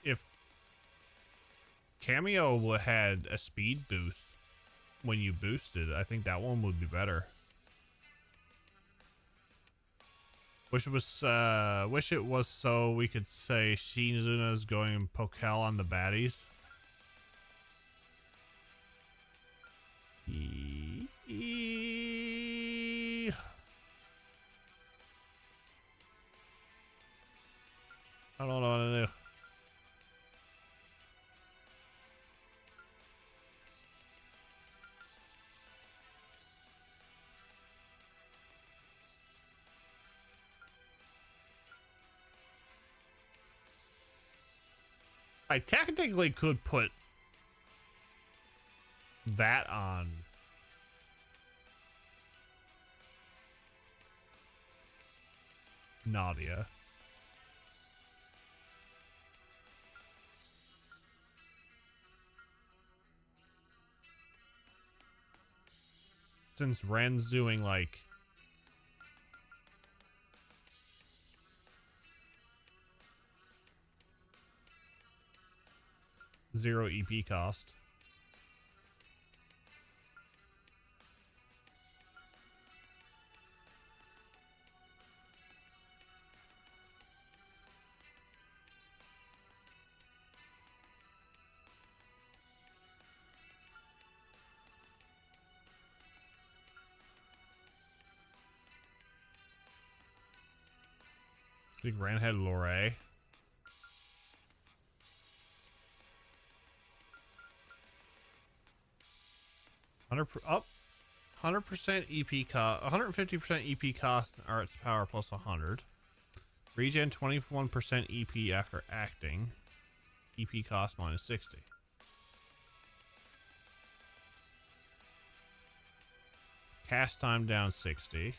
If Cameo had a speed boost when you boosted, I think that one would be better. Wish it was so we could say Shizuna's going Pokel on the baddies. I don't know what to do. I technically could put that on Nadia. Since Ren's doing like zero EP cost. I think Ren had Lorray. Up 100% EP cost, 150% EP cost and arts power plus 100. Regen 21% EP after acting. EP cost minus 60. Cast time down 60.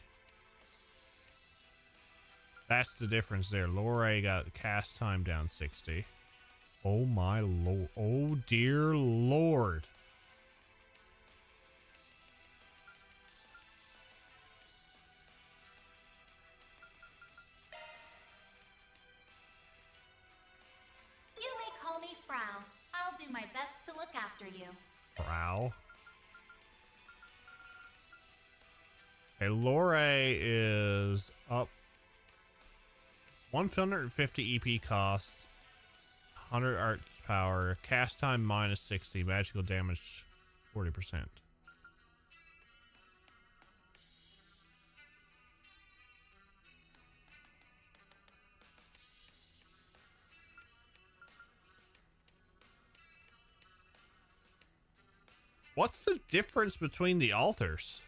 That's the difference there. Lorray got cast time down 60. Oh my lord. Oh dear lord. You may call me Frau. I'll do my best to look after you. Frau. Okay, Lorray is up 150 EP cost, 100 arts power, cast time minus 60, magical damage 40%. What's the difference between the altars?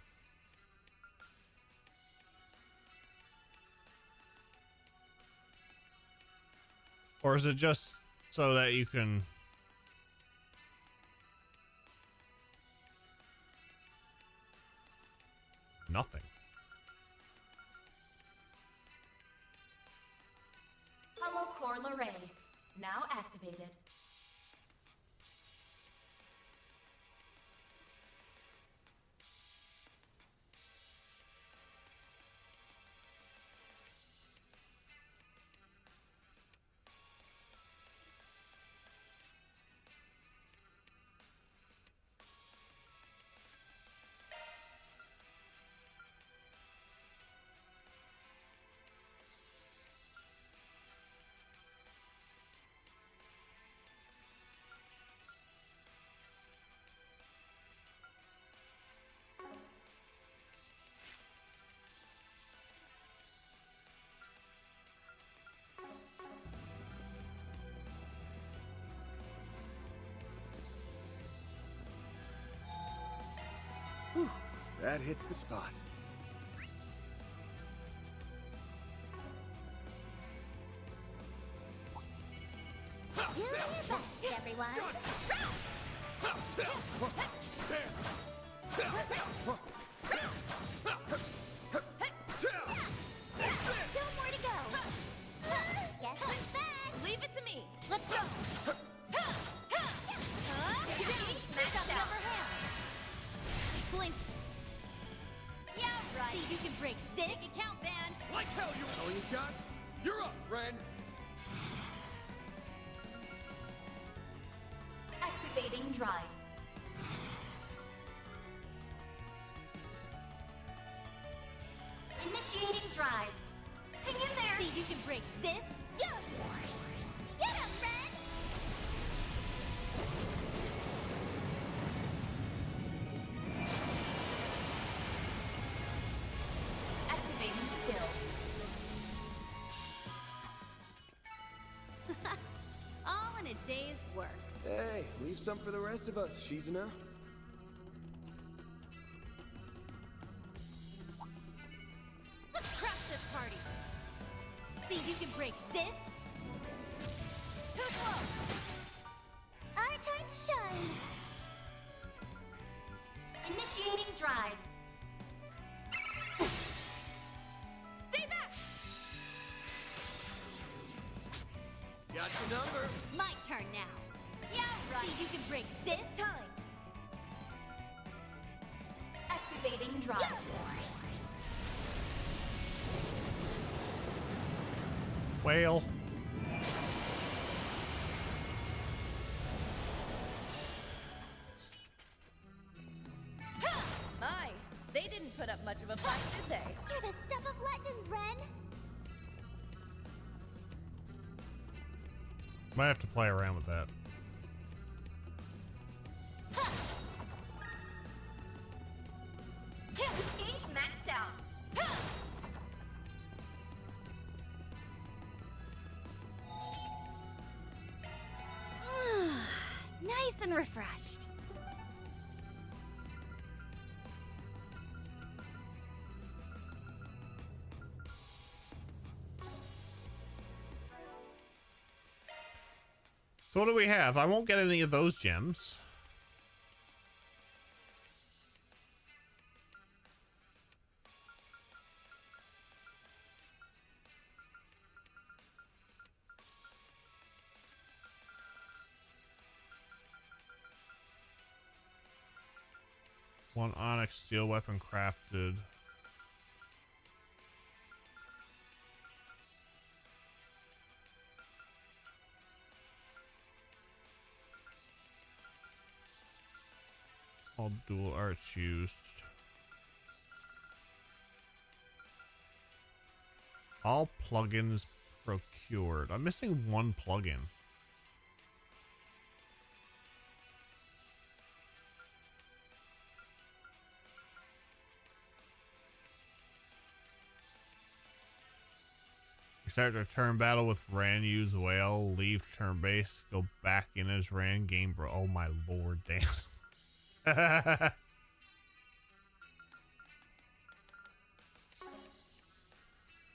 Or is it just so that you can... Nothing. Hollow Core Lorray, now activated. Whew, that hits the spot. Do your best, everyone. Still more to go. Guess who's back? Leave it to me. Let's go. Maxed out. Flinch. Yeah, right. See, you can break this. Make it count, man. Like hell, you all you got? You're up, Ren. Activating drive. Initiating drive. this. Yeah. Get him, Ren! Activating skill. All in a day's work. Hey, leave some for the rest of us, Shizuna. Let's crush this party. Think you can break this? Too slow. Our time to shine. Initiating drive. Stay back. Got your number. My turn now. Yeah, right. Think you can break this time? Activating drive. Yeah. Whale. My, they didn't put up much of a fight, did they? You're the stuff of legends, Ren. Might have to play around with that. This gauge maxed out. Nice and refreshed. So what do we have? I won't get any of those gems. One onyx steel weapon crafted. All dual arts used. All plugins procured. I'm missing one plugin. Start a turn battle with Ran, use whale, leave turn base, go back in as Ran, game bro. Oh my lord, damn.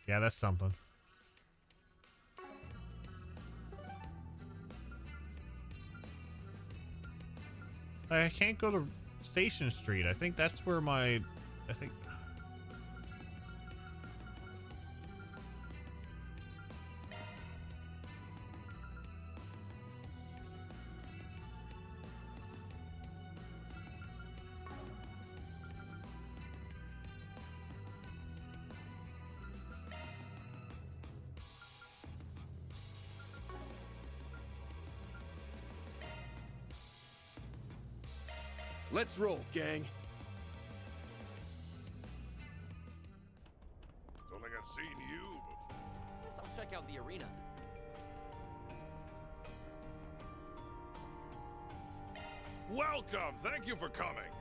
Yeah, that's something. I can't go to Station Street. I think that's where my... I think... Let's roll, gang. Don't think I've seen you before. Guess I'll check out the arena. Welcome! Thank you for coming.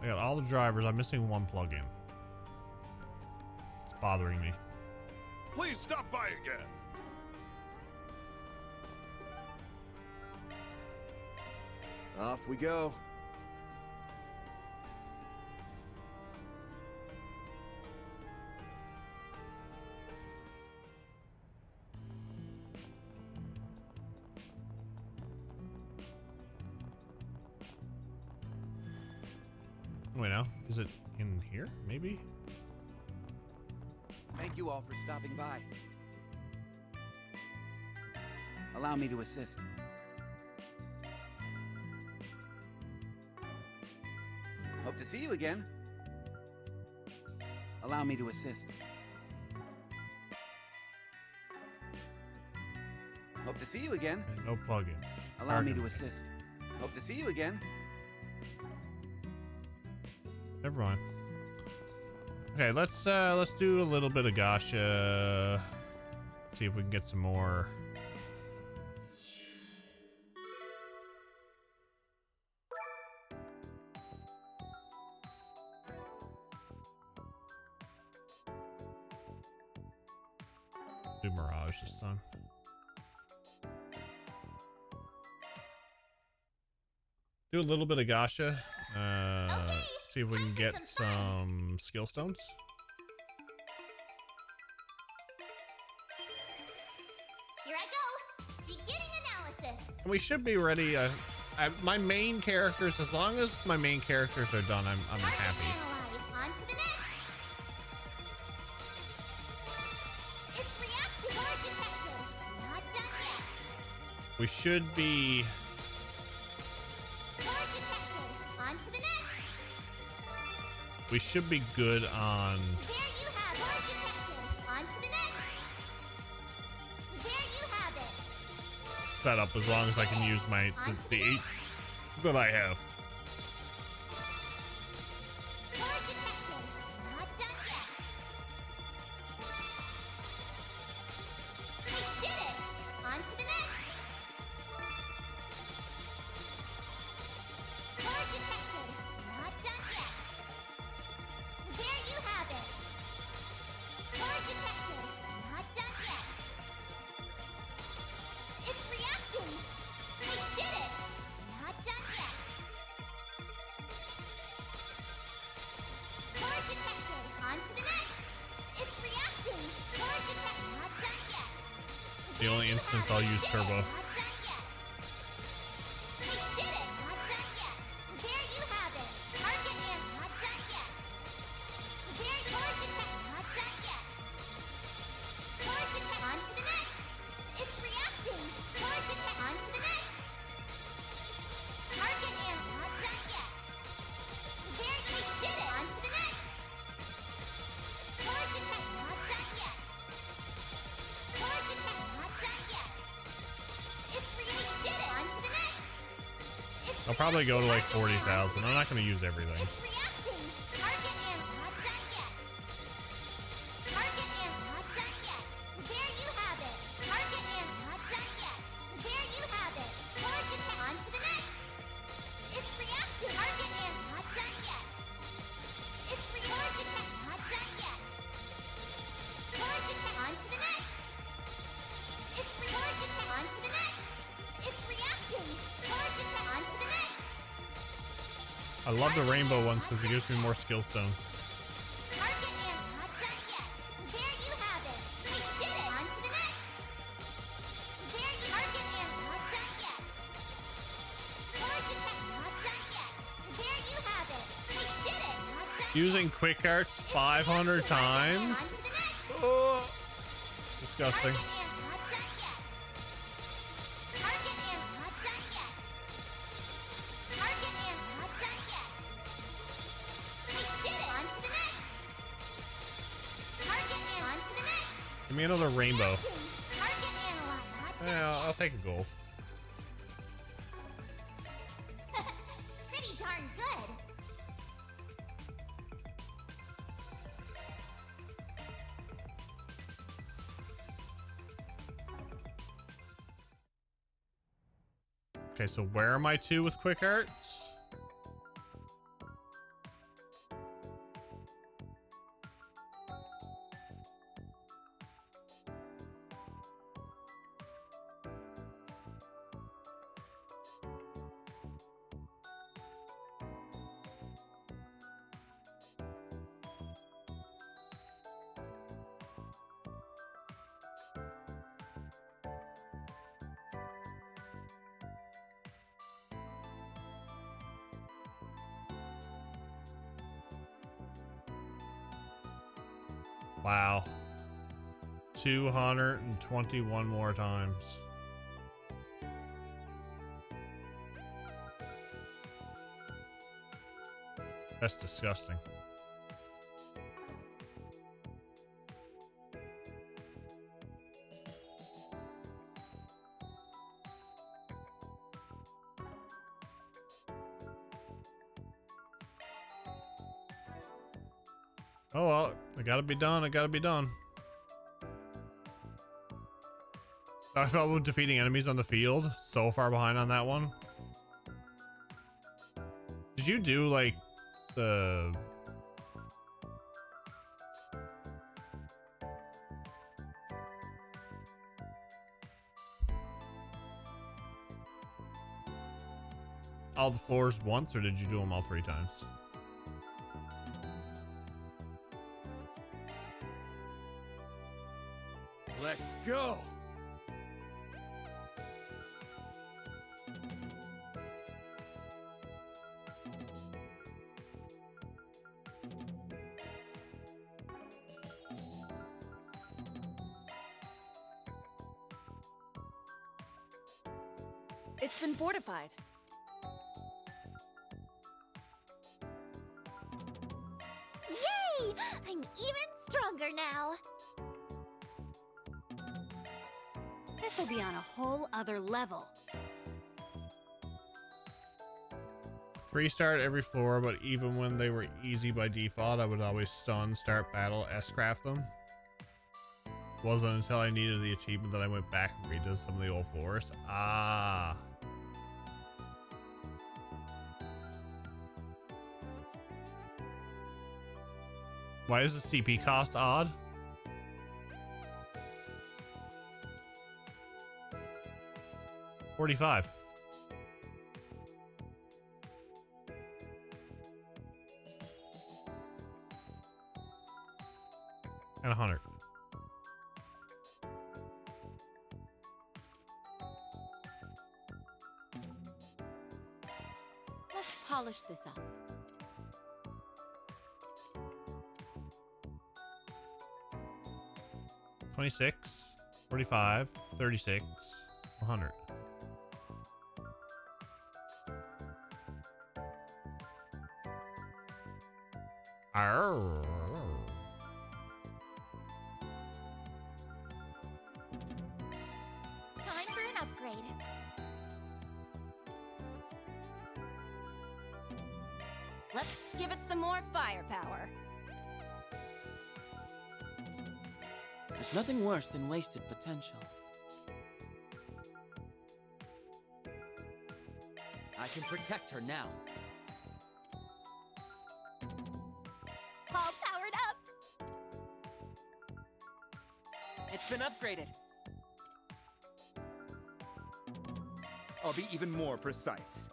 I got all the drivers. I'm missing one plugin. It's bothering me. Please stop by again. Off we go. Wait, now is it in here? Maybe. Thank you all for stopping by. Allow me to assist. Hope to see you again. Allow me to assist. Hope to see you again. No plugin. Allow me to assist. Hope to see you again. Never mind. Okay, let's do a little bit of gacha. See if we can get some more. Do Mirage this time. Do a little bit of gacha. See if we can get some skill stones. Here I go. Beginning analysis. And we should be ready. My main characters, as long as my main characters are done, I'm happy. Analyze. On to the next. It's reactive or detected. Not done yet. We should be. Or detected. On to the next. We should be good on. There you have or detected. On to the next. There you have it. Setup as long as I can use my the 8 that I have. Or detected. Not done yet. We did it. On to the next. Or detected. Not done yet. There you have it. Or detected. Not done yet. It's reacting. We did it. Not done yet. Or detected. On to the next. It's reacting. Or detected. Not done yet. The only instance I'll use turbo. Not done yet. We did it. Not done yet. There you have it. Target and not done yet. There you are. Detect. Not done yet. Or detect. On to the next. It's reacting. Or detect. On to the next. Target and not done yet. There you did it. On to the next. Or detect. Not done yet. Or detect. Not done yet. It's reacting. Did it. On to the next. It's I'll probably go to like reacting. 40,000. I'm not going to use everything. It's reacting. Target and not done yet. Target and not done yet. There you have it. Target and not done yet. There you have it. Or detect. On to the next. It's reacting. Target and not done yet. It's or detect. Not done yet. Or detect. On to the next. It's or detect. On to the next. It's reacting. Or detect. On to the next. I love the rainbow ones because it gives me more skill stones. Target and not done yet. There you have it. We did it. On to the next. There you target and not done yet. Or detect. Not done yet. There you have it. We did it. Not done yet. Using quick arts 500 times. On to the next. Oh, disgusting. Target and not done yet. Target and not done yet. Target and not done yet. We did it. On to the next. Target and on to the next. Give me another rainbow. Target and not done Yeah, I'll take a gold. Pretty darn good. Okay, so where am I to with quick arts? Wow. 221 more times. That's disgusting. Oh well, it gotta be done. It gotta be done. I felt with defeating enemies on the field. So far behind on that one. Did you do like the all the floors once, or did you do them all 3 times? Let's go! It's been fortified. Yay! I'm even stronger now. This will be on a whole other level. 3-star at every floor, but even when they were easy by default, I would always stun, start battle, S-craft them. Wasn't until I needed the achievement that I went back and redid some of the old floors. Ah. Why is the CP cost odd? $45. And 100. Let's polish this up. $26, $45, $36, 100. Arr. Time for an upgrade. Let's give it some more firepower. There's nothing worse than wasted potential. I can protect her now. All powered up. It's been upgraded. I'll be even more precise.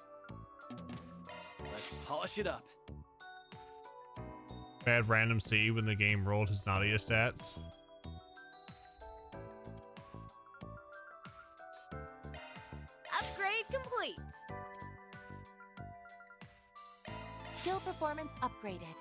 Let's polish it up. Bad random C when the game rolled his Nadia stats. Upgrade complete. Skill performance upgraded.